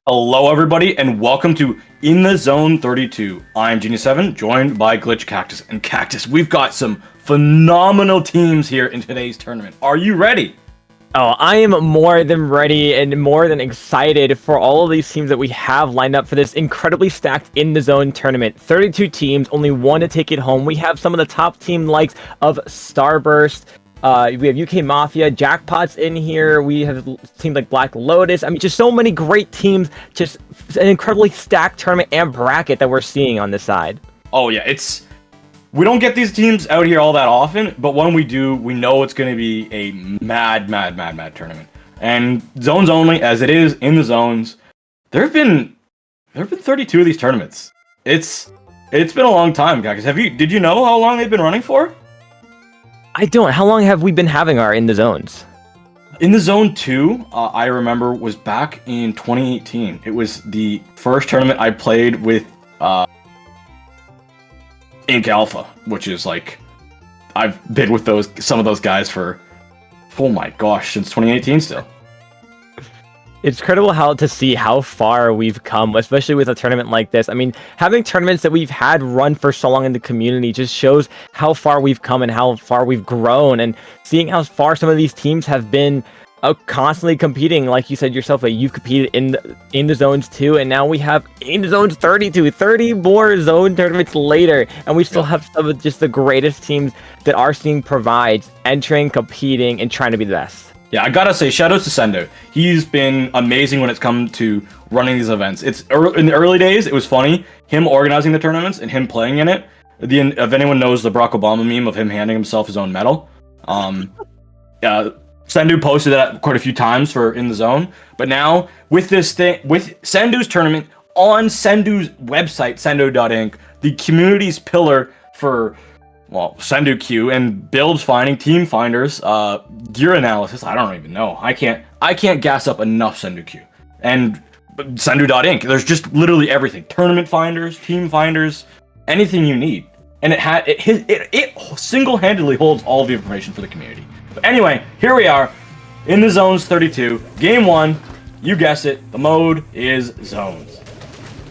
Hello everybody and welcome to In the Zone 32. I'm Genius7, joined by Glitch Cactus. And Cactus, we've got some phenomenal teams here in today's tournament. Are you ready? Oh, I am more than ready and more than excited for all of these teams that we have lined up for this incredibly stacked In the Zone tournament. 32 teams, only one to take it home. We have some of the top team likes of Starburst. We have UK Mafia, Jackpot's in here. We have teams like Black Lotus. I mean, just so many great teams. Just an incredibly stacked tournament and bracket that we're seeing on this side. Oh yeah, we don't get these teams out here all that often, but when we do, we know it's going to be a mad tournament. And zones only, as it is in the zones, there have been 32 of these tournaments. It's been a long time, guys. Did you know how long they've been running for? I don't. How long have we been having our In the Zones? In the Zone 2, I remember, was back in 2018. It was the first tournament I played with Ink Alpha, which is like, I've been with some of those guys for, oh my gosh, since 2018 still. It's incredible to see how far we've come, especially with a tournament like this. I mean, having tournaments that we've had run for so long in the community just shows how far we've come and how far we've grown. And seeing how far some of these teams have been constantly competing, like you said yourself, that you've competed in the zones too, and now we have In the Zones 32, 30 more zone tournaments later, and we still have some of just the greatest teams that our scene provides, entering, competing, and trying to be the best. Yeah, I gotta say, shout out to Sendou. He's been amazing when it's come to running these events. In the early days, it was funny, him organizing the tournaments and him playing in it. If anyone knows the Barack Obama meme of him handing himself his own medal, Sendou posted that quite a few times for In the Zone. But now, with this thing, with Sendou's tournament on Sendou's website, sendou.inc, the community's pillar for, well, Sendou Q and builds finding, team finders, gear analysis. I don't even know. I can't gas up enough Sendou Q. And Sendou.inc, there's just literally everything. Tournament finders, team finders, anything you need. And it single-handedly holds all of the information for the community. But anyway, here we are in the Zones 32. Game 1, you guessed it, the mode is Zones.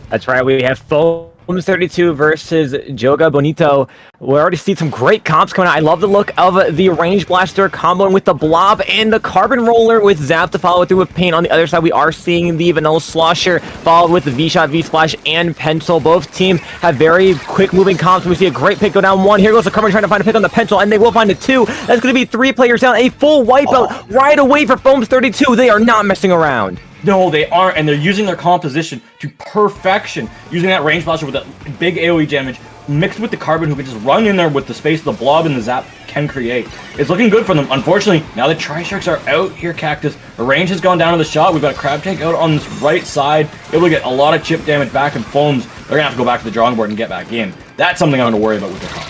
That's right, we have Foams 32 versus Joga Bonito. We already see some great comps coming out. I love the look of the Range Blaster comboing with the Blob and the Carbon Roller with Zap to follow it through with Paint. On the other side, we are seeing the Vanilla Slosher followed with the V-Shot, V-Splash, and Pencil. Both teams have very quick-moving comps. We see a great pick go down one. Here goes the Carbon trying to find a pick on the Pencil, and they will find a two. That's going to be 3 players down. A full wipeout right away for Foams 32. They are not messing around. No, they aren't, and they're using their composition to perfection. Using that Range Blaster with that big AoE damage, mixed with the Carbon, who can just run in there with the space the Blob and the Zap can create. It's looking good for them. Unfortunately, now the Tri-Sharks are out here, Cactus. The range has gone down to the shot. We've got a Crab Tank out on this right side, able to get a lot of chip damage back, and Foams, they're going to have to go back to the drawing board and get back in. That's something I'm going to worry about with their comp.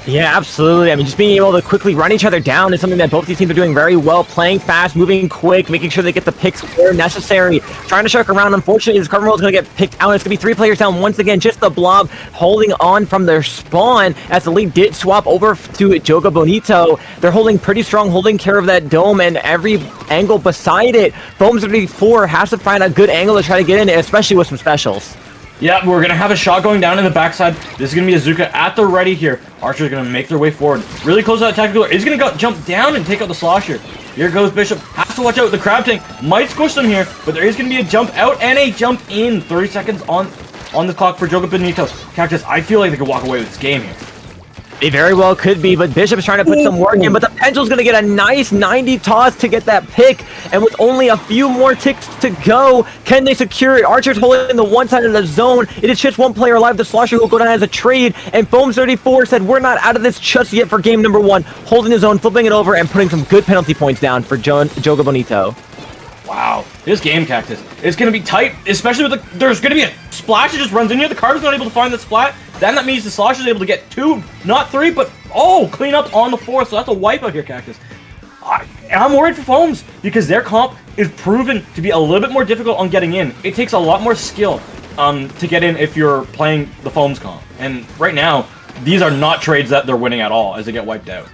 Yeah, absolutely. I mean, just being able to quickly run each other down is something that both these teams are doing very well. Playing fast, moving quick, making sure they get the picks where necessary. Trying to shark around. Unfortunately, this Carbon Roll is going to get picked out. It's going to be 3 players down once again. Just the Blob holding on from their spawn as the lead did swap over to Joga Bonito. They're holding pretty strong, holding care of that dome and every angle beside it. Foams 34 has to find a good angle to try to get in, especially with some specials. Yeah, we're gonna have a shot going down in the backside. This is gonna be Azuka at the ready here. Archer's gonna make their way forward. Really close to that tactical. He's gonna go jump down and take out the Slosher. Here goes Bishop. Has to watch out. The Crab Tank might squish them here, but there is gonna be a jump out and a jump in. 30 seconds on the clock for Joga Bonito. Cactus, I feel like they could walk away with this game here. They very well could be, but Bishop's trying to put some work in, but the Pendul's going to get a nice 90 toss to get that pick, and with only a few more ticks to go, can they secure it? Archer's holding the one side of the zone. It is just one player alive. The Slosher will go down as a trade, and Foams34 said, we're not out of this just yet for game number 1, holding his own, flipping it over, and putting some good penalty points down for Joga Bonito. Wow, this game, Cactus, is going to be tight, especially with there's going to be a splash that just runs in here. The Carver's not able to find that splat. Then that means the Slosher's able to get 2, not 3, but, clean up on the 4th. So that's a wipeout here, Cactus. I'm worried for Foams because their comp is proven to be a little bit more difficult on getting in. It takes a lot more skill to get in if you're playing the Foams comp. And right now, these are not trades that they're winning at all as they get wiped out.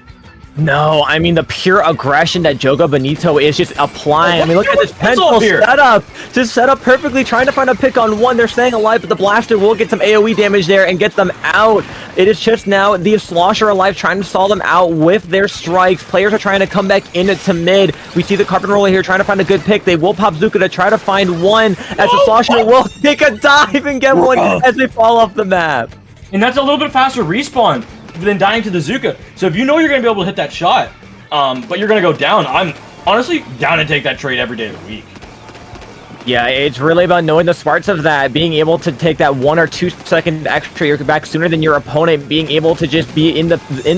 No, I mean, the pure aggression that Joga Bonito is just applying. I mean, look at this pencil setup. Just set up perfectly, trying to find a pick on 1. They're staying alive, but the Blaster will get some AoE damage there and get them out. It is just now the Slosher alive, trying to stall them out with their strikes. Players are trying to come back into mid. We see the Carpet Roller here trying to find a good pick. They will pop Zuka to try to find 1, as the Slosher will take a dive and get 1 as they fall off the map. And that's a little bit faster respawn than dying to the Zuka. So if you know you're going to be able to hit that shot, but you're going to go down, I'm honestly down to take that trade every day of the week. Yeah, it's really about knowing the smarts of that, being able to take that 1 or 2 second extra, you're back sooner than your opponent, being able to just be in the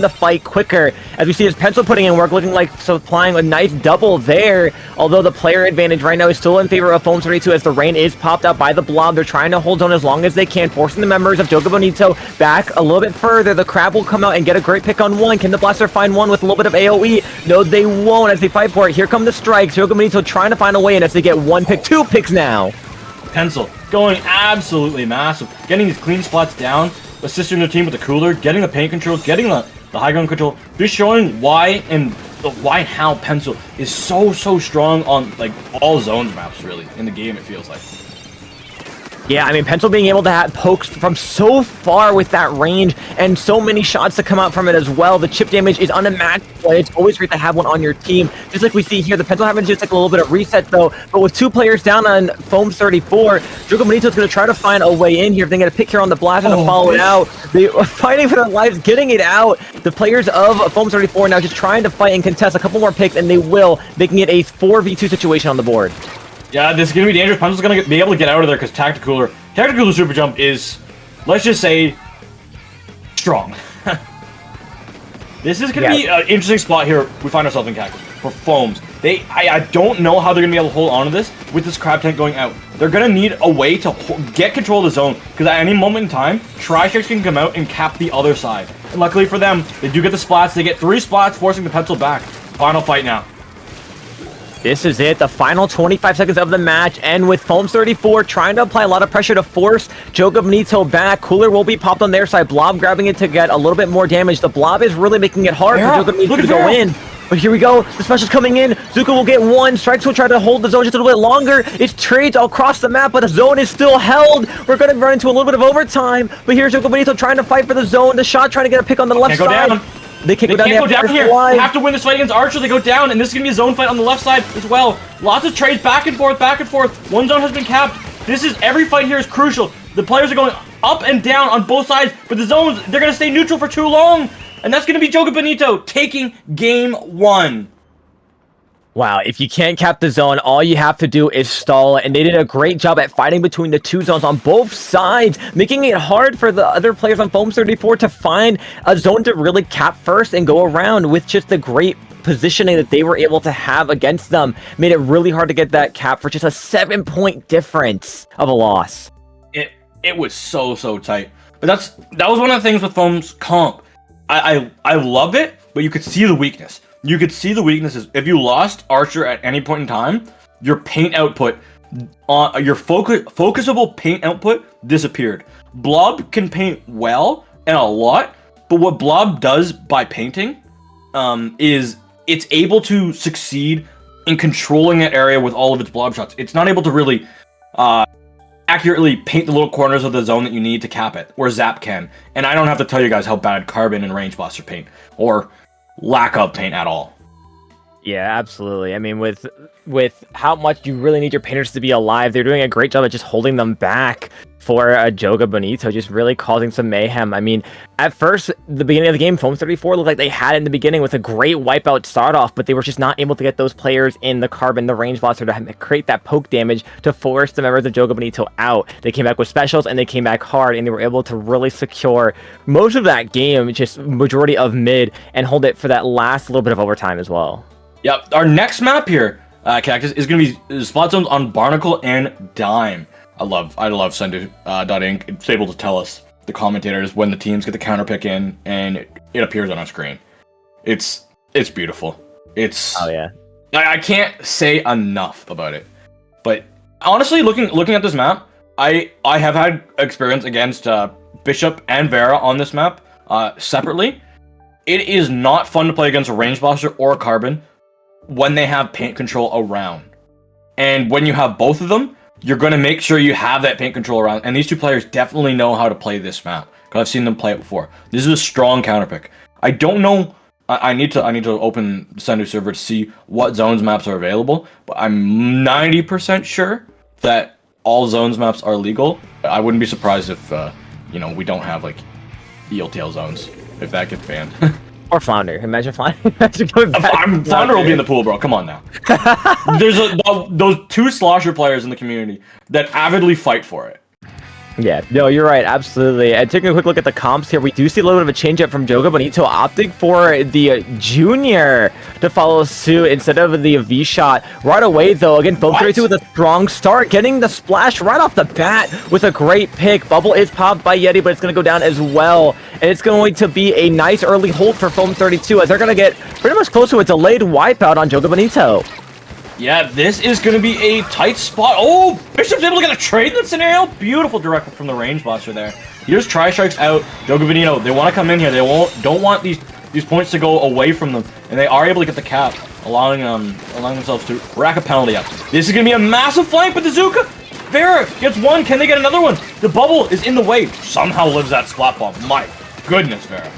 fight quicker. As we see his pencil putting in work, looking like supplying a nice double there. Although the player advantage right now is still in favor of Foams32 as the rain is popped out by the blob. They're trying to hold on as long as they can, forcing the members of Joga Bonito back a little bit further. The Crab will come out and get a great pick on 1. Can the Blaster find 1 with a little bit of AoE? No, they won't as they fight for it. Here come the strikes. Joga Bonito trying to find a way in as they get 1 pick, 2 picks now. Pencil going absolutely massive, getting these clean spots down, assisting the team with the cooler, getting the paint control, getting the high ground control, just showing why and how Pencil is so strong on like all zones maps really in the game. It feels like. Yeah, I mean, Pencil being able to have pokes from so far with that range and so many shots to come out from it as well. The chip damage is unimaginable. It's always great to have one on your team. Just like we see here, the Pencil having just like a little bit of reset though. But with 2 players down on Foams34, Joga Bonito is going to try to find a way in here. If they get a pick here on the Blast and follow it out, they are fighting for their lives, getting it out. The players of Foams34 now just trying to fight and contest a couple more picks, and they will, making it a 4v2 situation on the board. Yeah, this is going to be dangerous. Pencil's going to be able to get out of there because Tactical Super Jump is, let's just say, strong. This is going to be an interesting spot here we find ourselves in, Cactus, for Foams. I don't know how they're going to be able to hold on to this with this Crab Tank going out. They're going to need a way to get control of the zone because at any moment in time, Tri-Strikes can come out and cap the other side. And luckily for them, they do get the splats. They get 3 splats, forcing the Pencil back. Final fight now. This is it, the final 25 seconds of the match, and with Foams34 trying to apply a lot of pressure to force Joga Bonito back. Cooler will be popped on their side, Blob grabbing it to get a little bit more damage. The Blob is really making it hard for Joga Bonito to go in. But here we go, the special's coming in, Zuka will get 1, Strikes will try to hold the zone just a little bit longer. It's trades all across the map, but the zone is still held. We're going to run into a little bit of overtime, but here's Joga Bonito trying to fight for the zone. The shot trying to get a pick on the left side. Down. They can't go down here. They have to win this fight against Archer. They go down, and this is going to be a zone fight on the left side as well. Lots of trades back and forth, back and forth. One zone has been capped. Every fight here is crucial. The players are going up and down on both sides, but the zones, they're going to stay neutral for too long. And that's going to be Joga Bonito taking game 1. Wow, if you can't cap the zone, all you have to do is stall it, and they did a great job at fighting between the 2 zones on both sides, making it hard for the other players on Foams34 to find a zone to really cap first and go around with just the great positioning that they were able to have against them. Made it really hard to get that cap for just a 7-point difference of a loss. It was so tight. But that was one of the things with Foams comp. I love it, but you could see the weakness. You could see the weaknesses. If you lost Archer at any point in time, your paint output, your focusable paint output disappeared. Blob can paint well and a lot, but what Blob does by painting is it's able to succeed in controlling that area with all of its blob shots. It's not able to really accurately paint the little corners of the zone that you need to cap it, or Zap can. And I don't have to tell you guys how bad Carbon and Range Blaster paint, or lack of paint at all. Yeah, absolutely. I mean, with how much you really need your painters to be alive, they're doing a great job at just holding them back for a Joga Bonito, just really causing some mayhem. I mean, at first, the beginning of the game, Foam 34 looked like they had in the beginning with a great wipeout start off, but they were just not able to get those players in the Carbon, the Range Blaster to create that poke damage to force the members of Joga Bonito out. They came back with specials and they came back hard, and they were able to really secure most of that game, just majority of mid, and hold it for that last little bit of overtime as well. Yep, our next map here, Cactus, is going to be spot zones on Barnacle and Dime. I love Sendou .inc. It's able to tell us, the commentators, when the teams get the counter pick in, and it appears on our screen. It's beautiful. It's oh yeah. I can't say enough about it. But honestly, looking at this map, I have had experience against Bishop and Vera on this map separately. It is not fun to play against a Range Blaster or a Carbon when they have paint control around. And when you have both of them, you're going to make sure you have that paint control around. And these two players definitely know how to play this map, because I've seen them play it before. This is a strong counter pick. I don't know. I need to open the Sendou server to see what zones maps are available, but I'm 90% sure that all zones maps are legal. I wouldn't be surprised if we don't have like eel tail zones, if that gets banned. Or Flounder. Imagine Flounder. Flounder will be in the pool, bro. Come on now. There's those two slosher players in the community that avidly fight for it. Yeah, no, you're right, absolutely. And taking a quick look at the comps here, we do see a little bit of a change up from Joga Bonito, opting for the Junior to follow suit instead of the V shot. Right away, though, again, Foam 32 with a strong start, getting the splash right off the bat with a great pick. Bubble is popped by Yeti, but it's going to go down as well. And it's going to be a nice early hold for Foam 32, as they're going to get pretty much close to a delayed wipeout on Joga Bonito. Yeah, this is going to be a tight spot. Oh, Bishop's able to get a trade in that scenario. Beautiful direct from the Range Blaster there. Here's Tri-Strikes out. Joga Bonito, they want to come in here. They don't want these points to go away from them. And they are able to get the cap, allowing themselves to rack a penalty up. This is going to be a massive flank with the Zuka. Vera gets one. Can they get another one? The bubble is in the way. Somehow lives that splat bomb. My goodness, Vera.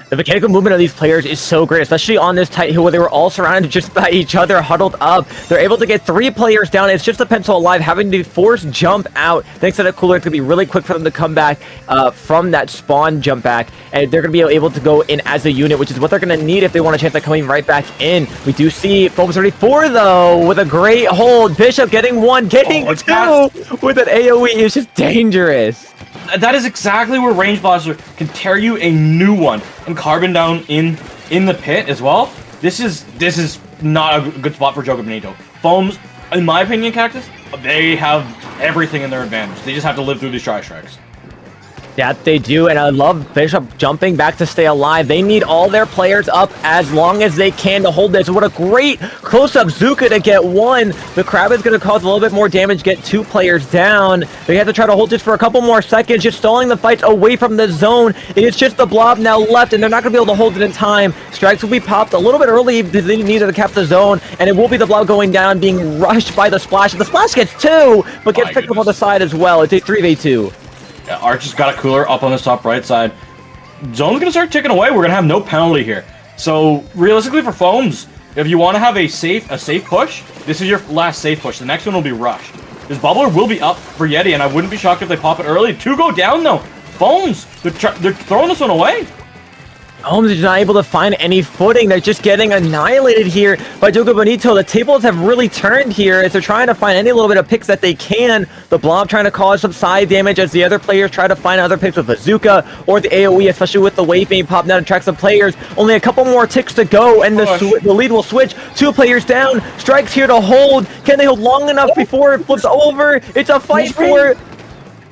The mechanical movement of these players is so great, especially on this tight hill where they were all surrounded just by each other, huddled up. They're able to get 3 players down. It's just the pencil alive, having to force jump out. Thanks to that cooler, it's going to be really quick for them to come back from that spawn jump back. And they're going to be able to go in as a unit, which is what they're going to need if they want a chance at coming right back in. We do see Foam 34, though, with a great hold. Bishop getting 1, getting 2 with an AoE. It's just dangerous. That is exactly where Range Blaster can tear you a new one, and Carbon down in the pit as well. This is not a good spot for Joga Bonito. Foams, in my opinion, Cactus, they have everything in their advantage. They just have to live through these Tri-Strikes. Yeah, they do, and I love Bishop jumping back to stay alive. They need all their players up as long as they can to hold this. What a great close-up Zuka to get 1. The Crab is going to cause a little bit more damage, get 2 players down. They have to try to hold this for a couple more seconds, just stalling the fights away from the zone. It's just the blob now left, and they're not going to be able to hold it in time. Strikes will be popped a little bit early because they needed to cap the zone, and it will be the blob going down, being rushed by the Splash. The Splash gets 2, but gets picked up on the side as well. It's a 3v2. Yeah, Arch has got a cooler up on the top right side. Zone's gonna start ticking away. We're gonna have no penalty here. So realistically, for Foams, if you want to have a safe push, this is your last safe push. The next one will be Rush. This bubbler will be up for Yeti, and I wouldn't be shocked if they pop it early. 2 go down though. Foams, they're throwing this one away. Holmes is not able to find any footing. They're just getting annihilated here by Joga Bonito. The tables have really turned here as they're trying to find any little bit of picks that they can. The blob trying to cause some side damage as the other players try to find other picks with Bazooka or the AoE, especially with the wave being popped down to track some players. Only a couple more ticks to go, and the lead will switch. 2 players down. Strikes here to hold. Can they hold long enough before it flips over? It's a fight for it.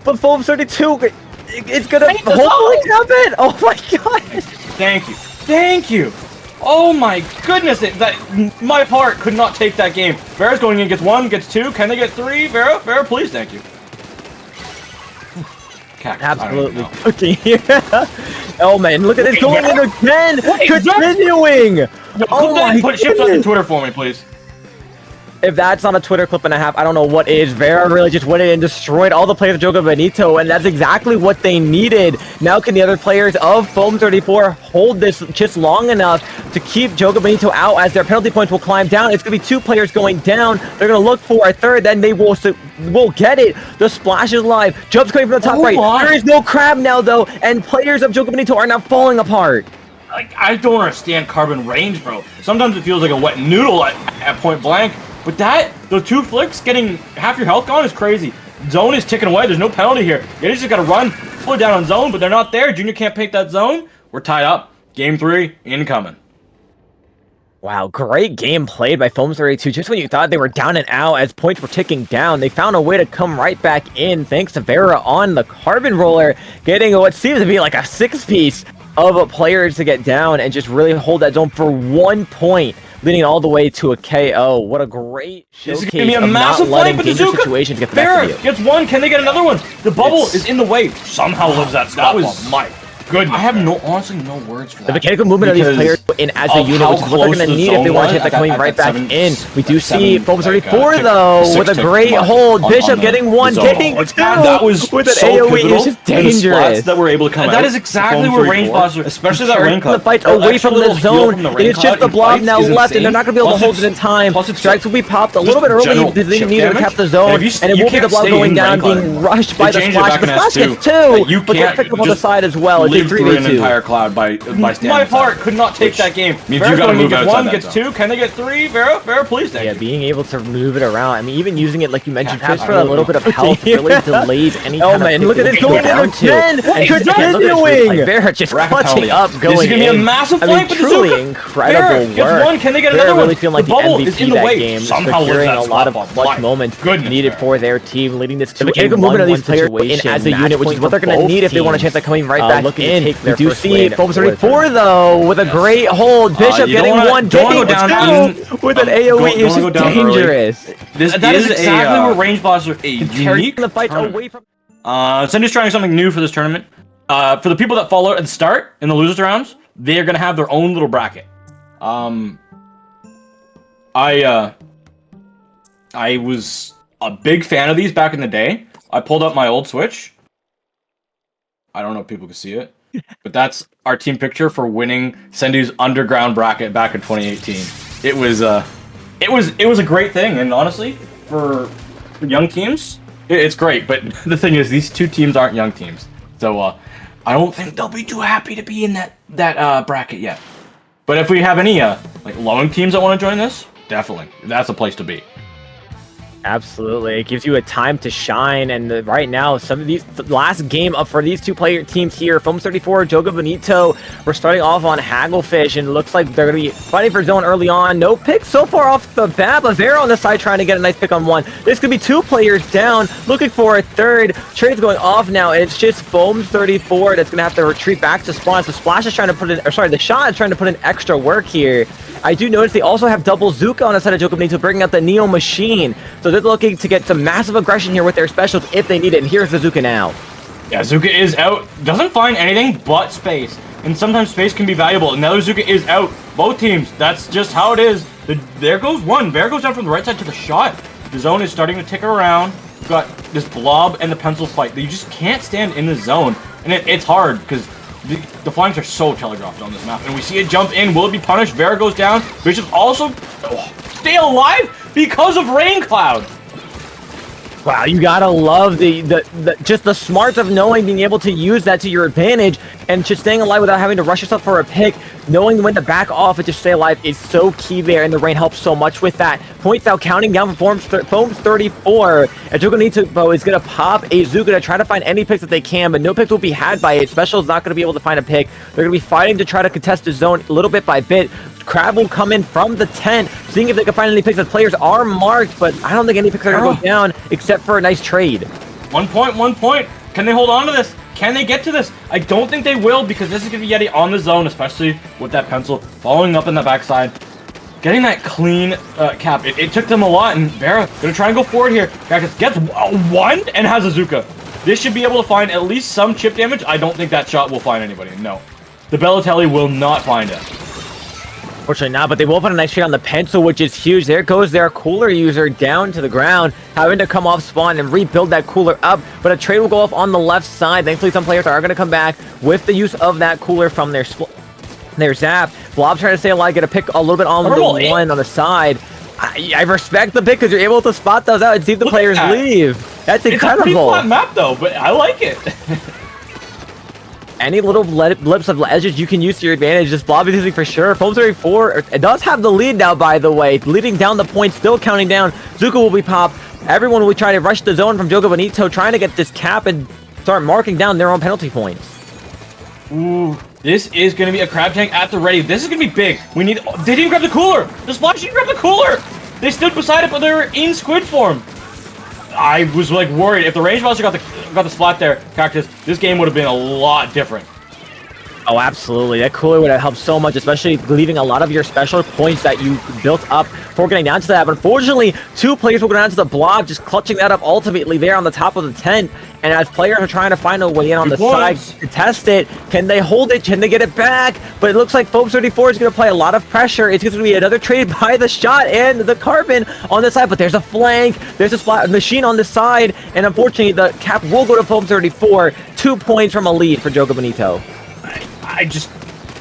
But Foam 32, it's gonna hopefully cap it. Oh my god. Thank you. Oh my goodness, my heart could not take that game. Vera's going in, gets 1, gets 2. Can they get 3? Vera, please, thank you. Cactus, absolutely cooking here. Oh man, look at this going in again. Continuing. Put shift on Twitter for me, please. If that's not a Twitter clip and a half, I don't know what is. Vera really just went in and destroyed all the players of Joga Bonito, and that's exactly what they needed. Now can the other players of Foam 34 hold this just long enough to keep Joga Bonito out as their penalty points will climb down. It's going to be 2 players going down. They're going to look for a third, then they will get it. The splash is live. Jumps coming from the top right. There is no crab now, though, and players of Joga Bonito are now falling apart. Like, I don't understand Carbon range, bro. Sometimes it feels like a wet noodle at point blank. But those 2 flicks, getting half your health gone is crazy. Zone is ticking away. There's no penalty here. You just got to run, pull it down on zone, but they're not there. Junior can't pick that zone. We're tied up. Game 3, incoming. Wow, great game played by Foam 32. Just when you thought they were down and out as points were ticking down, they found a way to come right back in thanks to Vera on the Carbon Roller, getting what seems to be like a 6-piece of players to get down and just really hold that zone for 1 point, leading all the way to a KO. What a great showcase of not letting dangerous situations get the best of you. Gets 1. Can they get another one? The bubble is in the way. Somehow lives that spot. That was my goodness. I have honestly no words for that. The mechanical movement of these players in as a unit, which is what they're going to need if they want to hit that coming right back in. We do see Foam 34 though, with a great hold. Bishop getting 1, getting 2. That was with an AoE. It's just dangerous. That were able to come out. That is exactly where range boss, especially that rain cloud. The fights away from the zone. It is just the blob now left, and they're not going to be able to hold it in time. Strikes will be popped a little bit early because they need to cap the zone, and it will be the blob going down, being rushed by the splash. The splash gets 2, but they'll pick up on the side as well. It's 3v2. Cloud by standing. My heart could not take that game. Means Vera's you gotta move outside 1, gets 2. Can they get 3? Vera, please. Yeah, being able to move it around. I mean, even using it like you mentioned, just for a little bit of health really delays any kind of. Look at it going down 10. Continuing. Vera just clutching up, going in. This is gonna be a massive flank with the truly Zuka. incredible work. 1. Can they get another one? Really feeling like the MVP that game, securing a lot of clutch moments needed for their team, leading this to the mechanical movement of these players as a unit, which is what they're going to need if they want a chance at coming right back in. We do see Foam 34 though, with a great hold. Bishop getting 1, getting 2 with an AoE. It's just dangerous. That is exactly where range bosses are unique the fight away from. Sendou's trying something new for this tournament. For the people that follow at the start in the losers rounds, they are gonna have their own little bracket. I was a big fan of these back in the day. I pulled up my old Switch. I don't know if people can see it, but that's our team picture for winning Sendou's underground bracket back in 2018. It was a great thing, and honestly, for young teams, it's great. But the thing is, these 2 teams aren't young teams, so I don't think they'll be too happy to be in that bracket yet. But if we have any like lone teams that want to join this, definitely, that's a place to be. Absolutely, it gives you a time to shine, and right now, some of these last game up for these 2 player teams here, Foam 34, Joga Bonito, we're starting off on Hagglefish, and it looks like they're going to be fighting for zone early on. No pick so far off the bat, but Vera on the side trying to get a nice pick on 1. This could be 2 players down, looking for a third. Trade's going off now, and it's just Foam 34 that's going to have to retreat back to spawn. So Splash is trying to put in, or sorry, the shot is trying to put in extra work here. I do notice they also have double Zuka on the side of Joga Bonito, bringing out the Neo Machine. So they're looking to get some massive aggression here with their specials if they need it. And here's the Zuka now. Yeah, Zuka is out. Doesn't find anything but space. And sometimes space can be valuable. Another Zuka is out. Both teams. That's just how it is. There goes 1. Vera goes down from the right side to the shot. The zone is starting to tick around. We've got this blob and the pencil fight. You just can't stand in the zone. And it's hard because the flanks are so telegraphed on this map. And we see it jump in. Will it be punished? Vera goes down. Bishop also stay alive because of Rain Cloud. Wow, you gotta love just the smarts of knowing, being able to use that to your advantage, and just staying alive without having to rush yourself for a pick. Knowing when to back off and just stay alive is so key there, and the rain helps so much with that. Points now counting down for Foam's 34. And Joga Bonito is gonna pop a Zuka to try to find any picks that they can, but no picks will be had by it. Special is not gonna be able to find a pick. They're gonna be fighting to try to contest the zone little bit by bit. Crab will come in from the tent, seeing if they can find any picks as players are marked, but I don't think any picks are gonna go down except for a nice trade. 1 point, 1 point. Can they hold on to this? Can they get to this? I don't think they will, because this is going to be Yeti on the zone, especially with that pencil following up in the backside. Getting that clean cap, it took them a lot, and Vera going to try and go forward here. Cactus gets 1 and has a Zuka. This should be able to find at least some chip damage. I don't think that shot will find anybody, no. The Bellatelli will not find it. Fortunately not, but they will put a nice trade on the pencil, which is huge. There goes their cooler user down to the ground, having to come off spawn and rebuild that cooler up. But a trade will go off on the left side. Thankfully, some players are going to come back with the use of that cooler from their zap. Blob trying to stay alive, get a pick a little bit on the one on the side. I respect the pick because you're able to spot those out and see if the players leave. That's incredible. It's a pretty flat map though, but I like it. Any little blips of edges you can use to your advantage. This Blob is using for sure. Foams34, it does have the lead now, by the way. Leading down the point, still counting down. Zuka will be popped. Everyone will try to rush the zone from Joga Bonito, trying to get this cap and start marking down their own penalty points. Ooh, this is going to be a crab tank at the ready. This is going to be big. They didn't grab the cooler. The Splash didn't grab the cooler. They stood beside it, but they were in squid form. I was like worried if the range monster got the splat there, Cactus, this game would have been a lot different. Oh, absolutely. That cooler would have helped so much, especially leaving a lot of your special points that you built up for getting down to that. But unfortunately, 2 players will go down to the blob, just clutching that up ultimately there on the top of the tent. And as players are trying to find a way in on the side to test it, can they hold it? Can they get it back? But it looks like Foams34 is going to play a lot of pressure. It's going to be another trade by the shot and the carbon on the side. But there's a flank. There's a splat machine on the side. And unfortunately, the cap will go to Foams34. 2 points from a lead for Joga Bonito.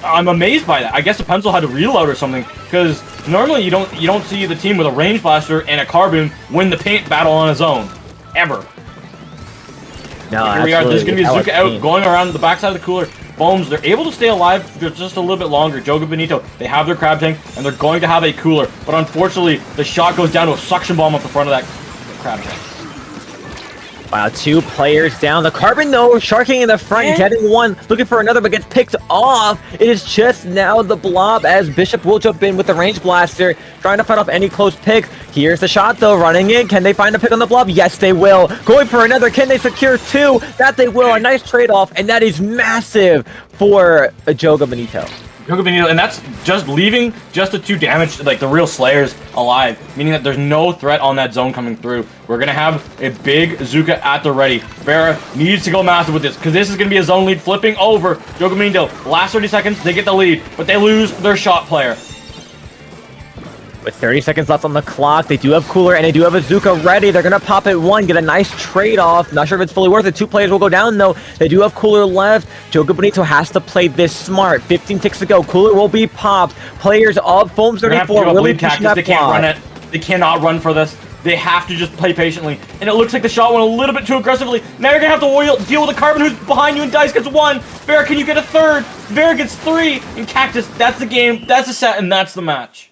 I'm amazed by that. I guess the pencil had to reload or something, because normally you don't see the team with a range blaster and a carbon win the paint battle on his own, ever. No, here we are. There's gonna be a Zuka out going around the backside of the cooler. Foams, they're able to stay alive just a little bit longer. Joga Bonito, they have their crab tank and they're going to have a cooler, but unfortunately the shot goes down to a suction bomb at the front of that crab tank. Wow, 2 players down. The carbon, though, sharking in the front, getting one, looking for another, but gets picked off. It is just now the blob as Bishop will jump in with the range blaster, trying to fight off any close picks. Here's the shot, though, running in. Can they find a pick on the blob? Yes, they will. Going for another. Can they secure 2? That they will. A nice trade-off, and that is massive for Joga Bonito. Joga Bonito, and that's just leaving just the 2 damage, like the real Slayers, alive, meaning that there's no threat on that zone coming through. We're gonna have a big Zuka at the ready. Vera needs to go massive with this, because this is gonna be a zone lead flipping over. Joga Bonito, last 30 seconds, they get the lead, but they lose their shot player. With 30 seconds left on the clock, they do have cooler and they do have a Zuka ready. They're going to pop it 1, get a nice trade-off. Not sure if it's fully worth it. 2 players will go down, though. They do have cooler left. Joga Bonito has to play this smart. 15 ticks to go. Cooler will be popped. Players of Foams34 really pushing that They can't run it. They cannot run for this. They have to just play patiently. And it looks like the shot went a little bit too aggressively. Now you're going to have to deal with the carbon who's behind you, and Dice gets 1. Vera, can you get a 3rd? Vera gets 3. And Cactus, that's the game. That's the set, and that's the match.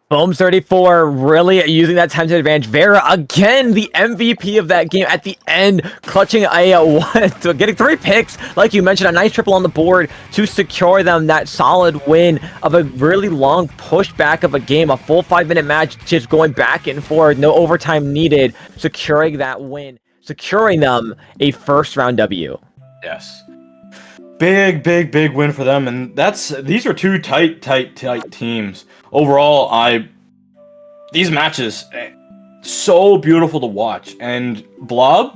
Foams34 really using that time to advantage. Vera, again, the MVP of that game at the end, clutching a 1, so getting 3 picks. Like you mentioned, a nice triple on the board to secure them that solid win of a really long pushback of a game, a full 5-minute match, just going back and forth, no overtime needed, securing that win, securing them a first-round W. Yes. Big win for them, and these are 2 tight teams. Overall, these matches, so beautiful to watch. And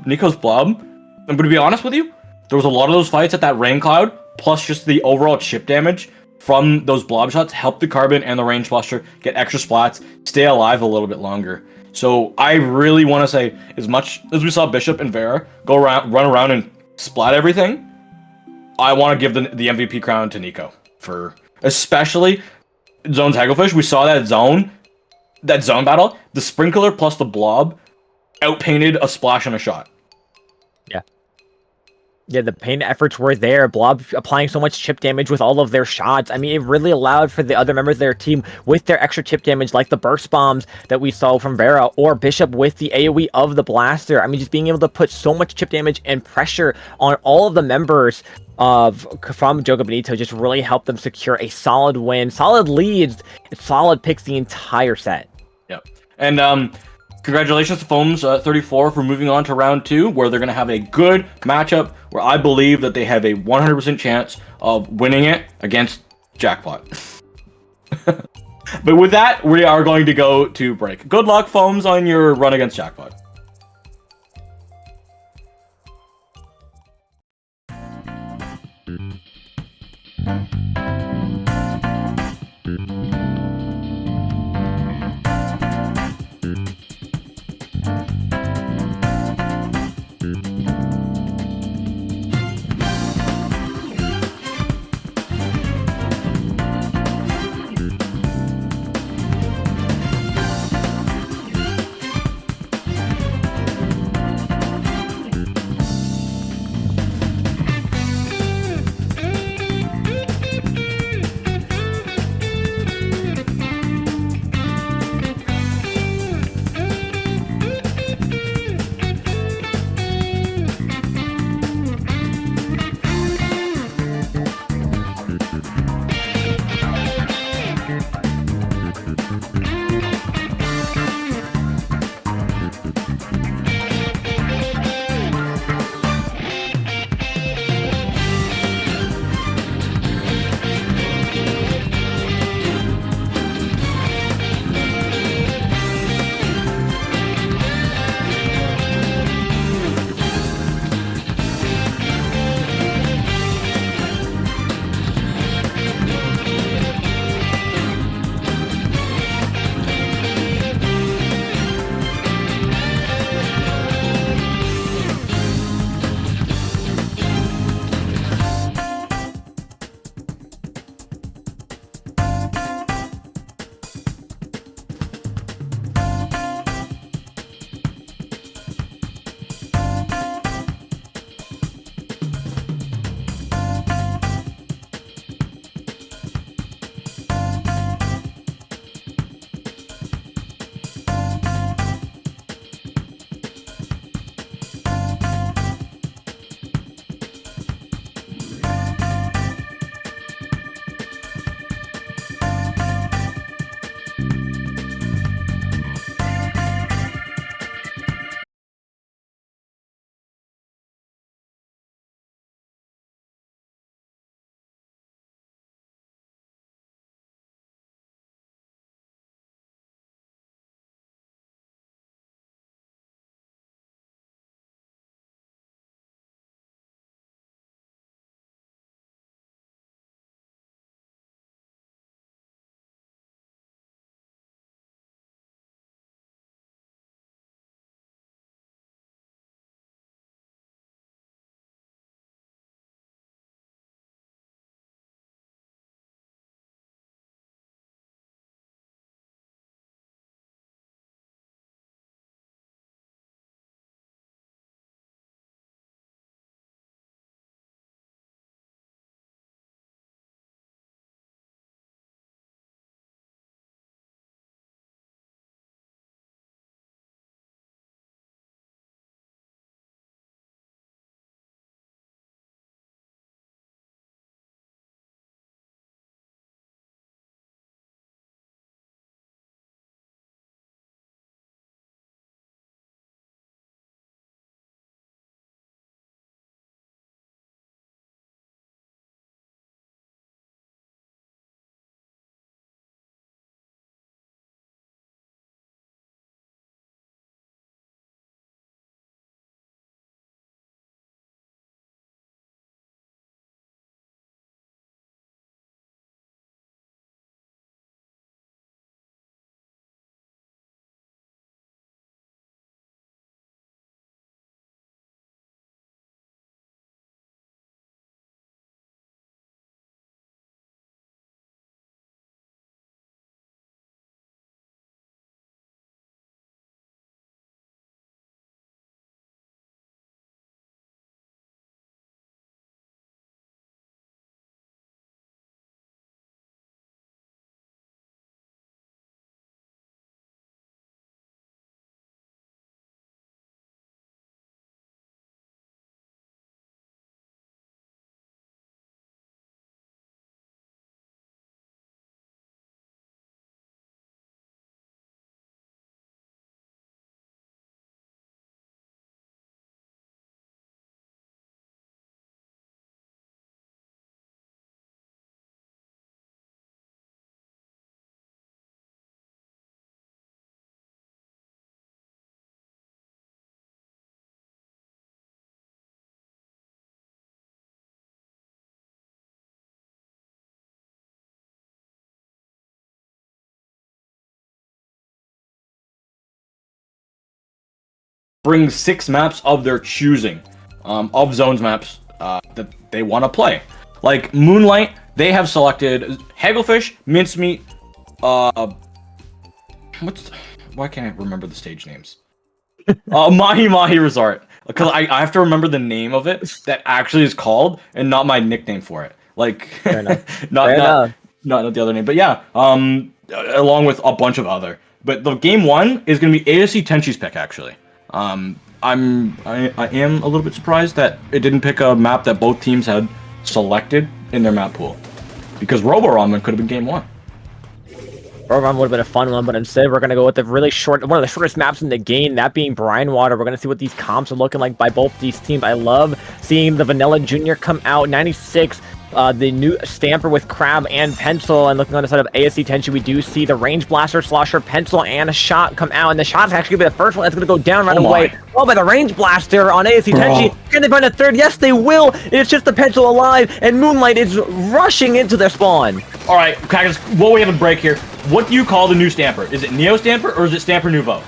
Nico's Blob, I'm gonna be honest with you, there was a lot of those fights at that rain cloud, plus just the overall chip damage from those blob shots helped the carbon and the range blaster get extra splats, stay alive a little bit longer. So I really want to say, as much as we saw Bishop and Vera run around and splat everything, I want to give the MVP crown to Nico for especially Zone's Hagglefish. We saw that zone battle. The sprinkler plus the blob outpainted a splash and a shot. Yeah, the pain efforts were there. Blob applying so much chip damage with all of their shots. I mean, it really allowed for the other members of their team with their extra chip damage, like the burst bombs that we saw from Vera, or Bishop with the AoE of the blaster. I mean, just being able to put so much chip damage and pressure on all of the members from Joga Bonito just really helped them secure a solid win, solid leads, and solid picks the entire set. Yep. And congratulations to Foams34 for moving on to round 2, where they're going to have a good matchup, where I believe that they have a 100% chance of winning it against Jackpot. But with that, we are going to go to break. Good luck, Foams, on your run against Jackpot. bring 6 maps of their choosing, of zones maps that they want to play. Like Moonlight, they have selected Hagglefish, Mincemeat, why can't I remember the stage names? Mahi Mahi Resort. Because I have to remember the name of it that actually is called, and not my nickname for it. Like, not the other name. But yeah, along with a bunch of other. But the game 1 is going to be ASC Tenshi's pick, actually. I am a little bit surprised that it didn't pick a map that both teams had selected in their map pool. Because Roboron could have been game 1. Roboron would have been a fun one, but instead we're going to go with the really short, one of the shortest maps in the game, that being Brine Water. We're going to see what these comps are looking like by both these teams. I love seeing the Vanilla Jr. come out, 96, the new Stamper with Crab and Pencil, and looking on the side of ASC Tenshi, we do see the Range Blaster, Slosher, Pencil, and a Shot come out, and the Shot's actually going to be the first one that's going to go down right away. Oh, by the Range Blaster on ASC Tenshi. Can they find a third? Yes, they will. It's just the Pencil alive, and Moonlight is rushing into their spawn. All right, Cactus, while we have a break here, what do you call the new Stamper? Is it Neo Stamper or is it Stamper Nouveau?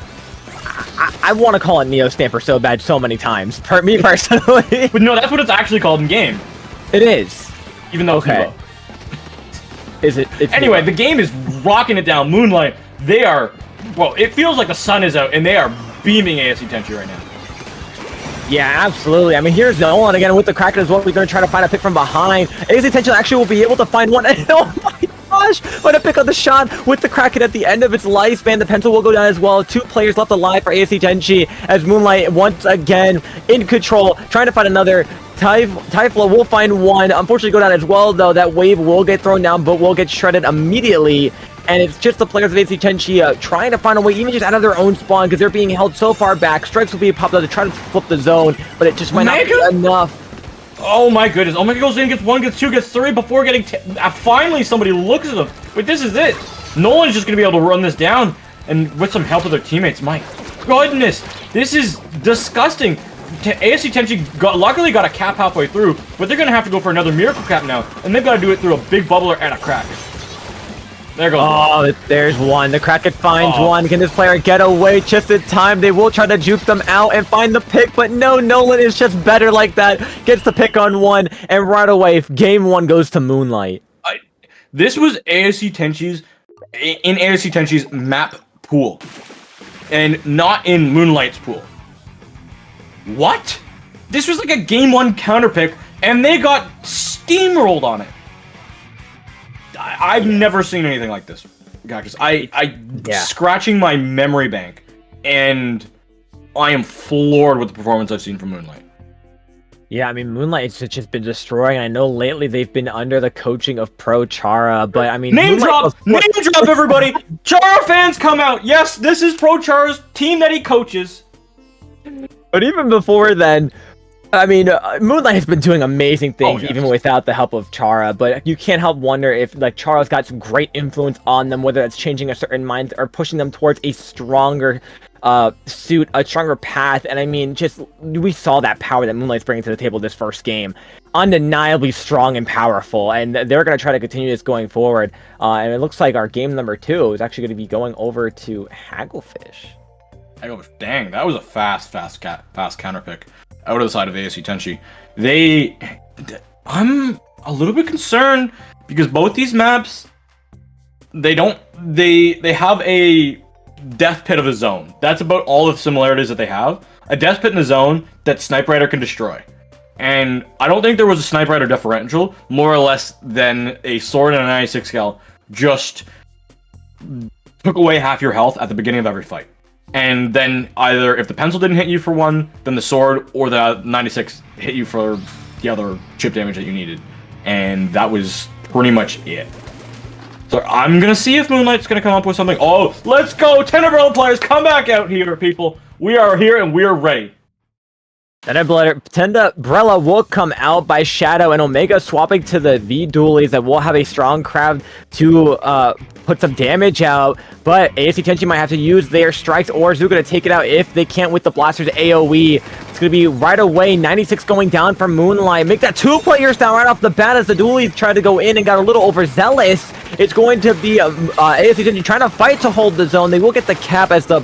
I want to call it Neo Stamper so bad so many times, me personally. But no, that's what it's actually called in game. It is. Even though it's Nouveau. Is it? It's anyway, Nouveau. The game is rocking it down. Moonlight, they are, well, it feels like the sun is out, and they are beaming ASC Tenshi right now. Yeah, absolutely. I mean, here's Nolan again with the Kraken as well. We're going to try to find a pick from behind. ASC Tenshi actually will be able to find one. Oh my gosh! What a pick on the shot with the Kraken at the end of its lifespan. The Pencil will go down as well. 2 players left alive for ASC Tenshi as Moonlight once again in control, trying to find another. Typhla will find one. Unfortunately, go down as well, though. That wave will get thrown down, but will get shredded immediately. And it's just the players of ASC Tenshi trying to find a way, even just out of their own spawn, because they're being held so far back. Strikes will be popped out to try to flip the zone, but it just might not be enough. Oh my goodness. Omega goes in, gets 1, gets 2, gets 3 before getting... finally, somebody looks at him. But this is it. Nolan's just going to be able to run this down, and with some help of their teammates. My goodness. This is disgusting. ASC Tenshi luckily got a cap halfway through, but they're going to have to go for another Miracle Cap now, and they've got to do it through a big bubbler and a Kraken. There goes. Oh, there's one. The Kraken finds one. Can this player get away just in time? They will try to juke them out and find the pick, but no, Nolan is just better like that. Gets the pick on one, and right away, game 1 goes to Moonlight. This was ASC Tenshi's, in ASC Tenshi's map pool, and not in Moonlight's pool. What? This was like a game 1 counter pick, and they got steamrolled on it. I've never seen anything like this, Cactus. Scratching my memory bank, and I am floored with the performance I've seen from Moonlight. Yeah, I mean, Moonlight's just been destroying. I know lately they've been under the coaching of Pro Chara, but I mean... Name drop, everybody! Chara fans come out! Yes, this is Pro Chara's team that he coaches. But even before then, I mean, Moonlight has been doing amazing things, even without the help of Chara, but you can't help wonder if, like, Chara's got some great influence on them, whether that's changing a certain mind or pushing them towards a stronger suit, a stronger path, and I mean, we saw that power that Moonlight's bringing to the table this first game. Undeniably strong and powerful, and they're going to try to continue this going forward, and it looks like our game number 2 is actually going to be going over to Hagglefish. Dang, that was a fast counter pick out of the side of ASC Tenshi. I'm a little bit concerned because both these maps, they have a death pit of a zone. That's about all the similarities that they have. A death pit in a zone that Sniper Rider can destroy. And I don't think there was a Sniper Rider differential, more or less than a sword and a 96 cal just took away half your health at the beginning of every fight. And then either if the pencil didn't hit you for one, then the sword or the 96 hit you for the other chip damage that you needed. And that was pretty much it. So I'm going to see if Moonlight's going to come up with something. Oh, let's go! 10 Umbrella players, come back out here, people. We are here and we are ready. Umbrella will come out by Shadow and Omega swapping to the V dualies that will have a strong crowd to put some damage out, but ASC Tenshi might have to use their strikes or Zuka to take it out if they can't with the Blaster's AoE. It's going to be right away, 96 going down for Moonlight. Make that 2 players down right off the bat as the dualies tried to go in and got a little overzealous. It's going to be ASC Tenshi trying to fight to hold the zone. They will get the cap as the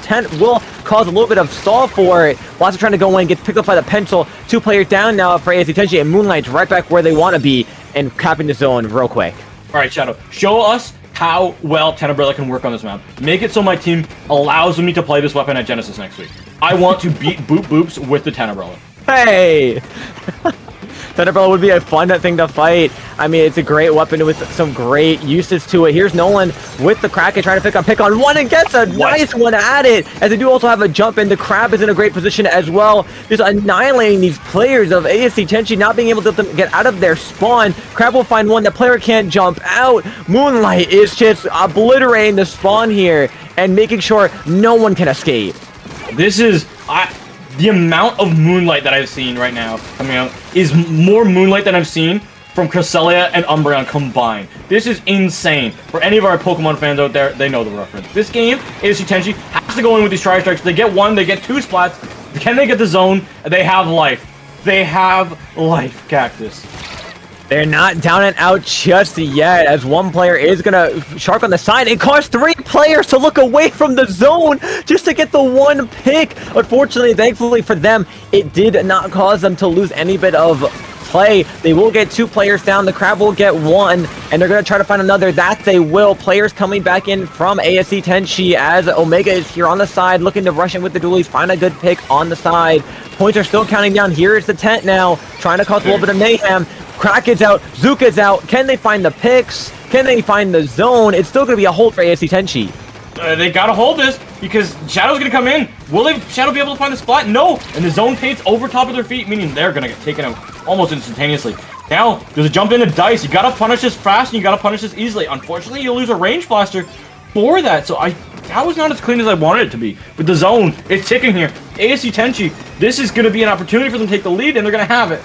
tent will cause a little bit of stall for it. Lots of trying to go in, gets picked up by the pencil. 2 players down now for ASC Tenshi, and Moonlight's right back where they want to be and capping the zone real quick. All right, Shadow, show us how well Tenebella can work on this map. Make it so my team allows me to play this weapon at Genesis next week. I want to beat Boop Boops with the Tenebella. Hey! Tenebella would be a fun thing to fight. I mean, it's a great weapon with some great uses to it. Here's Nolan with the Kraken trying to pick on one and gets a nice one at it. As they do also have a jump in. The Crab is in a great position as well. Just annihilating these players of ASC Tenshi, not being able to let them get out of their spawn. Crab will find one. The player can't jump out. Moonlight is just obliterating the spawn here and making sure no one can escape. This is... the amount of Moonlight that I've seen right now coming out is more Moonlight than I've seen from Cresselia and Umbreon combined. This is insane. For any of our Pokemon fans out there, they know the reference. This game, ASC Tenshi, has to go in with these Tri-Strikes. They get 1, they get 2 splats. Can they get the zone? They have life. They have life, Cactus. They're not down and out just yet, as one player is gonna shark on the side. It cost 3 players to look away from the zone just to get the 1 pick. Unfortunately, thankfully for them, it did not cause them to lose any bit of play. They will get 2 players down. The Crab will get 1, and they're gonna try to find another. That they will. Players coming back in from ASC Tenshi as Omega is here on the side, looking to rush in with the dualies, find a good pick on the side. Points are still counting down. Here is the tent now, trying to cause a little bit of mayhem. Kraken's out, Zuka's out. Can they find the picks? Can they find the zone? It's still going to be a hold for ASC Tenshi. They gotta hold this because Shadow's gonna come in. Will Shadow be able to find the spot? No! And the zone paints over top of their feet, meaning they're gonna get taken out almost instantaneously. Now, there's a jump into Dice. You gotta punish this fast and you gotta punish this easily. Unfortunately, you lose a range blaster for that, so that was not as clean as I wanted it to be. With the zone, it's ticking here. ASC Tenshi, this is gonna be an opportunity for them to take the lead, and they're gonna have it.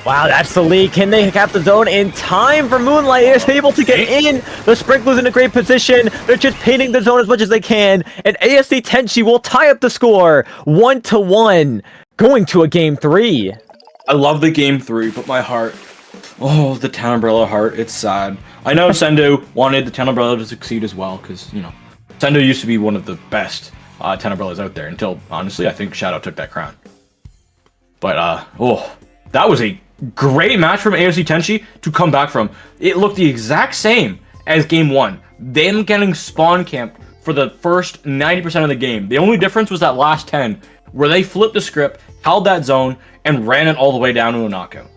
Wow, that's the lead. Can they cap the zone in time for Moonlight? Is able to get in. The Sprinkler's in a great position. They're just painting the zone as much as they can. And ASC Tenshi will tie up the score 1-1, going to a game 3. I love the game 3, but my heart... Oh, the Tenebella heart. It's sad. I know Sendou wanted the Tenebella to succeed as well, because, you know, Sendou used to be one of the best Tenebellas out there, until, honestly, I think Shadow took that crown. But, that was a great match from ASC Tenshi to come back from. It looked the exact same as game 1. Them getting spawn camped for the first 90% of the game. The only difference was that last 10, where they flipped the script, held that zone, and ran it all the way down to a knockout.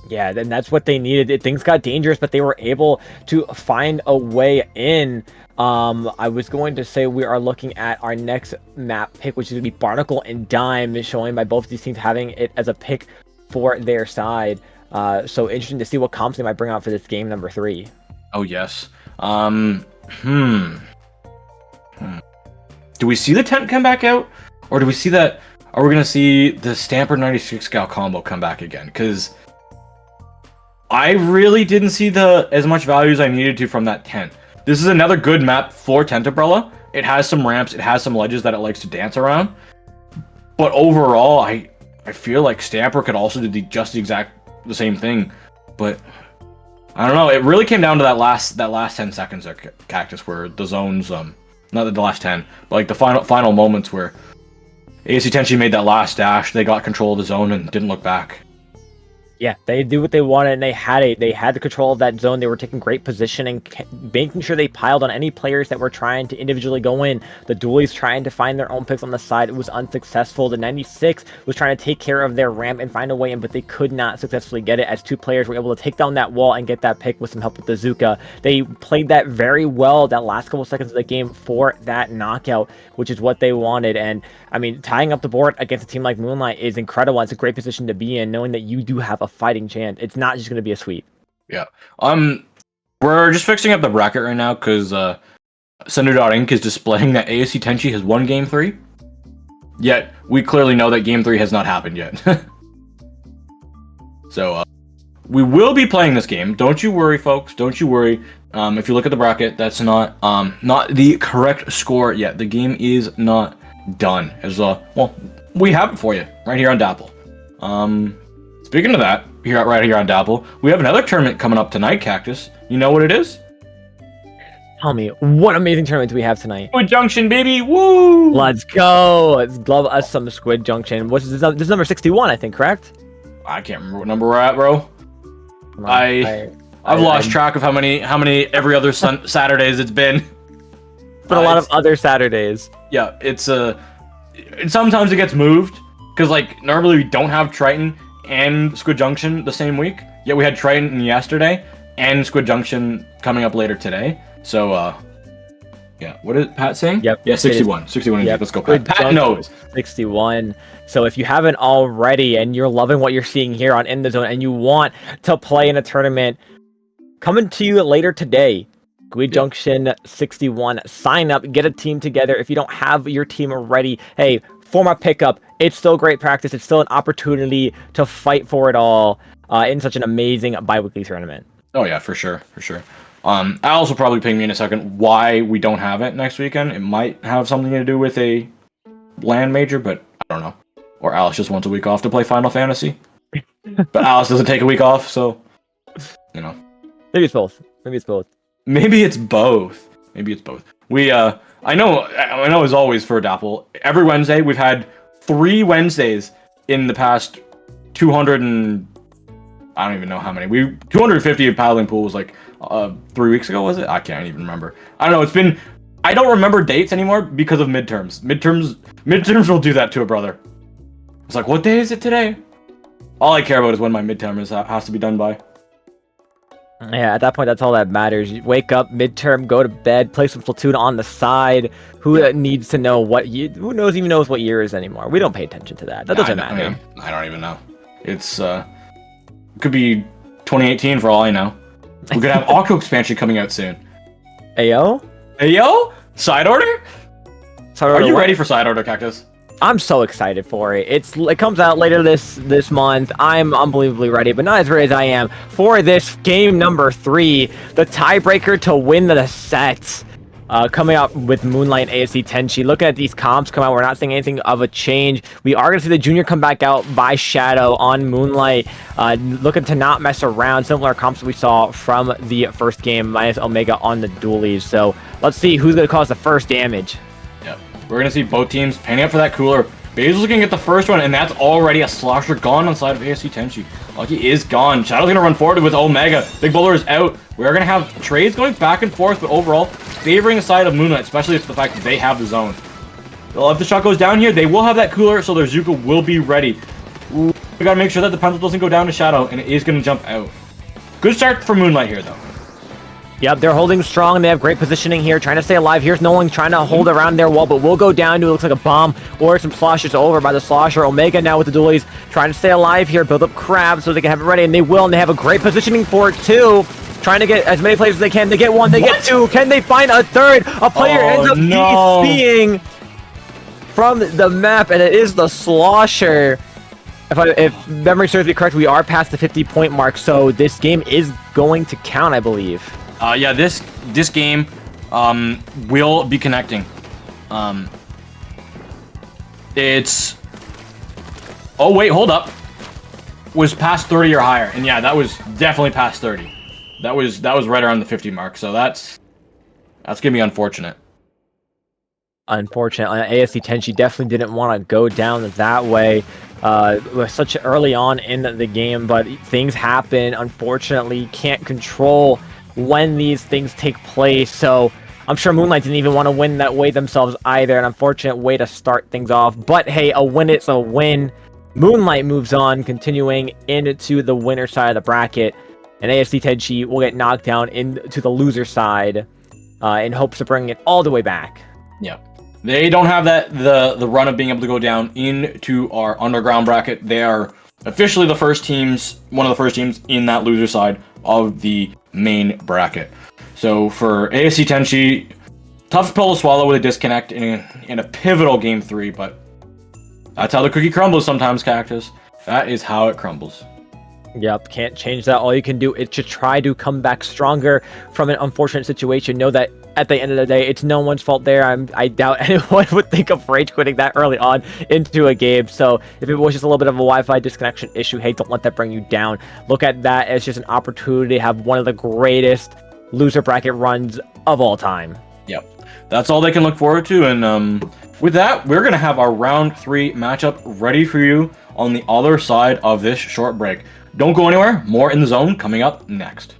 Yeah, and that's what they needed. Things got dangerous, but they were able to find a way in. I was going to say we are looking at our next map pick, which is going to be Barnacle and Dime, showing by both these teams having it as a pick for their side. So interesting to see what comps they might bring out for this game number 3. Oh, yes. Do we see the tent come back out? Or do we see that... Are we going to see the Stamper 96 Gal combo come back again? Because I really didn't see as much value as I needed to from that tent. This is another good map for Tenebella. It has some ramps, it has some ledges that it likes to dance around. But overall, I feel like Stamper could also do just the same thing. But I don't know, it really came down to that last 10 seconds of Cactus, where the zones, not the last 10, but like the final moments where ASC Tenshi made that last dash, they got control of the zone and didn't look back. Yeah, they do what they wanted, and they had it. They had the control of that zone. They were taking great positioning, making sure they piled on any players that were trying to individually go in. The dualies trying to find their own picks on the side. It was unsuccessful. The 96 was trying to take care of their ramp and find a way in, but they could not successfully get it, as 2 players were able to take down that wall and get that pick with some help with the Zuka. They played that very well that last couple seconds of the game for that knockout, which is what they wanted. And I mean, tying up the board against a team like Moonlight is incredible. It's a great position to be in, knowing that you do have a fighting chance. It's not just going to be a sweep. Yeah. We're just fixing up the bracket right now because Sendou.Inc. is displaying that ASC Tenshi has won game 3. Yet we clearly know that game 3 has not happened yet. So we will be playing this game. Don't you worry, folks. Don't you worry. If you look at the bracket, that's not the correct score yet. The game is not done. Well, we have it for you right here on Dapple. Speaking of that, right here on Dapple, we have another tournament coming up tonight, Cactus. You know what it is? Tell me, what amazing tournament do we have tonight? Squid Junction, baby! Woo! Let's go! Let's love us some Squid Junction. What's this? This is number 61, I think, correct? I can't remember what number we're at, bro. I've lost track of how many every other Saturdays it's been. But a lot of other Saturdays. Yeah, it's sometimes it gets moved because like normally we don't have Triton and Squid Junction the same week. Yet we had Triton yesterday and Squid Junction coming up later today. So yeah, what is Pat saying? Yep. Yeah, 61. 61. Yep. Let's go, Pat. Pat knows. 61. So if you haven't already and you're loving what you're seeing here on In the Zone and you want to play in a tournament, coming to you later today. Squid Junction 61. Sign up, get a team together. If you don't have your team already, hey, form a pickup. It's still great practice. It's still an opportunity to fight for it all in such an amazing bi-weekly tournament. Oh yeah, for sure. Alice will probably ping me in a second why we don't have it next weekend. It might have something to do with a land major, but I don't know. Or Alice just wants a week off to play Final Fantasy. But Alice doesn't take a week off, so you know. Maybe it's both. Maybe it's both. We I know as always for Dapple, every Wednesday we've had 3 Wednesdays in the past 200 and I don't even know how many. 250 paddling pool was like 3 weeks ago, was it? I can't even remember. I don't know. It's been. I don't remember dates anymore because of midterms. Midterms will do that to a brother. It's like, what day is it today? All I care about is when my midterm has to be done by. Yeah, at that point, that's all that matters. You wake up, midterm, go to bed, play some Splatoon on the side. Who needs to know what year? Who even knows what year is anymore? We don't pay attention to that. That doesn't matter. I don't even know. It's could be 2018 for all I know. We could have Octo expansion coming out soon. Ayo? Side order? Are you ready for side order, Cactus? I'm so excited for it. It comes out later this month. I'm unbelievably ready, but not as ready as I am for this game number 3, the tiebreaker to win the set. Coming out with Moonlight and ASC Tenshi. Looking at these comps come out, we're not seeing anything of a change. We are going to see the Junior come back out by Shadow on Moonlight, looking to not mess around. Similar comps that we saw from the first game, minus Omega on the dualies. So let's see who's going to cause the first damage. Yep. We're going to see both teams panning up for that cooler. Basil's going to get the first one, and that's already a slosher gone on the side of ASC Tenshi. Lucky is gone. Shadow's going to run forward with Omega. Big Bowler is out. We're going to have trades going back and forth, but overall, favoring the side of Moonlight, especially with the fact that they have the zone. Well, if the shot goes down here, they will have that cooler, so their Zuko will be ready. Ooh, we got to make sure that the pencil doesn't go down to Shadow, and it is going to jump out. Good start for Moonlight here, though. Yep, they're holding strong. They have great positioning here, trying to stay alive. Here's no one trying to hold around their wall, but will go down to, it looks like a bomb or some sloshes over by the slosher. Omega now with the dualies, trying to stay alive here, build up crab so they can have it ready, and they will, and they have a great positioning for it too. Trying to get as many players as they can. They get one, they get two. Can they find a third? A player ends up being from the map, and it is the slosher. If memory serves me correct, we are past the 50-point mark, so this game is going to count, I believe. Yeah, this game will be connecting. It's... Oh, wait, hold up. Was past 30 or higher. And yeah, that was definitely past 30. That was right around the 50 mark, so that's gonna be unfortunate. Unfortunately, ASC Tenshi definitely didn't want to go down that way. Such early on in the game, but things happen. Unfortunately, can't control when these things take place, so I'm sure Moonlight didn't even want to win that way themselves either. An unfortunate way to start things off, but hey, a win, it's a win. Moonlight moves on, continuing into the winner side of the bracket, and ASC Tenshi will get knocked down into the loser side in hopes of bringing it all the way back. Yeah, they don't have the run of being able to go down into our underground bracket. They are officially the first teams, one of the first teams in that loser side of the main bracket. So for ASC Tenshi, tough pill to swallow with a disconnect in a pivotal game 3, but that's how the cookie crumbles sometimes, Cactus. That is how it crumbles. Yep, can't change that. All you can do is to try to come back stronger from an unfortunate situation. Know that at the end of the day, it's no one's fault there. I doubt anyone would think of rage quitting that early on into a game. So if it was just a little bit of a Wi-Fi disconnection issue, hey, don't let that bring you down. Look at that as just an opportunity to have one of the greatest loser bracket runs of all time. Yep. That's all they can look forward to. And with that, we're going to have our round 3 matchup ready for you on the other side of this short break. Don't go anywhere. More In the Zone coming up next.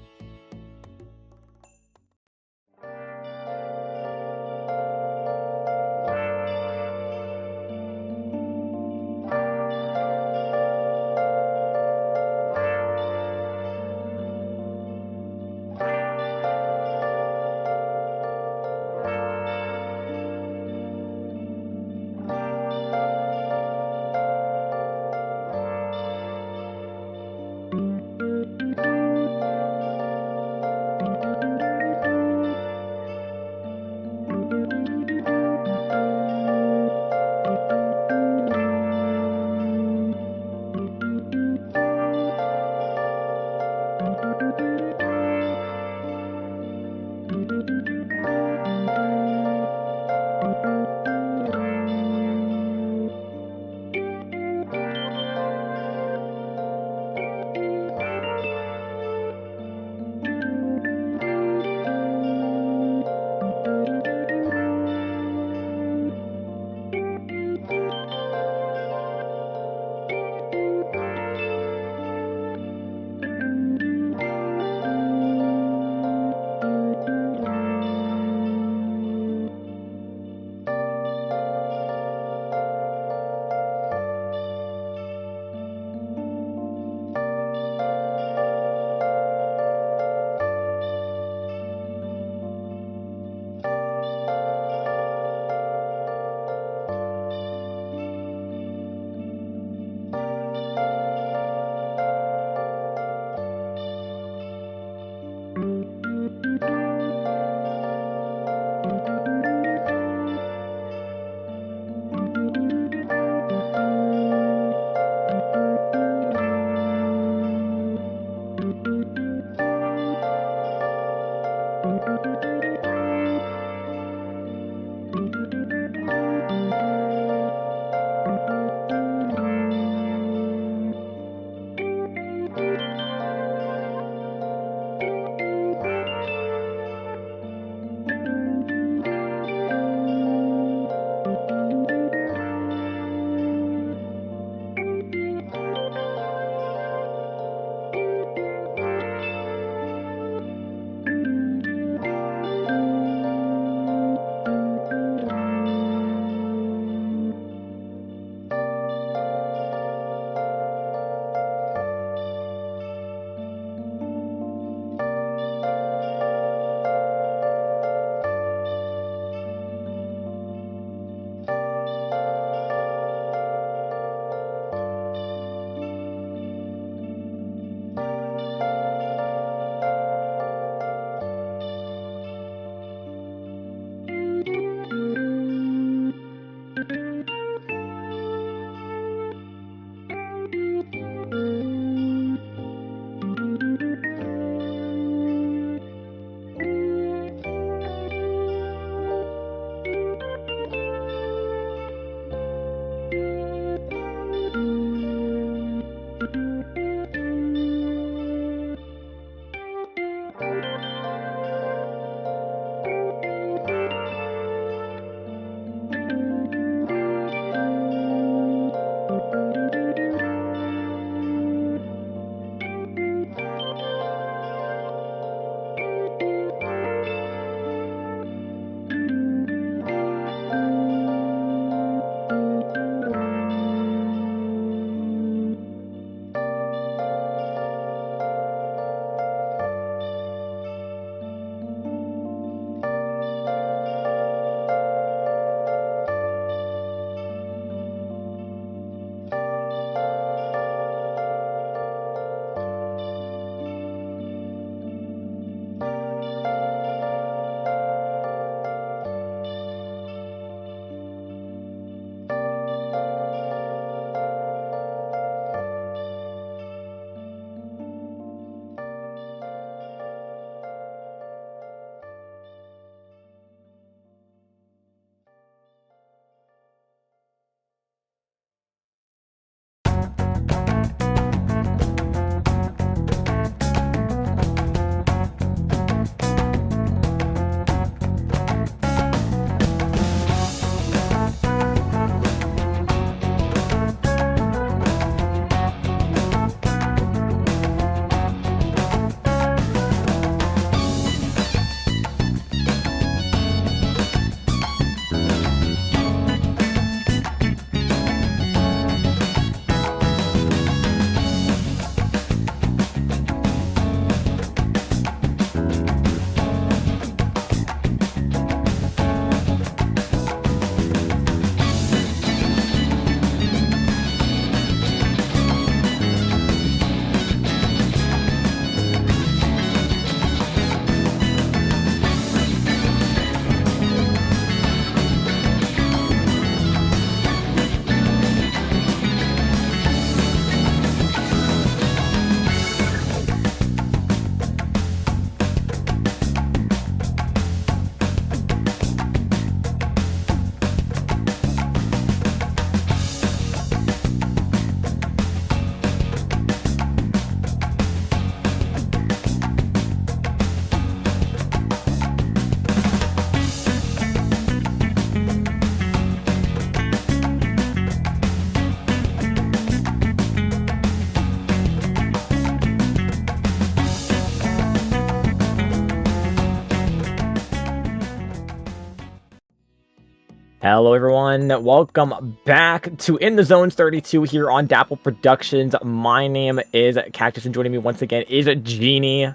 Hello everyone, welcome back to In the Zones 32 here on Dapple Productions. My name is Cactus and joining me once again is Genie.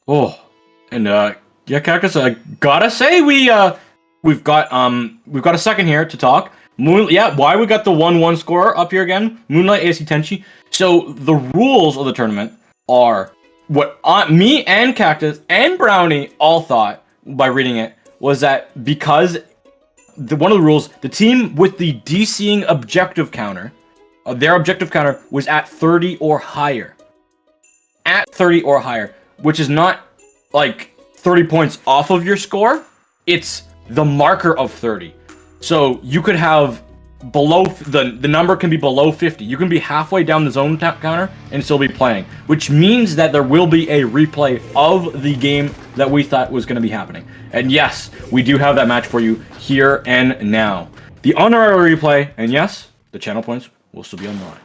Oh, and yeah, Cactus, I gotta say we've got a second here to talk. Why we got the 1-1 score up here again? Moonlight AC Tenshi. So the rules of the tournament are what me and Cactus and Brownie all thought by reading it was that because one of the rules, the team with the DCing objective counter, their objective counter was at 30 or higher. At 30 or higher, which is not like 30 points off of your score, it's the marker of 30. So you could have below, the number can be below 50. You can be halfway down the zone counter and still be playing, which means that there will be a replay of the game that we thought was going to be happening. And yes, we do have that match for you here and now. The honorary replay, and yes, the channel points will still be online.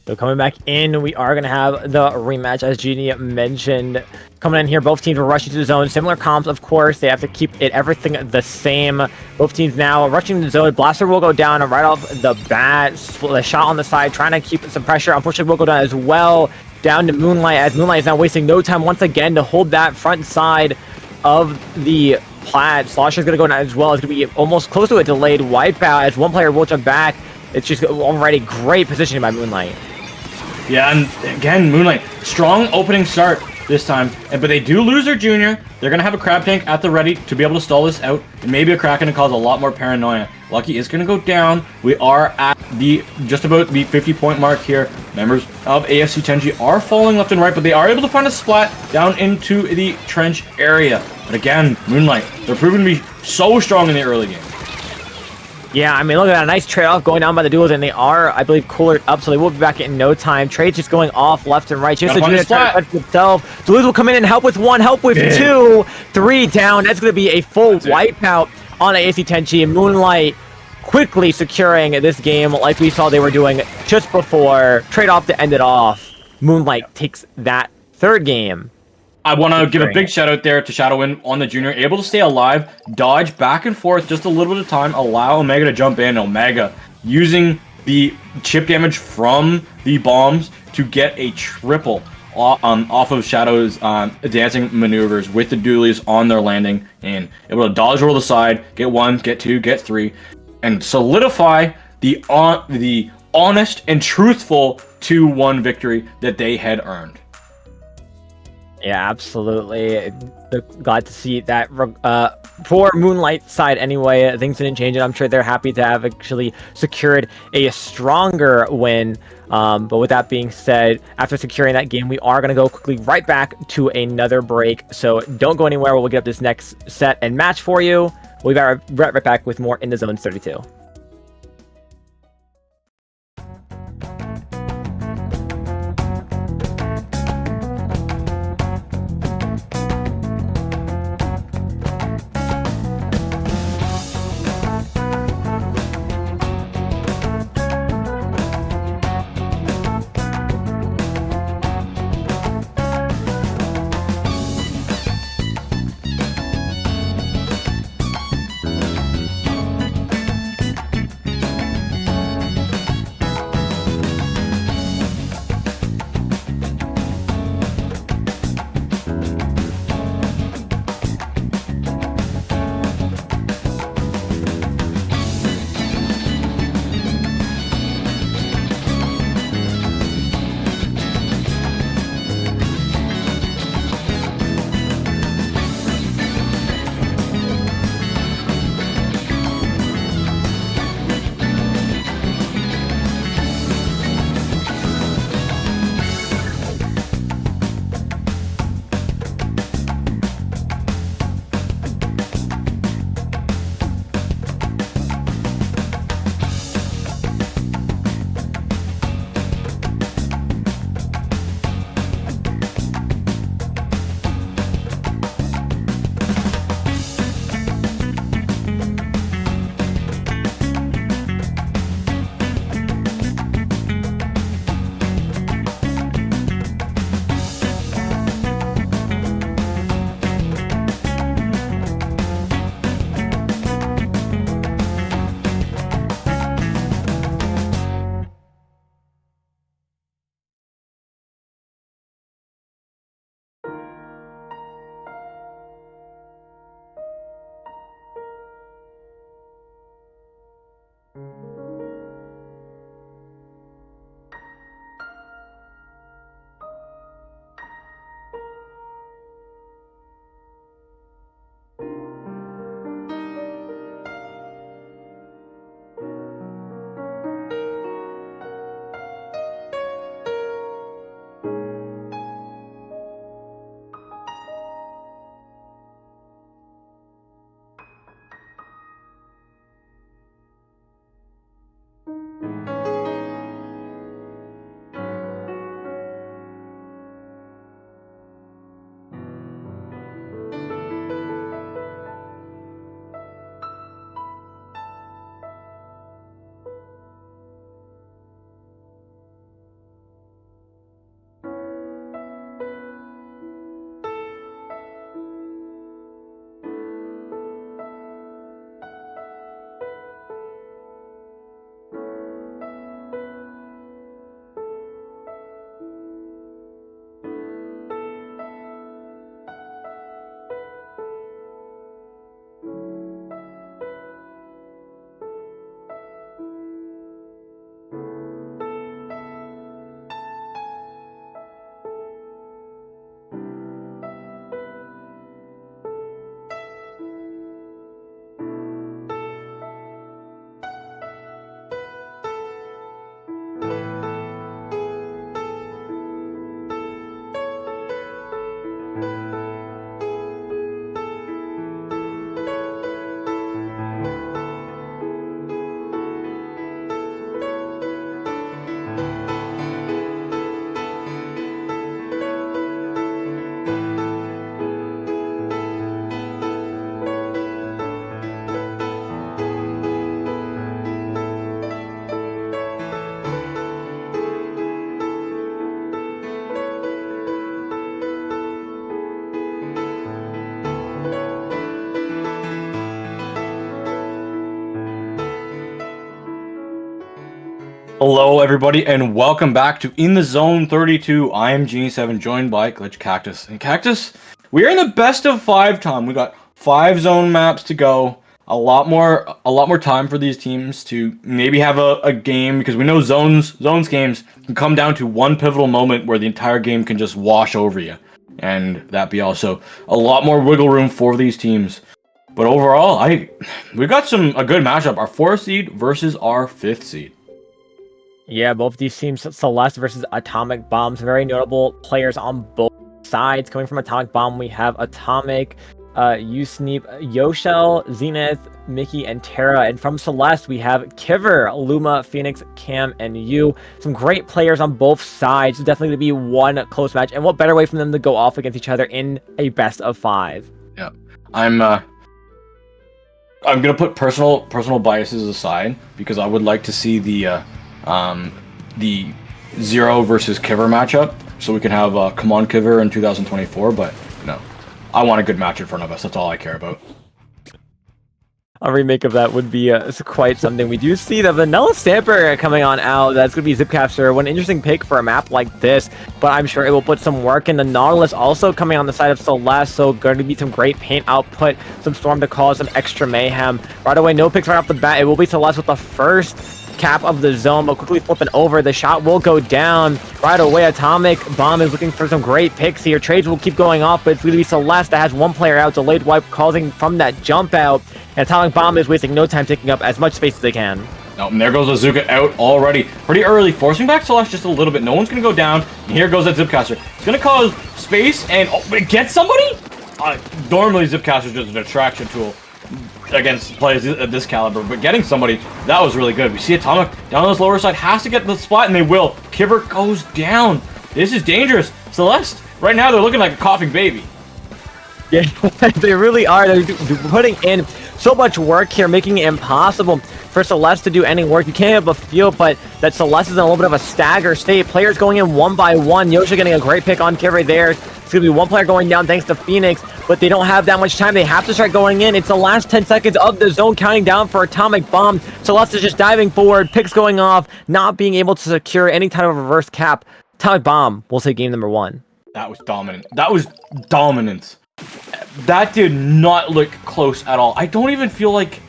So coming back in, we are going to have the rematch, as Genie mentioned. Coming in here, both teams are rushing to the zone. Similar comps, of course. They have to keep everything the same. Both teams now rushing to the zone. Blaster will go down right off the bat. The shot on the side, trying to keep some pressure. Unfortunately, will go down as well. Down to Moonlight, as Moonlight is now wasting no time once again to hold that front side of the plat. Slosher's going to go down as well. It's going to be almost close to a delayed wipeout as one player will jump back. It's just already great positioning by Moonlight. Yeah, and again, Moonlight, strong opening start this time, but they do lose their junior. They're going to have a crab tank at the ready to be able to stall this out, and maybe a Kraken to cause a lot more paranoia. Lucky is going to go down. We are at just about the 50-point mark here. Members of AFC Tenshi are falling left and right, but they are able to find a splat down into the trench area. But again, Moonlight, they're proving to be so strong in the early game. Yeah, I mean, look at that. Nice trade-off going down by the duels, and they are, I believe, coolered up, so they will be back in no time. Trade's just going off left and right. Just the junior trying to touch himself. Duluth will come in and help with one, help with two. 3 down. That's going to be a full wipeout on AC Tenshi, and Moonlight quickly securing this game like we saw they were doing just before. Trade-off to end it off. Moonlight takes that third game. I want to give a big shout out there to Shadowin on the junior, able to stay alive, dodge back and forth just a little bit of time, allow Omega to jump in. Omega using the chip damage from the bombs to get a triple off of Shadow's dancing maneuvers with the dualies on their landing, and able to dodge roll the side, get 1, get 2, get 3, and solidify the honest and truthful 2-1 victory that they had earned. Yeah, absolutely. Glad to see that for Moonlight side anyway. Things didn't change, and I'm sure they're happy to have actually secured a stronger win. But with that being said, after securing that game, we are going to go quickly right back to another break. So don't go anywhere. We'll get up this next set and match for you. We'll be right back with more In the Zones 32. Hello, everybody, and welcome back to In the Zone 32. I am Genie7, joined by Glitch Cactus. And Cactus, we are in the best of 5 time. We got 5 zone maps to go. A lot more time for these teams to maybe have a game, because we know zones games can come down to one pivotal moment where the entire game can just wash over you, and that be also a lot more wiggle room for these teams. But overall, we got a good matchup. Our 4th seed versus our 5th seed. Yeah, both these teams, Celeste versus Atomic Bombs, very notable players on both sides. Coming from Atomic Bomb, we have Atomic, Usneep, Yoshel, Zenith, Mickey, and Terra. And from Celeste, we have Kiver, Luma, Phoenix, Cam, and Yu. Some great players on both sides. Definitely to be one close match. And what better way for them to go off against each other in a best of 5? Yeah, I'm gonna put personal biases aside, because I would like to see the Zero versus Kiver matchup, so we can have Come On Kiver in 2024. But no, I want a good match in front of us. That's all I care about. A remake of that would be quite something. We do see the Vanilla Stamper coming on out. That's going to be Zipcaster. One interesting pick for a map like this, but I'm sure it will put some work in. The Nautilus also coming on the side of Celeste, so going to be some great paint output, some Storm to cause some extra mayhem. Right away, no picks right off the bat. It will be Celeste with the first cap of the zone, but quickly flipping over. The shot will go down right away. Atomic Bomb is looking for some great picks here. Trades will keep going off, but it's going to be Celeste that has one player out. Delayed wipe causing from that jump out. And Atomic Bomb is wasting no time taking up as much space as they can. Oh, and there goes Azuka out already. Pretty early, forcing back Celeste just a little bit. No one's going to go down. And here goes that Zipcaster. It's going to cause space, and it gets somebody? Normally, Zipcaster is just an attraction tool against players at this caliber, but getting somebody, that was really good. We see Atomic down on this lower side, has to get the spot, and they will. Kiver goes down. This is dangerous. Celeste, right now, they're looking like a coughing baby. Yeah, they really are. They're putting in so much work here, making it impossible for Celeste to do any work. You can't have a feel, but that Celeste is in a little bit of a stagger state. Players going in one by one. Yosha getting a great pick on Kiver there. It's going to be one player going down thanks to Phoenix, but they don't have that much time. They have to start going in. It's the last 10 seconds of the zone counting down for Atomic Bomb. Celeste is just diving forward, picks going off, not being able to secure any type of reverse cap. Atomic Bomb will take game number 1. That was dominant. That was dominant. That did not look close at all. I don't even feel like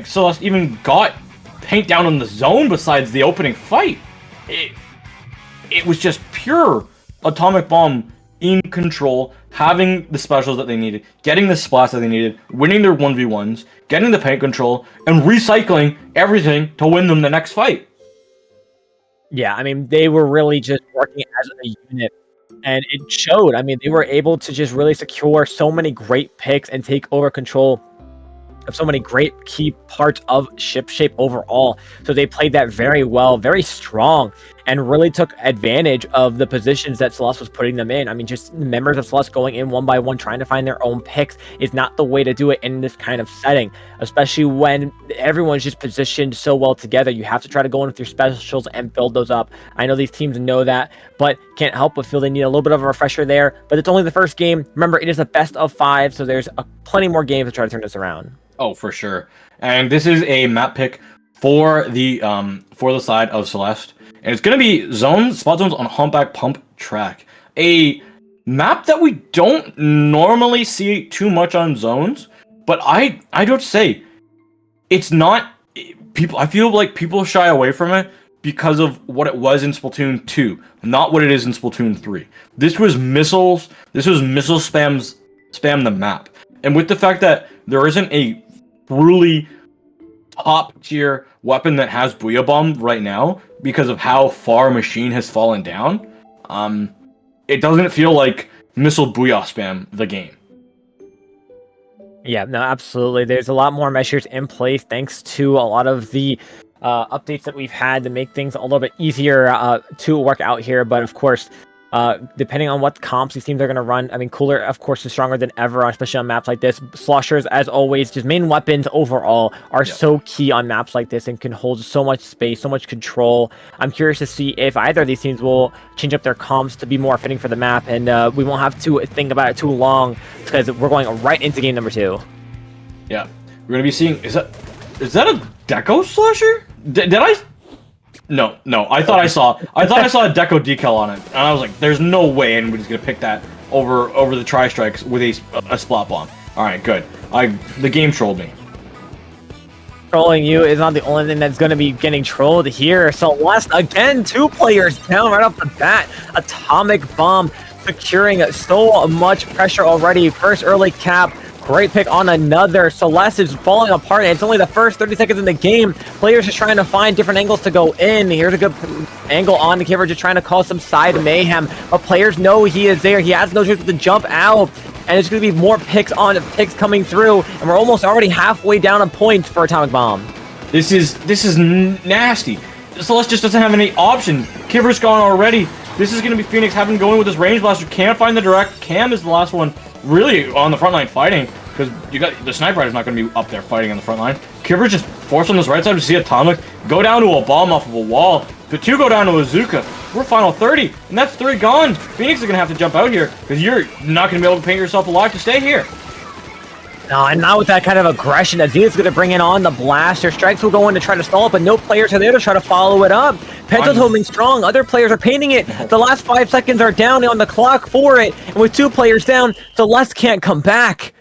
Celeste even got paint down on the zone besides the opening fight. It was just pure Atomic Bomb in control, having the specials that they needed, getting the splats that they needed, winning their 1v1s, getting the paint control, and recycling everything to win them the next fight. Yeah, I mean, they were really just working as a unit. And it showed. I mean, they were able to just really secure so many great picks and take over control of so many great key parts of ship shape overall. So they played that very well, very strong, and really took advantage of the positions that Celeste was putting them in. I mean, just members of Celeste going in one by one, trying to find their own picks is not the way to do it in this kind of setting, especially when everyone's just positioned so well together. You have to try to go in with your specials and build those up. I know these teams know that, but can't help but feel they need a little bit of a refresher there. But it's only the first game. Remember, it is a best of 5, so there's plenty more games to try to turn this around. Oh, for sure. And this is a map pick for the side of Celeste, and it's gonna be spot zones on Humpback Pump Track, a map that we don't normally see too much on zones. But I don't say it's not people. I feel like people shy away from it because of what it was in Splatoon 2, not what it is in Splatoon 3. This was missiles. This was missile spam the map, and with the fact that there isn't a truly top tier weapon that has Booyah Bomb right now because of how far Machine has fallen down, it doesn't feel like missile Booyah spam the game. Yeah, no, absolutely. There's a lot more measures in place thanks to a lot of the updates that we've had to make things a little bit easier to work out here. But of course, depending on what comps these teams are going to run, I mean, Cooler, of course, is stronger than ever, especially on maps like this. Sloshers, as always, just main weapons overall are so key on maps like this and can hold so much space, so much control. I'm curious to see if either of these teams will change up their comps to be more fitting for the map, and we won't have to think about it too long because we're going right into game number 2. Yeah, we're going to be seeing, is that a Deco Slosher? Did I No, no. I thought I saw a Deco decal on it, and I was like, "There's no way anybody's gonna pick that over the tri-strikes with a splat bomb." All right, good. The game trolled me. Trolling you is not the only thing that's going to be getting trolled here. Celeste, again, 2 players down right off the bat. Atomic Bomb securing so much pressure already. First early cap. Great pick on another. Celeste is falling apart, and it's only the first 30 seconds in the game. Players just trying to find different angles to go in. Here's a good angle on the Kipper, just trying to cause some side mayhem. But players know he is there. He has no chance to jump out. And it's going to be more picks coming through. And we're almost already halfway down on points for Atomic Bomb. This is nasty. Celeste just doesn't have any option. Kipper's gone already. This is going to be Phoenix having to go in with this range blaster. Can't find the direct. Cam is the last one really on the front line fighting, because you got the sniper rider's not going to be up there fighting on the front line. Kipper's just forced on this right side to see Atomic go down to a bomb off of a wall. The 2 go down to a Zuka. We're final 30, and that's 3 gone. Phoenix is going to have to jump out here, because you're not going to be able to paint yourself alive to stay here. No, and not with that kind of aggression that Zenith's going to bring in on the blaster. Strikes will go in to try to stall it, but no players are there to try to follow it up. Pencil's holding strong. Other players are painting it. The last 5 seconds are down on the clock for it. And with 2 players down, Celeste can't come back.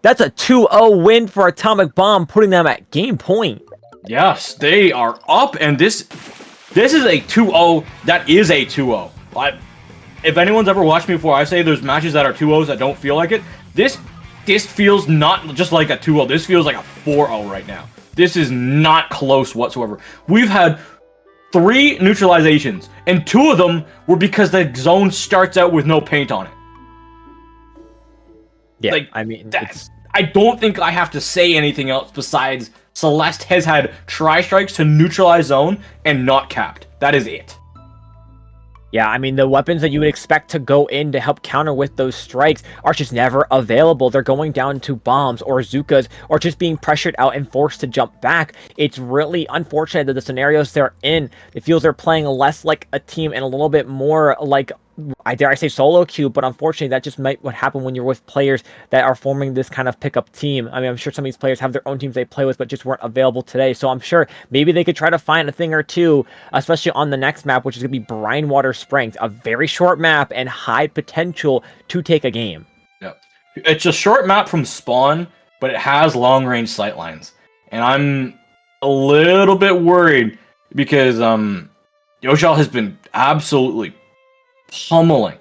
That's a 2-0 win for Atomic Bomb, putting them at game point. Yes, they are up, and this is a 2-0. That is a 2-0. If anyone's ever watched me before, I say there's matches that are 2-0s that don't feel like it. This feels not just like a 2-0. This feels like a 4-0 right now. This is not close whatsoever. We've had 3 neutralizations, and 2 of them were because the zone starts out with no paint on it. Yeah, like, I mean, I don't think I have to say anything else besides Celeste has had tri-strikes to neutralize zone and not capped. That is it. Yeah, I mean, the weapons that you would expect to go in to help counter with those strikes are just never available. They're going down to bombs or Zukas or just being pressured out and forced to jump back. It's really unfortunate that the scenarios they're in, it feels they're playing less like a team and a little bit more like, I dare I say, solo queue, but unfortunately that just might what happen when you're with players that are forming this kind of pickup team. I mean, I'm sure some of these players have their own teams they play with, but just weren't available today. So I'm sure maybe they could try to find a thing or two, especially on the next map, which is going to be Brinewater Springs, a very short map and high potential to take a game. Yeah, it's a short map from spawn, but it has long range sightlines, and I'm a little bit worried because Yoshal has been absolutely pummeling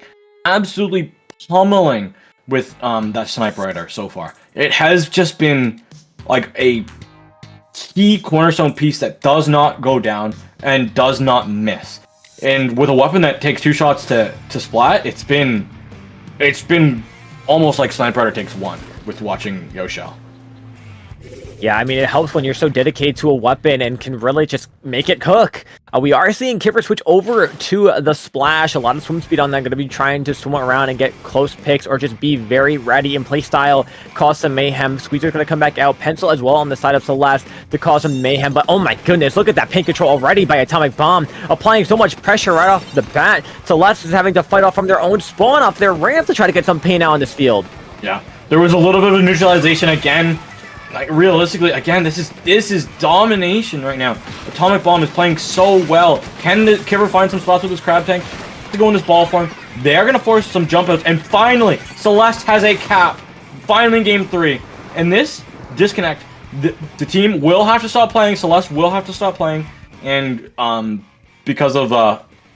with that sniper rider so far. It has just been like a key cornerstone piece that does not go down and does not miss. And with a weapon that takes 2 shots to splat, it's been almost like sniper rider takes 1 with watching Yoshal. Yeah, I mean, it helps when you're so dedicated to a weapon and can really just make it cook. We are seeing Kipper switch over to the splash. A lot of swim speed on that. Going to be trying to swim around and get close picks or just be very ready in play style. Cause some mayhem. Squeezer's going to come back out. Pencil as well on the side of Celeste to cause some mayhem. But oh my goodness, look at that paint control already by Atomic Bomb. Applying so much pressure right off the bat. Celeste is having to fight off from their own spawn off their ramp to try to get some paint out on this field. Yeah, there was a little bit of neutralization again. Like, realistically, again, this is domination right now. Atomic Bomb is playing so well. Can the Kipper find some spots with his crab tank to go in this ball form? They're going to force some jump outs. And finally, Celeste has a cap. Finally in game 3. And this disconnect, the team will have to stop playing. Celeste will have to stop playing. And because of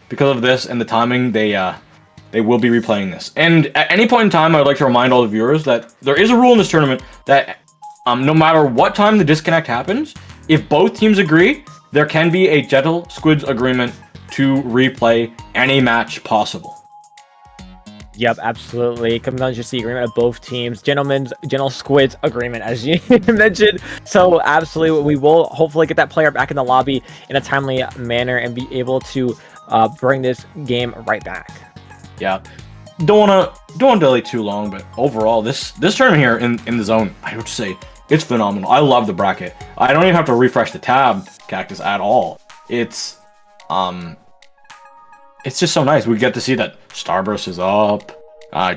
this and the timing, they will be replaying this. And at any point in time, I would like to remind all the viewers that there is a rule in this tournament that no matter what time the disconnect happens, if both teams agree, there can be a gentle squids agreement to replay any match possible. Yep, absolutely. Comes down to just the agreement of both teams. Gentle squids agreement, as you mentioned. So absolutely, we will hopefully get that player back in the lobby in a timely manner and be able to bring this game right back. Yeah. Don't wanna delay too long, but overall, this tournament here in the zone, I would say it's phenomenal. I love the bracket. I don't even have to refresh the tab, Cactus, at all. It's just so nice. We get to see that Starburst is up,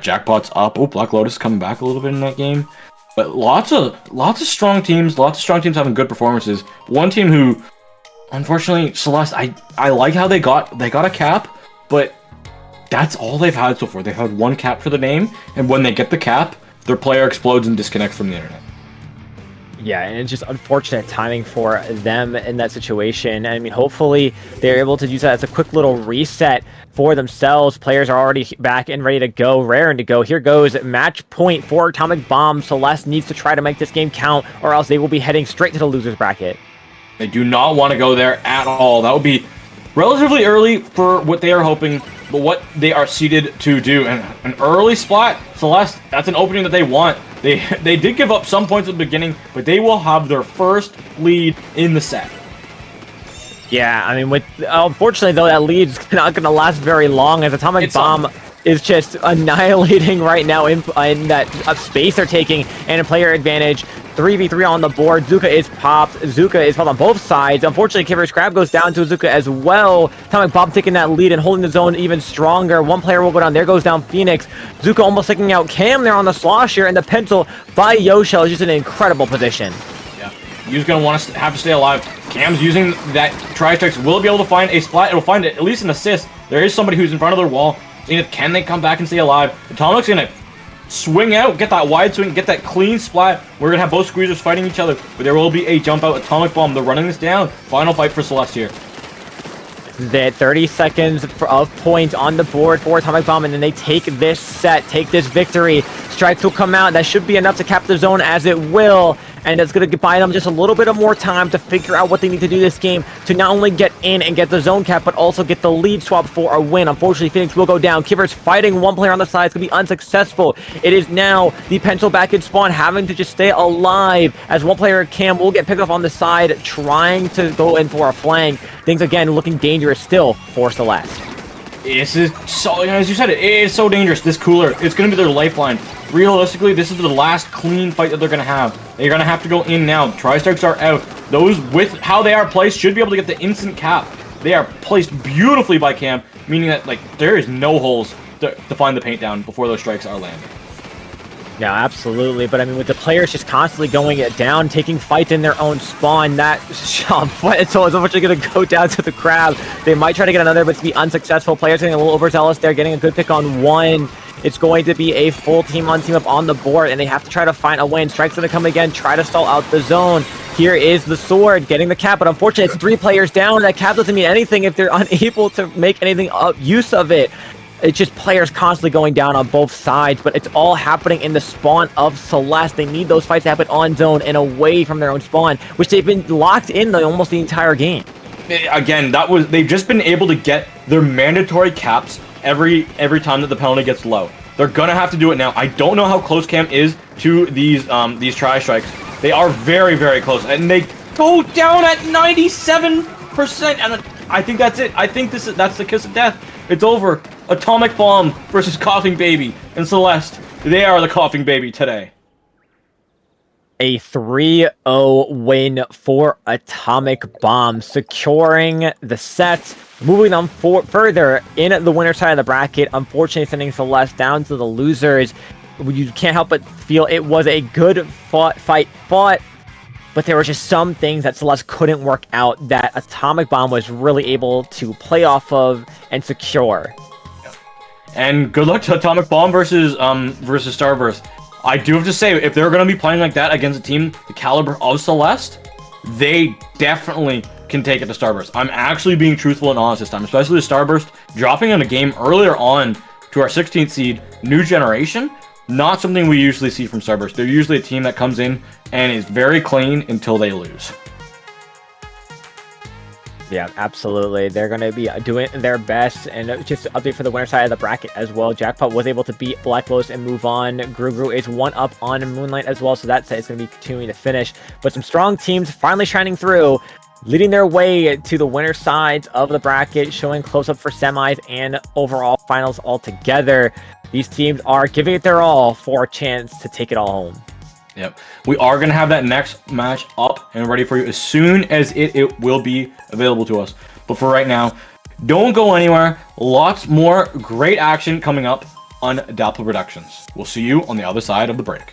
Jackpot's up. Oh, Black Lotus coming back a little bit in that game. But lots of strong teams. Lots of strong teams having good performances. One team who unfortunately, Celeste, I like how they got a cap, but that's all they've had so far. They've had one cap for the name, and when they get the cap, their player explodes and disconnects from the internet. Yeah, and it's just unfortunate timing for them in that situation. I mean, hopefully they're able to use that as a quick little reset for themselves. Players are already back and ready to go, raring to go. Here goes match point for Atomic Bomb. Celeste needs to try to make this game count, or else they will be heading straight to the loser's bracket. They do not want to go there at all. That would be relatively early for what they are hoping, but what they are seeded to do. And an early splat, Celeste, that's an opening that they want. They did give up some points at the beginning, but they will have their first lead in the set. Yeah, I mean, unfortunately though, that lead's not going to last very long, as Atomic Bomb is just annihilating right now in that space they're taking, and a player advantage. 3v3 on the board. Zuka is popped. Zuka is held on both sides. Unfortunately, Kiver's Crab goes down to Zuka as well. Atomic Bomb taking that lead and holding the zone even stronger. One player will go down. There goes down Phoenix. Zuka almost taking out Cam there on the slosh here, and the pencil by Yoshell is just in an incredible position. Yeah, Yu's going to want to have to stay alive. Cam's using that tri-strikes. Will be able to find a splat. It'll find at least an assist. There is somebody who's in front of their wall. Seeing if can they come back and stay alive. Atomic's going to swing out, get that wide swing, get that clean splat. We're going to have both squeezers fighting each other, but there will be a jump out. Atomic Bomb, they're running this down. Final fight for Celeste here. That 30 seconds of points on the board for Atomic Bomb, and then they take this set, take this victory. Strikes will come out. That should be enough to cap the zone, as it will. And it's going to buy them just a little bit of more time to figure out what they need to do this game to not only get in and get the zone cap, but also get the lead swap for a win. Unfortunately, Phoenix will go down. Kiver's fighting one player on the side. It's going to be unsuccessful. It is now the pencil back in spawn, having to just stay alive, as one player, Cam, will get picked up on the side, trying to go in for a flank. Things, again, looking dangerous still for Celeste. This is so, as you said, it is so dangerous. This cooler, it's going to be their lifeline. Realistically, this is the last clean fight that they're going to have. They're going to have to go in now. Tri-strikes are out. Those, with how they are placed, should be able to get the instant cap. They are placed beautifully by Cam, meaning that, like, there is no holes to find the paint down before those strikes are landed. Yeah, absolutely. But I mean, with the players just constantly going it down, taking fights in their own spawn, that jump, it's unfortunately going to go down to the Crab. They might try to get another, but it's be unsuccessful. Players getting a little overzealous there, getting a good pick on one. It's going to be a full team on team up on the board, and they have to try to find a win. Strike's going to come again, try to stall out the zone. Here is the sword getting the cap, but unfortunately, it's 3 players down. That cap doesn't mean anything if they're unable to make anything use of it. It's just players constantly going down on both sides, but it's all happening in the spawn of Celeste. They need those fights to happen on zone and away from their own spawn, which they've been locked in almost the entire game. Again, they've just been able to get their mandatory caps every time that the penalty gets low. They're gonna have to do it now. I don't know how close Cam is to these tri-strikes. They are very, very close, and they go down at 97%, and I think that's it. I think that's the kiss of death. It's over. Atomic Bomb versus Coughing Baby and Celeste. They are the Coughing Baby today. A 3-0 win for Atomic Bomb, securing the set, moving on further in the winner side of the bracket. Unfortunately, sending Celeste down to the losers. You can't help but feel it was a good fight fought, but there were just some things that Celeste couldn't work out that Atomic Bomb was really able to play off of and secure. And good luck to Atomic Bomb versus Starburst. I do have to say, if they're going to be playing like that against a team the caliber of Celeste, they definitely can take it to Starburst. I'm actually being truthful and honest this time, especially with Starburst dropping in a game earlier on to our 16th seed, New Generation. Not something we usually see from Starburst. They're usually a team that comes in and is very clean until they lose. Yeah, absolutely. They're going to be doing their best. And just an update for the winner side of the bracket as well. Jackpot was able to beat Black Lotus and move on. Grougrou is 1 up on Moonlight as well, so that set is going to be continuing to finish. But some strong teams finally shining through, leading their way to the winner sides of the bracket, showing close up for semis and overall finals altogether. These teams are giving it their all for a chance to take it all home. Yep. We are going to have that next match up and ready for you as soon as it will be available to us. But for right now, don't go anywhere. Lots more great action coming up on Dapple Productions. We'll see you on the other side of the break.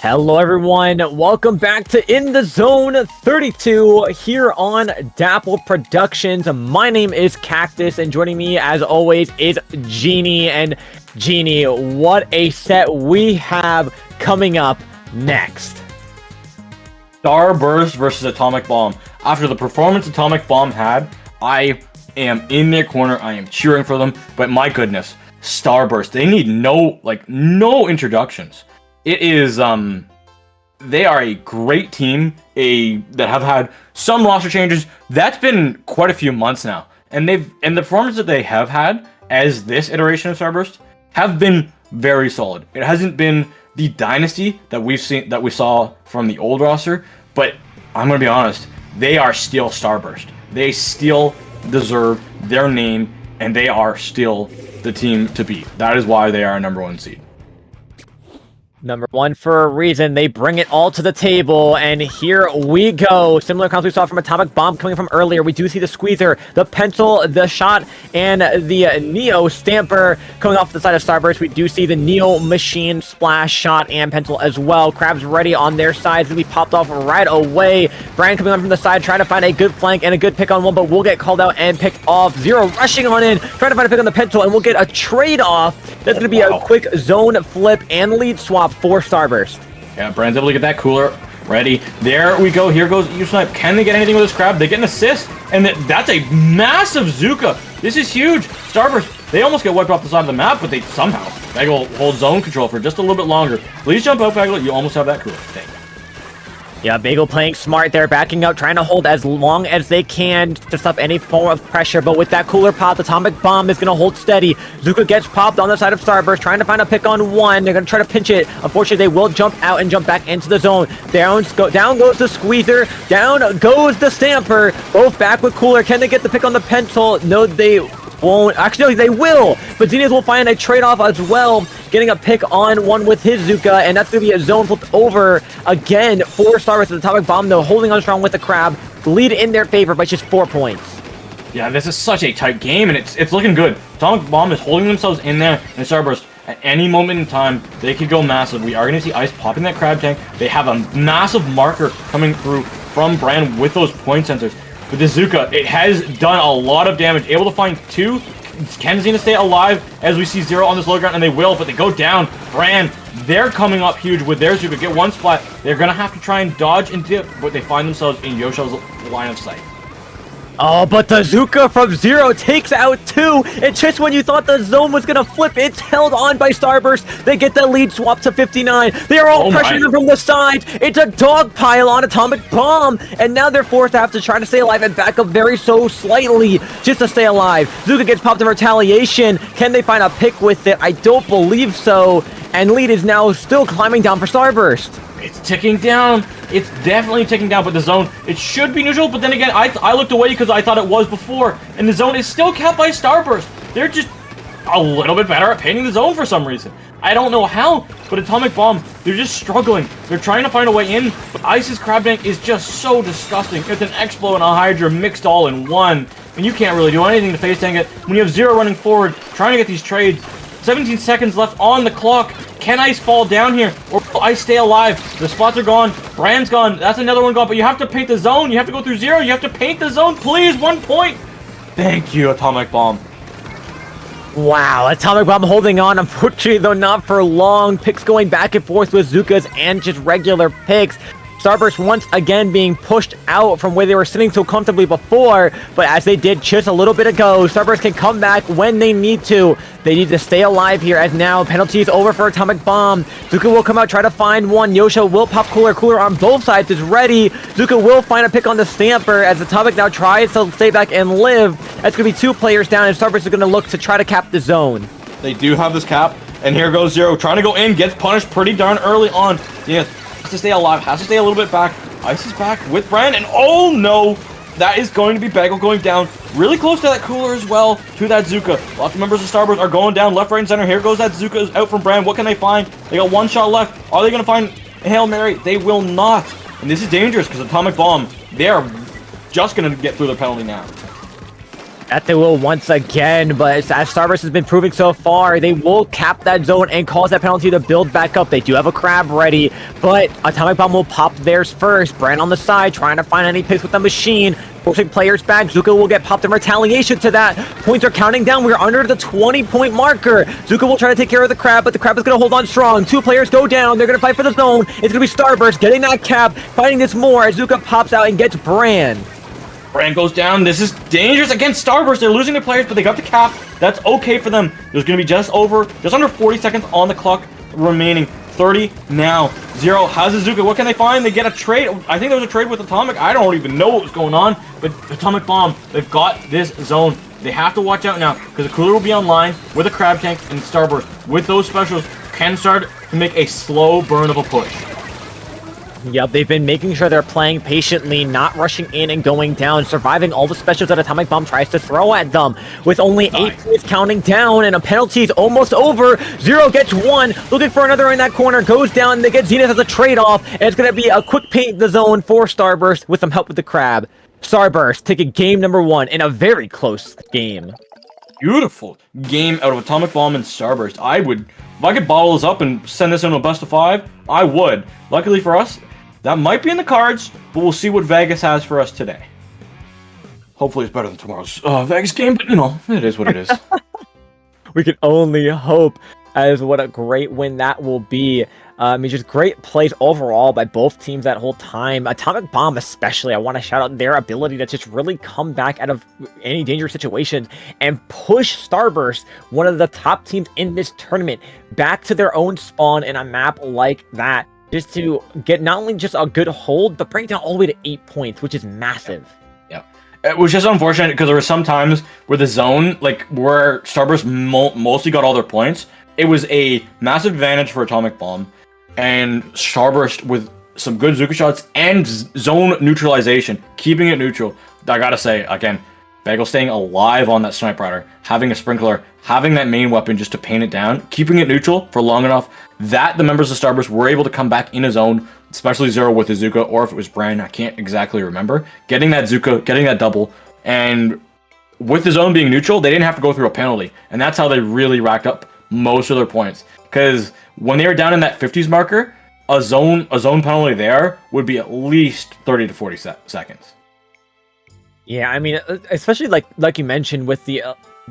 Hello everyone, welcome back to In the Zone 32 here on Dapple Productions. My name is Cactus and joining me as always is Genie. And Genie, what a set we have coming up next. Starburst versus Atomic Bomb. After the performance Atomic Bomb had, I am in their corner, I am cheering for them, but my goodness, Starburst, they need no introductions. It is, they are a great team, that have had some roster changes. That's been quite a few months now. And the performance that they have had as this iteration of Starburst have been very solid. It hasn't been the dynasty that we saw from the old roster, but I'm gonna be honest, they are still Starburst. They still deserve their name, and they are still the team to beat. That is why they are a #1 seed. Number one for a reason. They bring it all to the table, and here we go. Similar concept we saw from Atomic Bomb coming from earlier. We do see the Squeezer, the Pencil, the Shot, and the Neo Stamper coming off the side of Starburst. We do see the Neo Machine, Splash, Shot, and Pencil as well. Crab's ready on their side. It's going to be popped off right away. Brian coming on from the side, trying to find a good flank and a good pick on one, but we'll get called out and picked off. Zero rushing on in, trying to find a pick on the Pencil, and we'll get a trade-off. That's going to be a quick zone flip and lead swap for Starburst. Yeah, Brand's able to get that cooler ready. There we go. Here goes U-Snipe. Can they get anything with this Crab? They get an assist, and that's a massive Zuka. This is huge. Starburst, they almost get wiped off the side of the map, but they somehow, Bagel holds zone control for just a little bit longer. Please jump out, Bagel. You almost have that cooler. Thank you. Yeah, Bagel playing smart there, backing up, trying to hold as long as they can to stop any form of pressure, but with that cooler pop, the Atomic Bomb is going to hold steady. Zuka gets popped on the side of Starburst, trying to find a pick on one. They're going to try to pinch it. Unfortunately, they will jump out and jump back into the zone. Down goes the Squeezer, down goes the Stamper, both back with cooler. Can they get the pick on the Pencil? No, they won't. Actually, no, they will, but Zenith will find a trade-off as well, getting a pick on one with his Zuka, and that's going to be a zone flipped over again for Starburst. The Atomic Bomb, though, holding on strong with the Crab. The lead in their favor by just 4 points. Yeah, this is such a tight game, and it's looking good. Atomic Bomb is holding themselves in there, and Starburst, at any moment in time, they could go massive. We are going to see Ice popping that Crab tank. They have a massive marker coming through from Brand with those point sensors. But the Zuka, it has done a lot of damage. Able to find 2. Can Xena stay alive as we see 0 on this low ground? And they will, but they go down. Brand, they're coming up huge with their Zuka. Get one splat. They're going to have to try and dodge and dip, but they find themselves in Yosho's line of sight. Oh, but the Zuka from 0 takes out 2. And just when you thought the zone was going to flip, it's held on by Starburst. They get the lead swap to 59. They are all pressuring them from the sides. It's a dog pile on Atomic Bomb. And now they're forced to have to try to stay alive and back up very so slightly just to stay alive. Zuka gets popped in retaliation. Can they find a pick with it? I don't believe so. And lead is now still climbing down for Starburst. It's ticking down. It's definitely ticking down, but the zone, it should be neutral, but then again, I looked away because I thought it was before, and the zone is still kept by Starburst. They're just a little bit better at painting the zone for some reason. I don't know how, but Atomic Bomb, they're just struggling. They're trying to find a way in, but Ice's Crab Tank is just so disgusting. It's an Explo and a Hydra mixed all in one, and you can't really do anything to face tank it when you have 0 running forward, trying to get these trades. 17 seconds left on the clock. Can Ice fall down here, or will Ice stay alive? The spots are gone. Brand's gone. That's another one gone, but you have to paint the zone. You have to go through 0. You have to paint the zone, please. 1 point. Thank you, Atomic Bomb. Wow, Atomic Bomb holding on, unfortunately, though not for long. Picks going back and forth with Zukas and just regular picks. Starburst once again being pushed out from where they were sitting so comfortably before, but as they did just a little bit ago, Starburst can come back when they need to. They need to stay alive here, as now penalty is over for Atomic Bomb. Zuka will come out, try to find one. Yosho will pop cooler on both sides is ready. Zuka will find a pick on the Stamper as Atomic now tries to stay back and live. That's going to be 2 players down, and Starburst is going to look to try to cap the zone. They do have this cap, and here goes 0, trying to go in, gets punished pretty darn early on. Yeah, has to stay alive, has to stay a little bit back. Ice is back with Brand, and oh no! That is going to be Bagel going down really close to that cooler as well, to that Zuka. Lots of members of Starburst are going down left, right, and center. Here goes that Zuka out from Brand. What can they find? They got 1 shot left. Are they going to find a Hail Mary? They will not. And this is dangerous because Atomic Bomb, they are just going to get through the penalty now. That they will once again, but as Starburst has been proving so far, they will cap that zone and cause that penalty to build back up. They do have a crab ready, but Atomic Bomb will pop theirs first. Brand on the side, trying to find any picks with the machine. Forcing players back. Zuka will get popped in retaliation to that. Points are counting down. We're under the 20-point marker. Zuka will try to take care of the crab, but the crab is going to hold on strong. 2 players go down. They're going to fight for the zone. It's going to be Starburst getting that cap, fighting this more as Zuka pops out and gets Brand. Brand goes down. This is dangerous against Starburst. They're losing their players, but they got the cap. That's okay for them. There's going to be just under 40 seconds on the clock remaining. 30 now. Zero has a Zuka. What can they find? They get a trade. I think there was a trade with Atomic. I don't even know what was going on, but Atomic Bomb, they've got this zone. They have to watch out now because the cooler will be online with a crab tank and Starburst. With those specials, can start to make a slow burn of a push. Yep, they've been making sure they're playing patiently, not rushing in and going down, surviving all the specials that Atomic Bomb tries to throw at them. With only 8 points counting down and a penalty is almost over, Zero gets 1, looking for another in that corner, goes down, they get Zenith as a trade-off, and it's going to be a quick paint the zone for Starburst with some help with the crab. Starburst taking game number 1 in a very close game. Beautiful game out of Atomic Bomb and Starburst. If I could bottle this up and send this into a best of 5, I would. Luckily for us, that might be in the cards, but we'll see what Vegas has for us today. Hopefully it's better than tomorrow's Vegas game, but, you know, it is what it is. We can only hope as what a great win that will be. I mean, just great plays overall by both teams that whole time. Atomic Bomb especially, I want to shout out their ability to just really come back out of any dangerous situations and push Starburst, one of the top teams in this tournament, back to their own spawn in a map like that. Just to get not only just a good hold, but bring it down all the way to 8 points, which is massive. Yeah. It was just unfortunate because there were some times where the zone, like where Starburst mostly got all their points, it was a massive advantage for Atomic Bomb. And Starburst with some good Zuka shots and zone neutralization, keeping it neutral. I gotta say, again, Bagel staying alive on that Sniper Rider, having a Sprinkler, having that main weapon just to paint it down, keeping it neutral for long enough that the members of Starburst were able to come back in his own, especially Zero with his Zuka, or if it was Brand, I can't exactly remember. Getting that Zuka, getting that double, and with the zone being neutral, they didn't have to go through a penalty. And that's how they really racked up most of their points. Because when they were down in that 50s marker, a zone penalty there would be at least 30 to 40 seconds. Yeah, I mean, especially like you mentioned with the